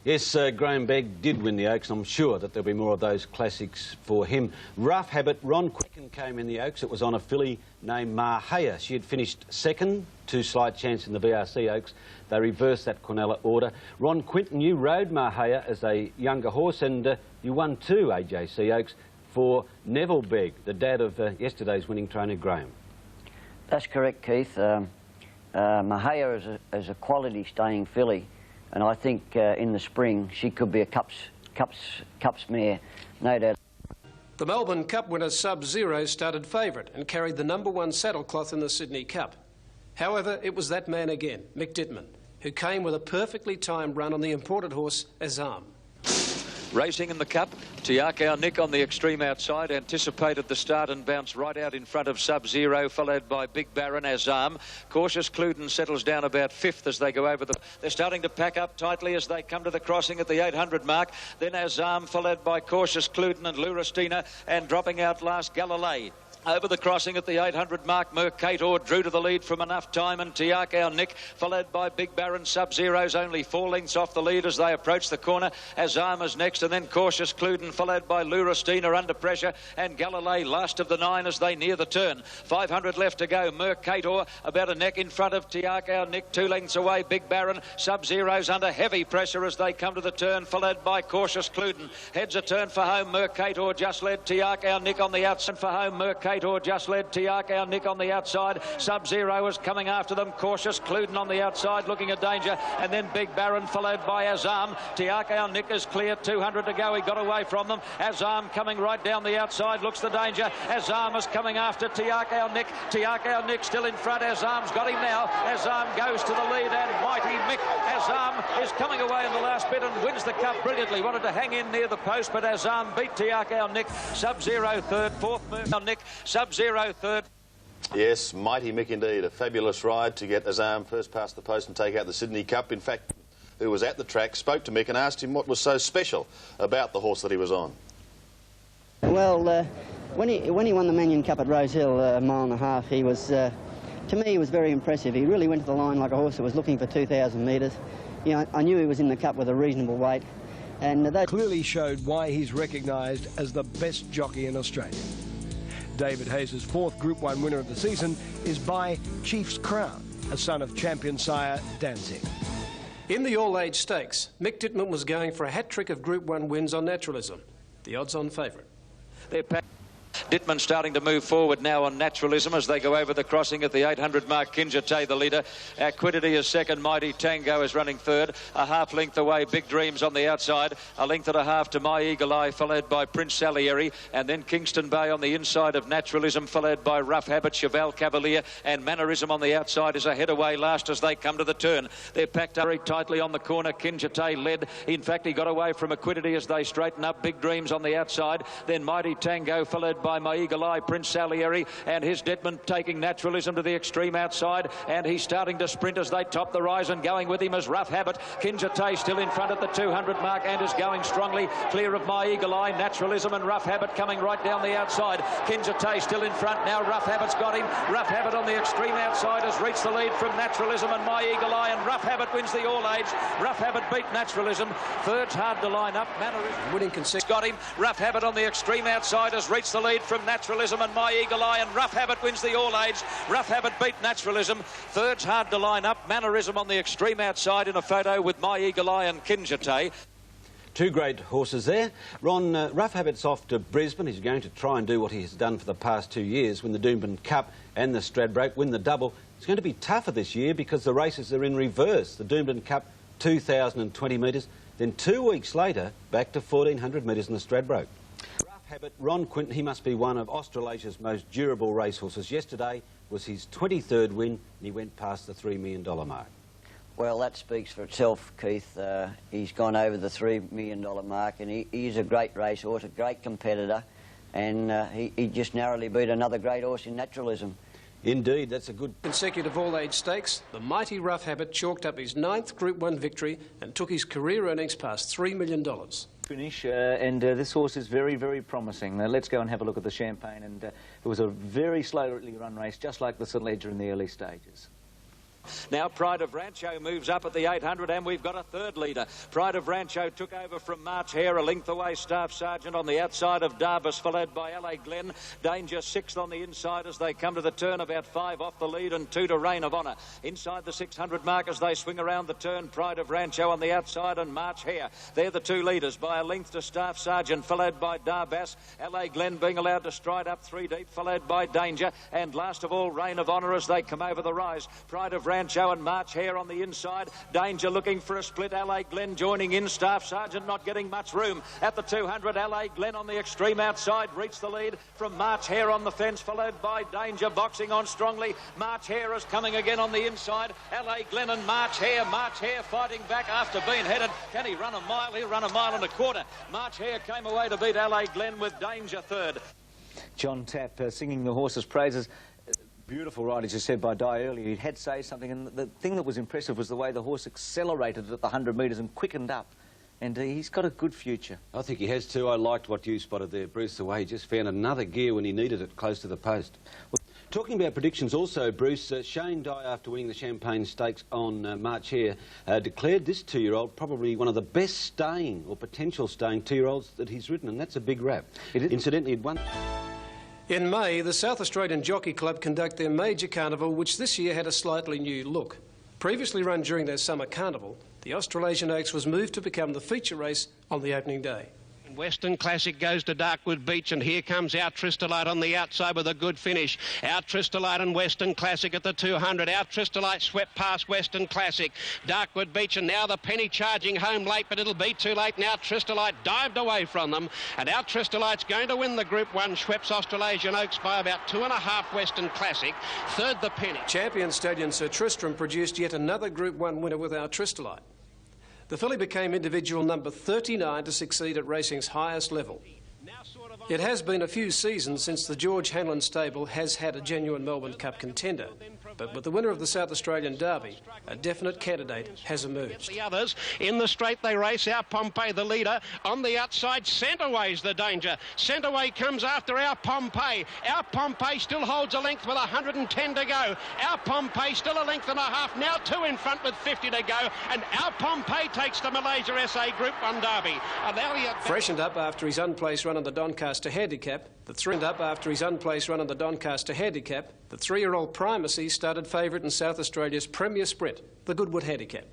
Yes, Graham Begg did win the Oaks. I'm sure that there'll be more of those classics for him. Rough Habit, Ron Quicken came in the Oaks. It was on a filly named Mahia. She had finished second to Slight Chance in the VRC Oaks. They reversed that Quinella order. Ron Quinton, you rode Mahia as a younger horse, and you won 2 AJC Oaks for Neville Begg, the dad of yesterday's winning trainer Graham. That's correct, Keith. Mahaya is a quality staying filly, and I think in the spring she could be a Cups mare, no doubt. The Melbourne Cup winner Sub-Zero started favourite and carried the #1 saddlecloth in the Sydney Cup. However, it was that man again, Mick Dittman, who came with a perfectly timed run on the imported horse Azam. Racing in the Cup, Tiakau Nick on the extreme outside, anticipated the start and bounced right out in front of Sub-Zero, followed by Big Baron, Azam. Cautious Cluden settles down about 5th as they go over the... They're starting to pack up tightly as they come to the crossing at the 800 mark. Then Azam, followed by Cautious Cluden and Lurastina, and dropping out last Galilei. Over the crossing at the 800 mark, Mercator drew to the lead from enough time, and Tiakau Nick, followed by Big Baron. Sub-Zero's only 4 lengths off the lead as they approach the corner. Azama's next, and then Cautious Cluden, followed by Lurastina under pressure, and Galilei last of the 9 as they near the turn. 500 left to go. Mercator about a neck in front of Tiakau Nick, 2 lengths away. Big Baron. Sub-Zero's under heavy pressure as they come to the turn, followed by Cautious Cluden. Heads a turn for home. Mercator just led Tiakau Nick on the outside for home. Mercator just led Tiakau Nick on the outside. Sub-Zero is coming after them. Cautious Cluden on the outside looking at danger, and then Big Baron followed by Azam. Tiakau Nick is clear, 200 to go. He got away from them. Azam coming right down the outside, looks the danger. Azam is coming after Tiakau Nick. Tiakau Nick still in front. Azam's got him now. Azam goes to the lead, and Mighty Mick Azam is coming away in the last bit and wins the Cup brilliantly. Wanted to hang in near the post, but Azam beat Tiakau Nick. Sub-Zero third, 4th Nick. Sub-Zero third. Yes, Mighty Mick indeed. A fabulous ride to get Azam first past the post and take out the Sydney Cup. In fact, who was at the track, spoke to Mick and asked him what was so special about the horse that he was on. Well, when he won the Manion Cup at Rosehill a mile and a half, he was, to me, he was very impressive. He really went to the line like a horse that was looking for 2,000 metres. You know, I knew he was in the Cup with a reasonable weight. And that clearly showed why he's recognised as the best jockey in Australia. David Hayes' 4th Group 1 winner of the season is by Chief's Crown, a son of champion sire Danzig. In the all-age stakes, Mick Dittman was going for a hat-trick of Group 1 wins on Naturalism, the odds-on favourite. Dittman starting to move forward now on Naturalism as they go over the crossing at the 800 mark. Kinjate the leader. Aquidity is second. Mighty Tango is running third. A half length away, Big Dreams on the outside. A length and a half to My Eagle Eye, followed by Prince Salieri. And then Kingston Bay on the inside of Naturalism, followed by Rough Habit, Cheval Cavalier, and Mannerism on the outside is ahead away last as they come to the turn. They're packed up very tightly on the corner. Kinjate led. In fact, he got away from Aquidity as they straighten up. Big Dreams on the outside. Then Mighty Tango, followed by My Eagle Eye, Prince Salieri, and his Dittman taking Naturalism to the extreme outside, and he's starting to sprint as they top the rise, and going with him is Rough Habit. Kinjate still in front at the 200 mark and is going strongly, clear of My Eagle Eye. Naturalism and Rough Habit coming right down the outside. Kinjate still in front now. Rough Habit's got him. Rough Habit on the extreme outside has reached the lead from Naturalism and My Eagle Eye, and Rough Habit wins the all-age. Rough Habit beat Naturalism. Third's hard to line up. Mannerism winning consecutive. Got him. Rough Habit on the extreme outside has reached the lead from Naturalism and My Eagle Eye, and Rough Habit wins the all-age. Rough Habit beat Naturalism. Third's hard to line up. Mannerism on the extreme outside in a photo with My Eagle Eye and Kinjate. 2 great horses there. Ron, Rough Habit's off to Brisbane. He's going to try and do what he has done for the past 2 years, win the Doomben Cup and the Stradbroke, win the double. It's going to be tougher this year because the races are in reverse. The Doomben Cup, 2,020 metres. Then 2 weeks later, back to 1,400 metres in the Stradbroke. Habit, Ron Quinton, he must be one of Australasia's most durable racehorses. Yesterday was his 23rd win, and he went past the $3 million mark. Well, that speaks for itself, Keith. He's gone over the $3 million mark, and he's a great racehorse, a great competitor, and he just narrowly beat another great horse in Naturalism. Indeed, that's a good... Consecutive all-age stakes, the mighty Rough Habit chalked up his 9th Group 1 victory and took his career earnings past $3 million. Finish, and this horse is very, very promising. Let's go and have a look at the Champagne, and it was a very slowly run race, just like the St Ledger in the early stages. Now Pride of Rancho moves up at the 800, and we've got a third leader. Pride of Rancho took over from March Hare, a length away. Staff Sergeant on the outside of Darvis, followed by LA Glen. Danger 6th on the inside as they come to the turn, about 5 off the lead and 2 to Reign of Honour. Inside the 600 mark as they swing around the turn, Pride of Rancho on the outside and March Hare. They're the 2 leaders by a length to Staff Sergeant, followed by Darvis. LA Glen being allowed to stride up 3 deep, followed by Danger, and last of all Reign of Honour as they come over the rise. Pride of Rancho and March Hare on the inside. Danger looking for a split. LA Glen joining in. Staff Sergeant not getting much room at the 200. LA Glen on the extreme outside reached the lead from March Hare on the fence, followed by Danger boxing on strongly. March Hare is coming again on the inside. LA Glen and March Hare. March Hare fighting back after being headed. Can he run a mile? He'll run a mile and a quarter. March Hare came away to beat LA Glen with Danger third. John Tapp singing the horse's praises. Beautiful ride, as you said, by Di earlier. He had say something, and the thing that was impressive was the way the horse accelerated at the 100 metres and quickened up. And he's got a good future. I think he has too. I liked what you spotted there, Bruce, the way he just found another gear when he needed it close to the post. Well, talking about predictions also, Bruce, Shane Dye, after winning the Champagne Stakes on March Hare, declared this 2-year-old probably one of the best staying or potential staying 2-year-olds that he's ridden, and that's a big rap. Incidentally, he'd won. In May, the South Australian Jockey Club conduct their major carnival, which this year had a slightly new look. Previously run during their summer carnival, the Australasian Oaks was moved to become the feature race on the opening day. Western Classic goes to Darkwood Beach, and here comes our Tristolite on the outside with a good finish. Our Tristolite and Western Classic at the 200. Our Tristolite swept past Western Classic. Darkwood Beach, and now the Penny charging home late, but it'll be too late now. Tristolite dived away from them, and our Tristolite's going to win the Group 1. Schweppes Australasian Oaks by about 2.5 Western Classic. Third, the Penny. Champion stallion Sir Tristram produced yet another Group 1 winner with our Tristolite. The filly became individual number 39 to succeed at racing's highest level. It has been a few seasons since the George Hanlon stable has had a genuine Melbourne Cup contender, but with the winner of the South Australian Derby, a definite candidate has emerged. The others in the straight they race. Our Pompey, the leader, on the outside. Centreway's the danger. Centreway comes after our Pompey. Our Pompey still holds a length with 110 to go. Our Pompey still a length and a half. Now 2 in front with 50 to go, and our Pompey takes the Malaysia SA Group 1 Derby. And Elliot freshened up after his unplaced run on the Doncaster Handicap. The 3-year-old Primacy started favourite in South Australia's Premier Sprint, the Goodwood Handicap.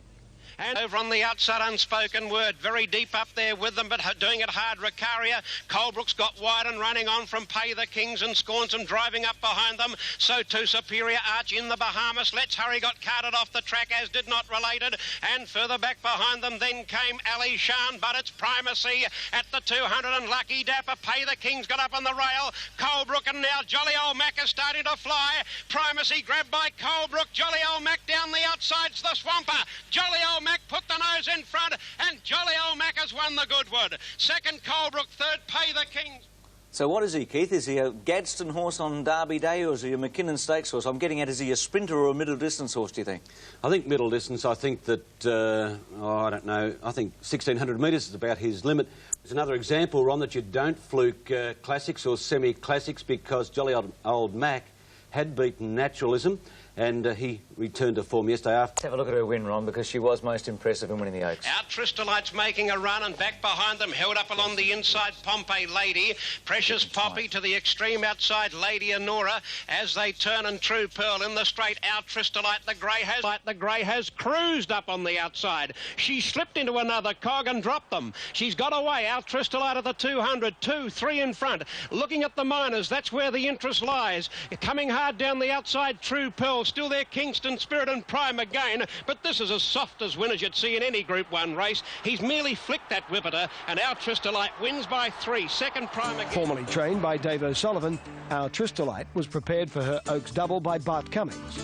And over on the outside, Unspoken Word, very deep up there with them, but doing it hard. Ricaria, Colebrook's got wide and running on from Pay the Kings, and Scornsome driving up behind them. So too Superior Arch in the Bahamas. Let's Hurry got carted off the track, as did Not Related. And further back behind them then came Ali Shan, but it's Primacy at the 200, and Lucky Dapper. Pay the Kings got up on the rail. Colebrook, and now Jolly Old Mac is starting to fly. Primacy grabbed by Colebrook. Jolly Old Mac down the outside's the Swamper. Jolly Old Mac put the nose in front, and Jolly Old Mac has won the Goodwood. Second, Colebrook. Third, Pay the Kings. So what is he, Keith? Is he a Gadsden horse on Derby Day, or is he a McKinnon Stakes horse? I'm getting at, is he a sprinter or a middle distance horse, do you think? I think middle distance. I think that, I don't know, I think 1,600 metres is about his limit. There's another example, Ron, that you don't fluke classics or semi-classics, because Jolly Old Mac had beaten Naturalism, and he returned to form yesterday after. Let's have a look at her win, Ron, because she was most impressive in winning the Oaks. Our Tristolite's making a run, and back behind them, held up along the inside, Pompey Lady. Precious Poppy to the extreme outside, Lady Honora, as they turn, and True Pearl in the straight. Our Tristolite, the grey has cruised up on the outside. She slipped into another cog and dropped them. She's got away. Our Tristolite at the 200, 2, 3 in front. Looking at the minors, that's where the interest lies. Coming hard down the outside, True Pearl. Still there, Kingston Spirit and Prime again, but this is as soft as winners you'd see in any Group 1 race. He's merely flicked that whippet, and our Tristolite wins by 3. Second, Prime again. Formerly trained by Dave O'Sullivan, our Tristolite was prepared for her Oaks double by Bart Cummings.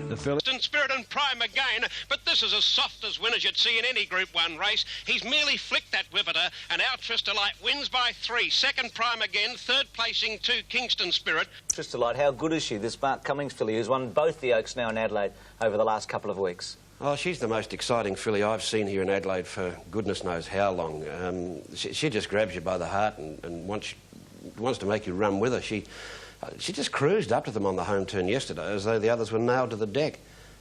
The filly Spirit and Prime again, but this is as soft as winners you'd see in any Group 1 race. He's merely flicked that whippet, and our Tristolite wins by 3. Second, Prime again. Third placing to Kingston Spirit. Tristolite, how good is she, this Bart Cummings filly, who's won both the Oaks now in Adelaide over the last couple of weeks? Oh, she's the most exciting filly I've seen here in Adelaide for goodness knows how long. She just grabs you by the heart and wants to make you run with her. She just cruised up to them on the home turn yesterday as though the others were nailed to the deck.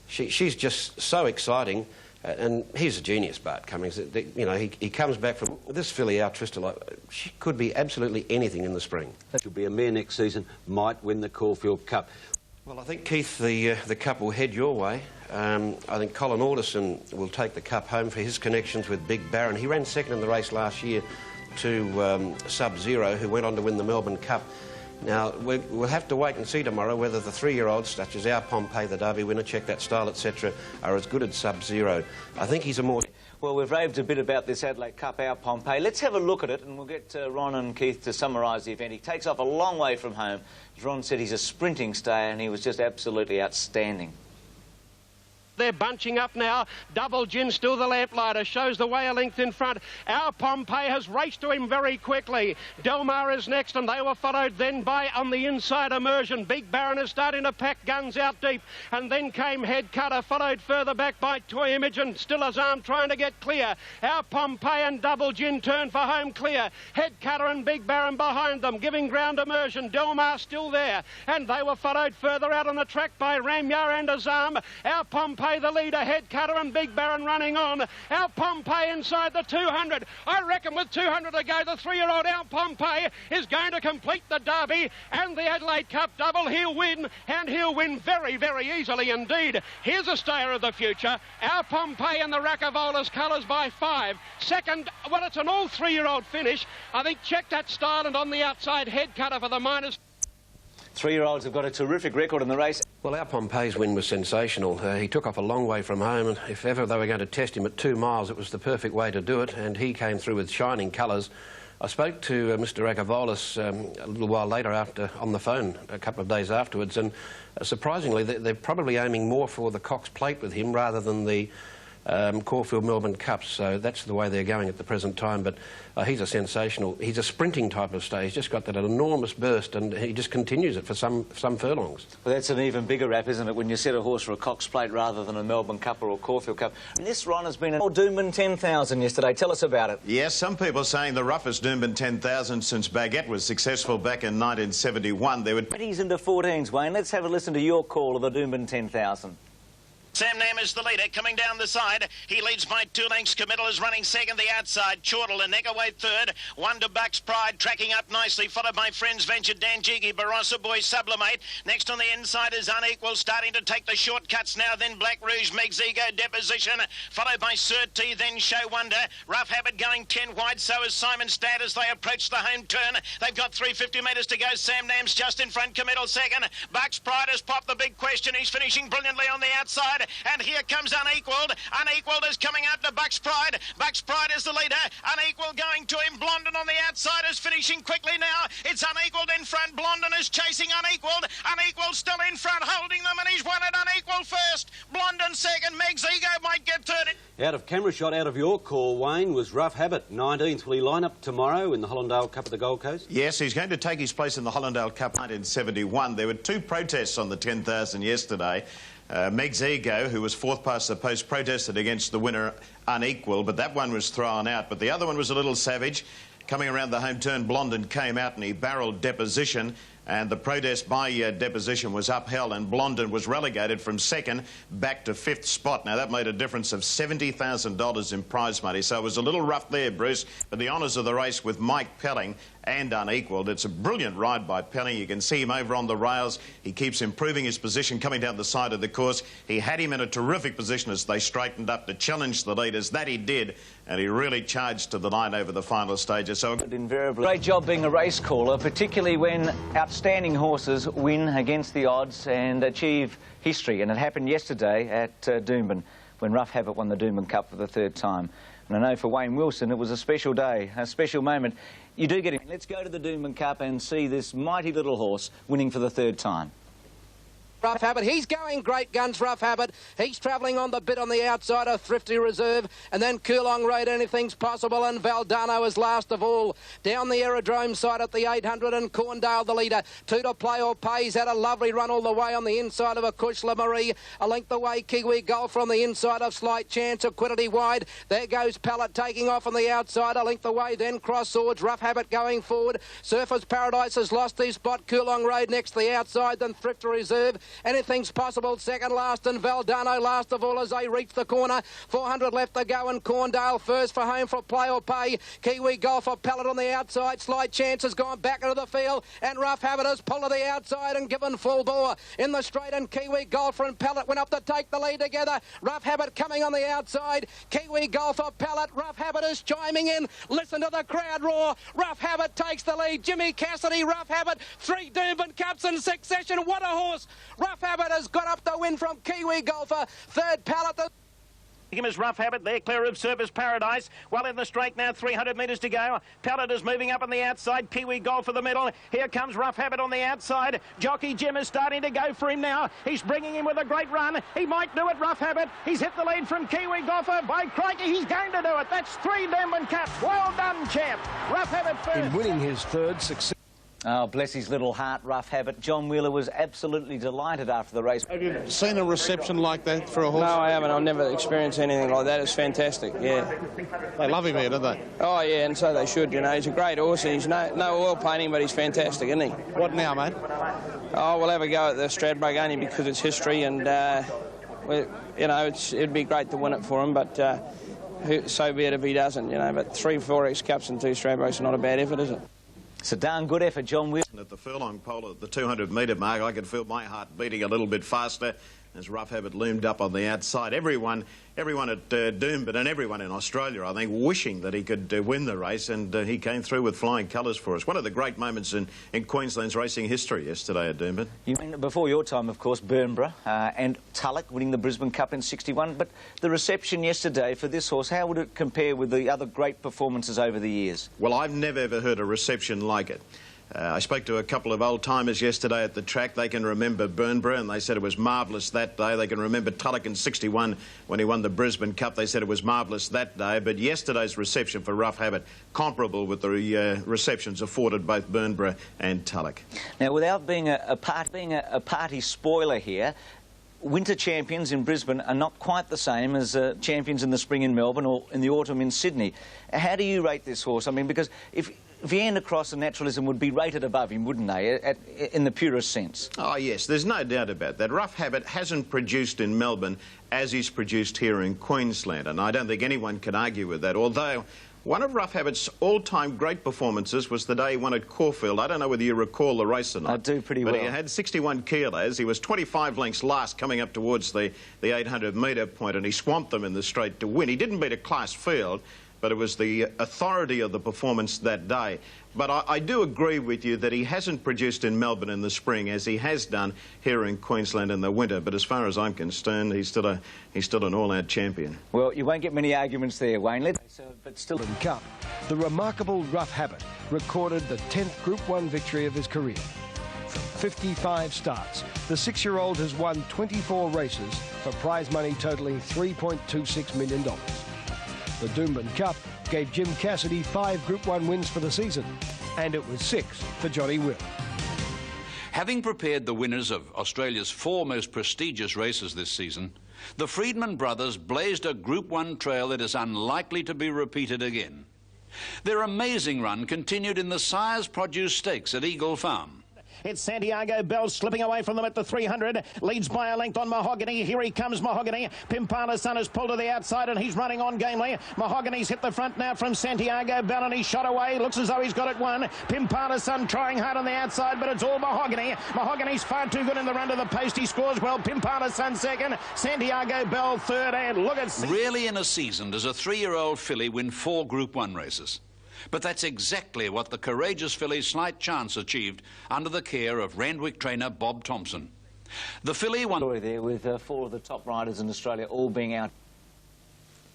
She's just so exciting, and he's a genius, Bart Cummings. You know, he comes back from this filly, our Tristolite. She could be absolutely anything in the spring. She'll be a mare next season, might win the Caulfield Cup. Well, I think, Keith, the Cup will head your way. I think Colin Alderson will take the Cup home for his connections with Big Baron. He ran second in the race last year to Sub-Zero, who went on to win the Melbourne Cup. Now, we'll have to wait and see tomorrow whether the 3-year-olds, such as our Pompey, the Derby winner, Check That Style, etc., are as good as Sub-Zero. I think he's a more... Well, we've raved a bit about this Adelaide Cup, our Pompey. Let's have a look at it, and we'll get Ron and Keith to summarise the event. He takes off a long way from home. As Ron said, he's a sprinting stayer, and he was just absolutely outstanding. They're bunching up now. Double Gin, still the lamplighter, shows the way a length in front. Our Pompey has raced to him very quickly. Del Mar is next, and they were followed then by, on the inside, Immersion. Big Baron is starting to pack guns out deep, and then came Head Cutter, followed further back by Toy Image, and still Azam trying to get clear. Our Pompey and Double Gin turn for home clear. Head Cutter and Big Baron behind them, giving ground Immersion. Del Mar still there, and they were followed further out on the track by Ramyar and Azam. Our Pompey the leader, Head Cutter and Big Baron running on. Our Pompey inside the 200. I reckon with 200 to go, the 3-year-old Our Pompey is going to complete the Derby and the Adelaide Cup double. He'll win, and he'll win very, very easily indeed. Here's a stayer of the future. Our Pompey in the Racavolas colours by 5. Second, well, it's an all 3-year-old finish. I think Check That Style, and on the outside, Head Cutter for the minors. 3-year-olds have got a terrific record in the race. Well, our Pompey's win was sensational. He took off a long way from home, and if ever they were going to test him at 2 miles, it was the perfect way to do it, and he came through with shining colours. I spoke to Mr. Racavolas a little while later on the phone, a couple of days afterwards, and surprisingly, they're probably aiming more for the Cox Plate with him rather than the Caulfield Melbourne Cups, so that's the way they're going at the present time. But he's a sensational, he's a sprinting type of stay. He's just got that enormous burst, and he just continues it for some furlongs. Well, that's an even bigger rap, isn't it, when you set a horse for a Cox Plate rather than a Melbourne Cup or a Caulfield Cup. And this, Ron, has been an old Doomben 10,000 yesterday. Tell us about it. Yes, some people are saying the roughest Doomben 10,000 since Baguette was successful back in 1971. There were 20s into 14s, Wayne. Let's have a listen to your call of the Doomben 10,000. Sam Nam is the leader, coming down the side. He leads by 2 lengths. Committal is running second, the outside. Chortle and Neckaway third. Wonder Bucks Pride tracking up nicely, followed by Friends Venture, Dan Jiggy, Barossa Boy, Sublimate. Next on the inside is Unequal, starting to take the shortcuts now. Then Black Rouge, Meg's Ego, Deposition, followed by Surti, then Show Wonder. Rough Habit going 10 wide, so is Simon Stad as they approach the home turn. They've got 350 metres to go. Sam Nam's just in front, Committal second. Bucks Pride has popped the big question. He's finishing brilliantly on the outside. And here comes Unequalled. Unequalled is coming out to Bucks Pride. Bucks Pride is the leader. Unequalled going to him. Blondin on the outside is finishing quickly now. It's Unequalled in front. Blondin is chasing Unequalled. Unequalled still in front, holding them, and he's won it. Unequalled first. Blondin second. Meg's Ego might get third. Out of camera shot, out of your call, Wayne, was Rough Habit, 19th. Will he line up tomorrow in the Hollandale Cup of the Gold Coast? Yes, he's going to take his place in the Hollandale Cup 1971. There were 2 protests on the 10,000 yesterday. Meg's Ego, who was 4th past the post, protested against the winner, Unequal, but that one was thrown out. But the other one was a little savage. Coming around the home turn, Blondin came out and he barreled Deposition, and the protest by Deposition was upheld, and Blondin was relegated from 2nd back to 5th spot. Now, that made a difference of $70,000 in prize money, so it was a little rough there, Bruce, but the honours of the race with Mike Pelling and Unequalled. It's a brilliant ride by Pelling. You can see him over on the rails. He keeps improving his position coming down the side of the course. He had him in a terrific position as they straightened up to challenge the leaders. That he did, and he really charged to the line over the final stages. So invariably, great job being a race caller, particularly when outstanding horses win against the odds and achieve history. And it happened yesterday at Doomben when Rough Habit won the Doomben Cup for the 3rd time. And I know for Wayne Wilson it was a special day, a special moment. You do get him. Let's go to the Doomben Cup and see this mighty little horse winning for the 3rd time. Rough Habit, he's going great guns, Rough Habit. He's travelling on the bit on the outside of Thrifty Reserve, and then Coolong Road, Anything's Possible, and Valdano is last of all. Down the Aerodrome side at the 800, and Corndale the leader. 2 to Play or Pay's had a lovely run all the way on the inside of Akushla Marie. A length away, Kiwi Golf from the inside of Slight Chance, Equity wide. There goes Pallet taking off on the outside, a length away, then Cross Swords, Rough Habit going forward. Surfer's Paradise has lost his spot, Coolong Road next to the outside, then Thrifty Reserve. Anything's possible. Second last, and Valdano last of all as they reach the corner. 400 left to go, and Corndale first for home for Play or Pay. Kiwi Golfer Pellet on the outside. Slight Chance has gone back into the field, and Rough Habit has pulled to the outside and given full bore in the straight, and Kiwi Golfer and Pellet went up to take the lead together. Rough Habit coming on the outside. Kiwi Golfer Pellet. Rough Habit is chiming in. Listen to the crowd roar. Rough Habit takes the lead. Jimmy Cassidy, Rough Habit, 3 Doomben Cups in succession. What a horse. Rough Habit has got up the win from Kiwi Golfer. Third Pellet. Him is Rough Habit there, clear of Surface Paradise. Well in the straight now, 300 metres to go. Pellet is moving up on the outside. Kiwi Golf for the middle. Here comes Rough Habit on the outside. Jockey Jim is starting to go for him now. He's bringing him with a great run. He might do it, Rough Habit. He's hit the lead from Kiwi Golfer. By crikey, he's going to do it. That's 3 Doomben Cups. Well done, champ. Rough Habit first. In winning his third success. Oh, bless his little heart, Rough Habit. John Wheeler was absolutely delighted after the race. Have you seen a reception like that for a horse? No, I haven't. I've never experienced anything like that. It's fantastic, yeah. They love him here, don't they? Oh, yeah, and so they should, you know. He's a great horse, and he's no oil painting, but he's fantastic, isn't he? What now, mate? Oh, we'll have a go at the Stradbroke only because it's history, and, you know, it'd be great to win it for him, but so be it if he doesn't, you know. But 3 4X Cups and 2 Stradbrokes are not a bad effort, is it? It's a darn good effort, John Wheeler. At the furlong pole at the 200-metre mark, I could feel my heart beating a little bit faster as Rough Habit loomed up on the outside. Everyone at Doomben and everyone in Australia, I think, wishing that he could win the race, and he came through with flying colours for us. One of the great moments in Queensland's racing history yesterday at Doomben. You mean before your time, of course, Burnborough and Tulloch winning the Brisbane Cup in '61, but the reception yesterday for this horse, how would it compare with the other great performances over the years? Well, I've never ever heard a reception like it. I spoke to a couple of old-timers yesterday at the track. They can remember Burnborough, and they said it was marvellous that day. They can remember Tulloch in '61 when he won the Brisbane Cup. They said it was marvellous that day. But yesterday's reception for Rough Habit, comparable with the receptions afforded both Burnborough and Tulloch. Now, without being a party spoiler here, winter champions in Brisbane are not quite the same as champions in the spring in Melbourne or in the autumn in Sydney. How do you rate this horse? I mean, because if Vienda Cross and Naturalism would be rated above him, wouldn't they, in the purest sense? Oh, yes, there's no doubt about that. Rough Habit hasn't produced in Melbourne as he's produced here in Queensland, and I don't think anyone can argue with that, although one of Rough Habit's all-time great performances was the day he won at Caulfield. I don't know whether you recall the race or not. I do pretty well. But he had 61 kilos. He was 25 lengths last coming up towards the 800-metre point, and he swamped them in the straight to win. He didn't beat a class field, but it was the authority of the performance that day. But I do agree with you that he hasn't produced in Melbourne in the spring as he has done here in Queensland in the winter. But as far as I'm concerned, he's still an all-out champion. Well, you won't get many arguments there, Wayne. But still in Cup, the remarkable Rough Habit recorded the 10th Group 1 victory of his career. From 55 starts, the 6-year-old has won 24 races for prize money totalling $3.26 million. The Doomben Cup gave Jim Cassidy 5 Group 1 wins for the season, and it was 6 for Johnny Wheeler. Having prepared the winners of Australia's 4 most prestigious races this season, the Freedman brothers blazed a Group 1 trail that is unlikely to be repeated again. Their amazing run continued in the Sires Produce Stakes at Eagle Farm. It's Santiago Bell slipping away from them at the 300. Leads by a length on Mahogany. Here he comes, Mahogany. Pimpala's son has pulled to the outside and he's running on gamely. Mahogany's hit the front now from Santiago Bell and he's shot away. Looks as though he's got it won. Pimpala's son trying hard on the outside, but it's all Mahogany. Mahogany's far too good in the run to the post. He scores well. Pimpala's son second. Santiago Bell third. And look at... Rarely in a season does a 3-year-old filly win 4 Group 1 races. But that's exactly what the courageous filly Slight Chance achieved under the care of Randwick trainer Bob Thompson. The filly won... ...there with 4 of the top riders in Australia all being out.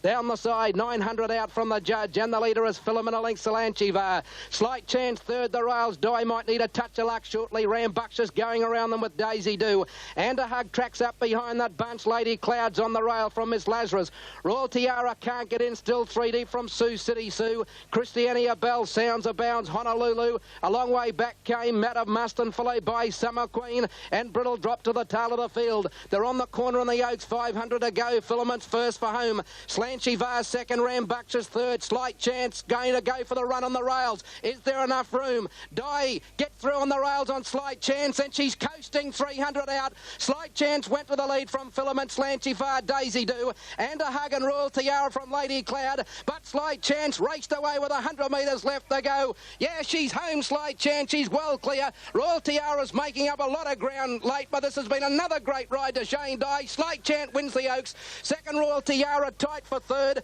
Down the side, 900 out from the judge, and the leader is Philomena Link Salanchivar. Slight Chance third, the rails. Dye might need a touch of luck shortly. Rambunctious going around them with Daisy Do. And a hug tracks up behind that bunch. Lady Clouds on the rail from Miss Lazarus. Royal Tiara can't get in, still 3 deep from Sioux City Sue. Christiania Bell, Sounds of Bounds, Honolulu. A long way back came Matt of Muston, followed by Summer Queen, and Brittle dropped to the tail of the field. They're on the corner in the Oaks, 500 to go. Filament's first for home. Slam Slanchivar second, Rambunctious third, Slight Chance going to go for the run on the rails. Is there enough room? Die gets through on the rails on Slight Chance, and she's coasting 300 out. Slight Chance went with the lead from Filament, Slanchivar, Daisy Do, and a hug and Royal Tiara from Lady Cloud, but Slight Chance raced away with 100 metres left to go. Yeah, she's home, Slight Chance, she's well clear. Royal Tiara's making up a lot of ground late, but this has been another great ride to Shane Dye. Slight Chance wins the Oaks. Second, Royal Tiara tight for third.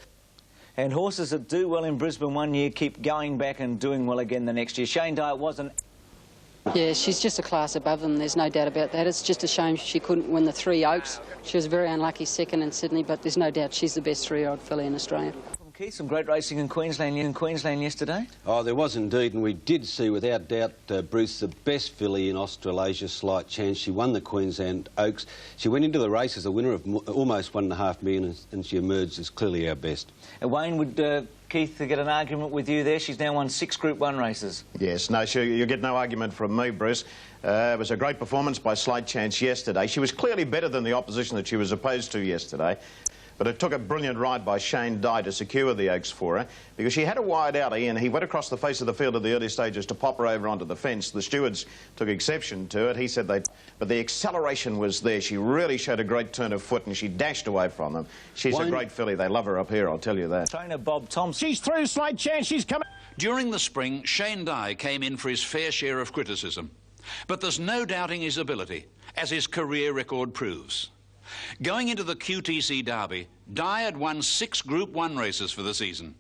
And horses that do well in Brisbane one year keep going back and doing well again the next year. Shane Dye wasn't... Yeah, she's just a class above them, there's no doubt about that. It's just a shame she couldn't win the 3 Oaks. She was very unlucky second in Sydney, but there's no doubt she's the best 3-year-old filly in Australia. Keith, some great racing in Queensland yesterday. Oh, there was indeed, and we did see without doubt, Bruce, the best filly in Australasia, Slight Chance. She won the Queensland Oaks. She went into the race as a winner of almost $1.5 million, and she emerged as clearly our best. Wayne, would Keith get an argument with you there? She's now won 6 Group 1 races. Yes, no, you get no argument from me, Bruce. It was a great performance by Slight Chance yesterday. She was clearly better than the opposition that she was opposed to yesterday. But it took a brilliant ride by Shane Dye to secure the Oaks for her, because she had a wide outie and he went across the face of the field at the early stages to pop her over onto the fence. The stewards took exception to it. He said but the acceleration was there. She really showed a great turn of foot and she dashed away from them. She's a great filly. They love her up here, I'll tell you that. Trainer Bob Thompson. She's through, Slight Chance. She's coming. During the spring, Shane Dye came in for his fair share of criticism. But there's no doubting his ability, as his career record proves. Going into the QTC Derby, Dye had won 6 Group 1 races for the season,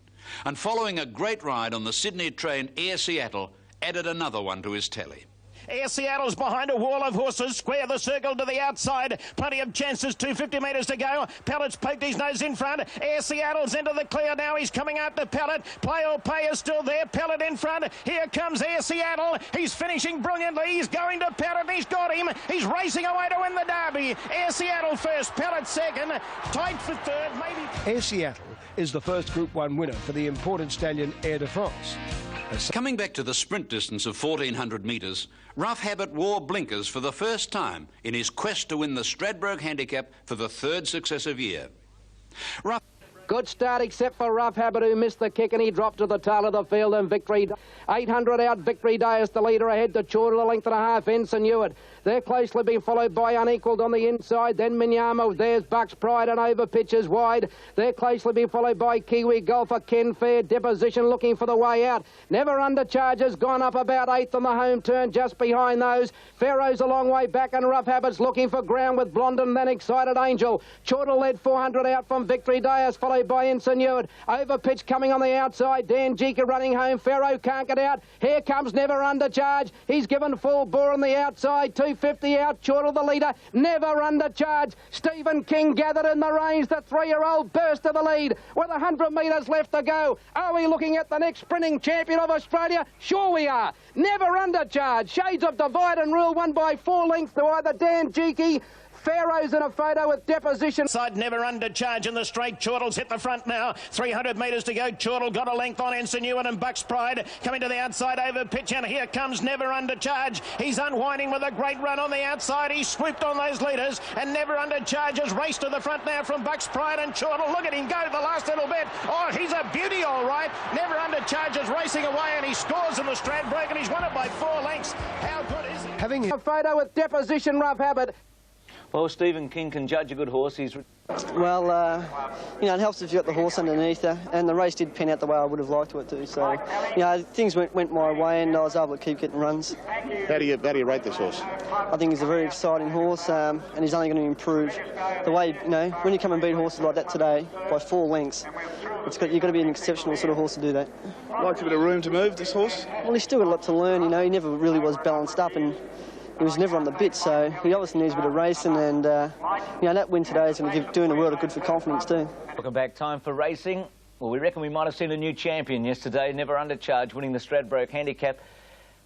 and following a great ride on the Sydney-trained Air Seattle, added another one to his tally. Air Seattle's behind a wall of horses. Square the circle to the outside. Plenty of chances. 250 metres to go. Pellet's poked his nose in front. Air Seattle's into the clear now. He's coming out to Pellet. Play or Pay is still there. Pellet in front. Here comes Air Seattle. He's finishing brilliantly. He's going to Pellet. He's got him. He's racing away to win the Derby. Air Seattle first. Pellet second. Tight for third. Maybe. Air Seattle is the first Group 1 winner for the imported stallion Air de France. Coming back to the sprint distance of 1,400 metres, Rough Habit wore blinkers for the first time in his quest to win the Stradbroke Handicap for the 3rd successive year. Good start except for Rough Habit, who missed the kick, and he dropped to the tail of the field, and Victory 800 out. Victory Day is the leader ahead to Chortle, a length and a half. Ensign Hewitt. They're closely being followed by Unequalled on the inside. Then Minyama. There's Bucks Pride and over pitches wide. They're closely being followed by Kiwi Golfer, Ken Fair. Deposition looking for the way out. Never Under Charges gone up about 8th on the home turn, just behind those. Pharaoh's a long way back, and Rough Habit's looking for ground with Blondin, then Excited Angel. Chortle led 400 out from Victory Day, as followed by Ensign Hewitt. Over pitch coming on the outside. Dan Jika running home. Pharaoh can't get out. Here comes Never Under Charge. He's given full bore on the outside. 250 out. Chortle the leader. Never Under Charge. Stephen King gathered in the reins. The 3-year-old burst to the lead with 100 metres left to go. Are we looking at the next sprinting champion of Australia? Sure we are. Never Under Charge. Shades of Divide and Rule won by 4 lengths to either Dan Jiki. Pharaoh's in a photo with Deposition. Side Never Under Charge in the straight. Chortle's hit the front now. 300 metres to go. Chortle got a length on Ensign Hewitt and Bucks Pride. Coming to the outside over pitch, and here comes Never Under Charge. He's unwinding with a great run on the outside. He swooped on those leaders, and Never Under Charge has raced to the front now from Bucks Pride and Chortle. Look at him go the last little bit. Oh, he's a beauty all right. Never Under Charge is racing away, and he scores in the Stradbroke, and he's won it by 4 lengths. How good is he? Having a photo with Deposition, Rough Habit. Well, Stephen King can judge a good horse. He's... Well, you know, it helps if you've got the horse underneath her, and the race did pan out the way I would have liked it to. So, you know, things went my way, and I was able to keep getting runs. How do you rate this horse? I think he's a very exciting horse, and he's only going to improve. The way, you know, when you come and beat horses like that today by 4 lengths, you've got to be an exceptional sort of horse to do that. Likes a bit of room to move, this horse? Well, he's still got a lot to learn, you know. He never really was balanced up, and he was never on the bit, so he obviously needs a bit of racing, and you know, that win today is going to doing the world of good for confidence too. Welcome back. Time for racing. Well, we reckon we might have seen a new champion yesterday, Never Under Charge, winning the Stradbroke Handicap.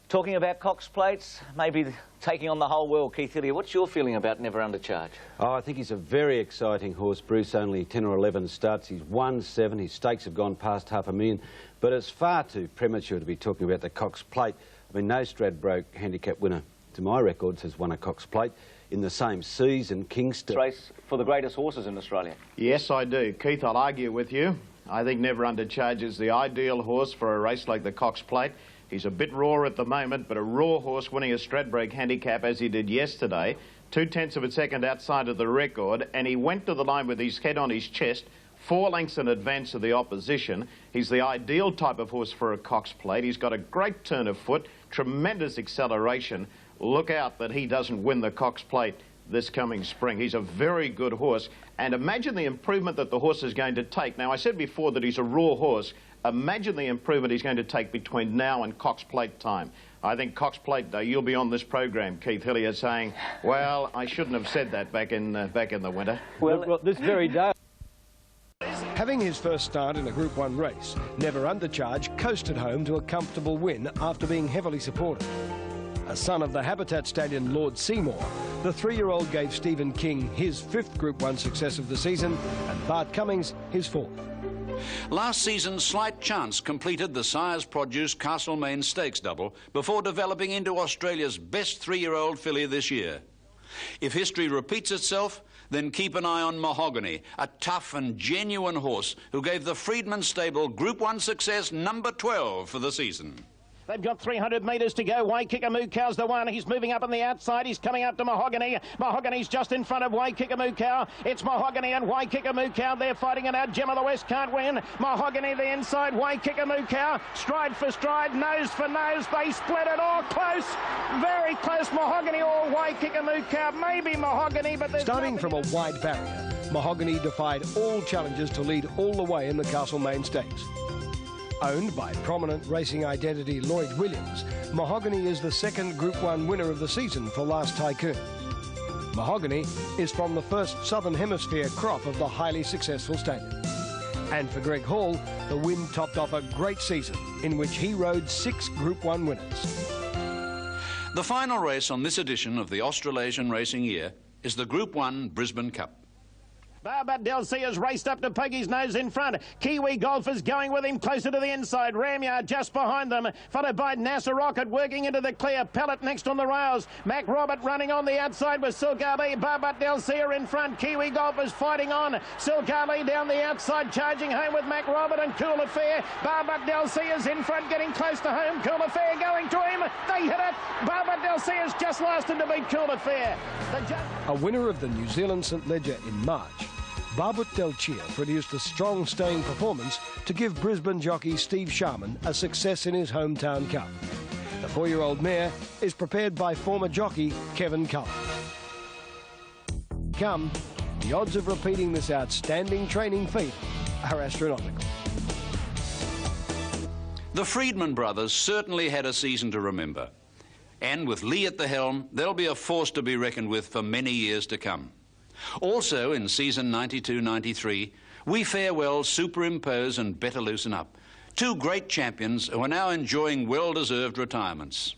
Talking about Cox Plates, maybe taking on the whole world. Keith Hillier, what's your feeling about Never Under Charge? Oh, I think he's a very exciting horse, Bruce. Only 10 or 11 starts. He's won 7. His stakes have gone past $500,000. But it's far too premature to be talking about the Cox Plate. I mean, no Stradbroke Handicap winner, to my records, has won a Cox Plate. in the same season, Kingston. Race for the greatest horses in Australia. Yes, I do. Keith, I'll argue with you. I think Never Undercharge is the ideal horse for a race like the Cox Plate. He's a bit raw at the moment, but a raw horse winning a Stradbroke handicap as he did yesterday, 0.2 of a second outside of the record, and he went to the line with his head on his chest, 4 lengths in advance of the opposition. He's the ideal type of horse for a Cox Plate. He's got a great turn of foot, tremendous acceleration. Look out that he doesn't win the Cox Plate this coming spring. He's a very good horse, and imagine the improvement that the horse is going to take. Now, I said before that he's a raw horse. Imagine the improvement he's going to take between now and Cox Plate time. I think Cox Plate Day, you'll be on this program, Keith Hillier, saying, well, I shouldn't have said that back in the winter. Well, this very day. Having his first start in a Group 1 race, Never Undercharge coasted home to a comfortable win after being heavily supported. A son of the Habitat stallion Lord Seymour, the 3-year-old gave Stephen King his 5th Group 1 success of the season and Bart Cummings his 4th. Last season, Slight Chance completed the Sires Produce Castlemaine Stakes double before developing into Australia's best 3-year-old filly this year. If history repeats itself, then keep an eye on Mahogany, a tough and genuine horse who gave the Freedman stable Group 1 success number 12 for the season. They've got 300 metres to go. Waikikamoo Cow's the one. He's moving up on the outside. He's coming up to Mahogany. Mahogany's just in front of Waikikamoo Cow. It's Mahogany and Waikikamoo Cow. They're fighting it out. Gem of the West can't win. Mahogany the inside. Waikikamoo Cow. Stride for stride. Nose for nose. They split it all close. Very close. Mahogany or Waikikamoo Cow. Maybe Mahogany, but there's starting from a wide barrier, Mahogany defied all challenges to lead all the way in the Castlemaine Stakes. Owned by prominent racing identity Lloyd Williams, Mahogany is the 2nd Group 1 winner of the season for Last Tycoon. Mahogany is from the first Southern Hemisphere crop of the highly successful stallion. And for Greg Hall, the win topped off a great season in which he rode 6 Group 1 winners. The final race on this edition of the Australasian racing year is the Group 1 Brisbane Cup. Barbat Delcia's raced up to Puggy's nose in front. Kiwi Golfers going with him closer to the inside. Ramyard just behind them, followed by NASA Rocket working into the clear. Pellet next on the rails. Mac Robert running on the outside with Silk Ali. Barbat Delcia in front. Kiwi Golfers fighting on. Silk Ali down the outside, charging home with Mac Robert and Cool Affair. Barbat Delcia's in front, getting close to home. Cool Affair going to him. They hit it. Barbat Delcia's just lasted to beat Cool Affair. A winner of the New Zealand St Leger in March, Barbat Delcia produced a strong staying performance to give Brisbane jockey Steve Sharman a success in his hometown cup. The 4-year-old mare is prepared by former jockey Kevin Cullen. The odds of repeating this outstanding training feat are astronomical. The Freedman brothers certainly had a season to remember. And with Lee at the helm, they'll be a force to be reckoned with for many years to come. Also, in season 92-93, we farewell Superimpose and Better Loosen Up, 2 great champions who are now enjoying well-deserved retirements.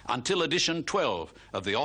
Until edition 12 of the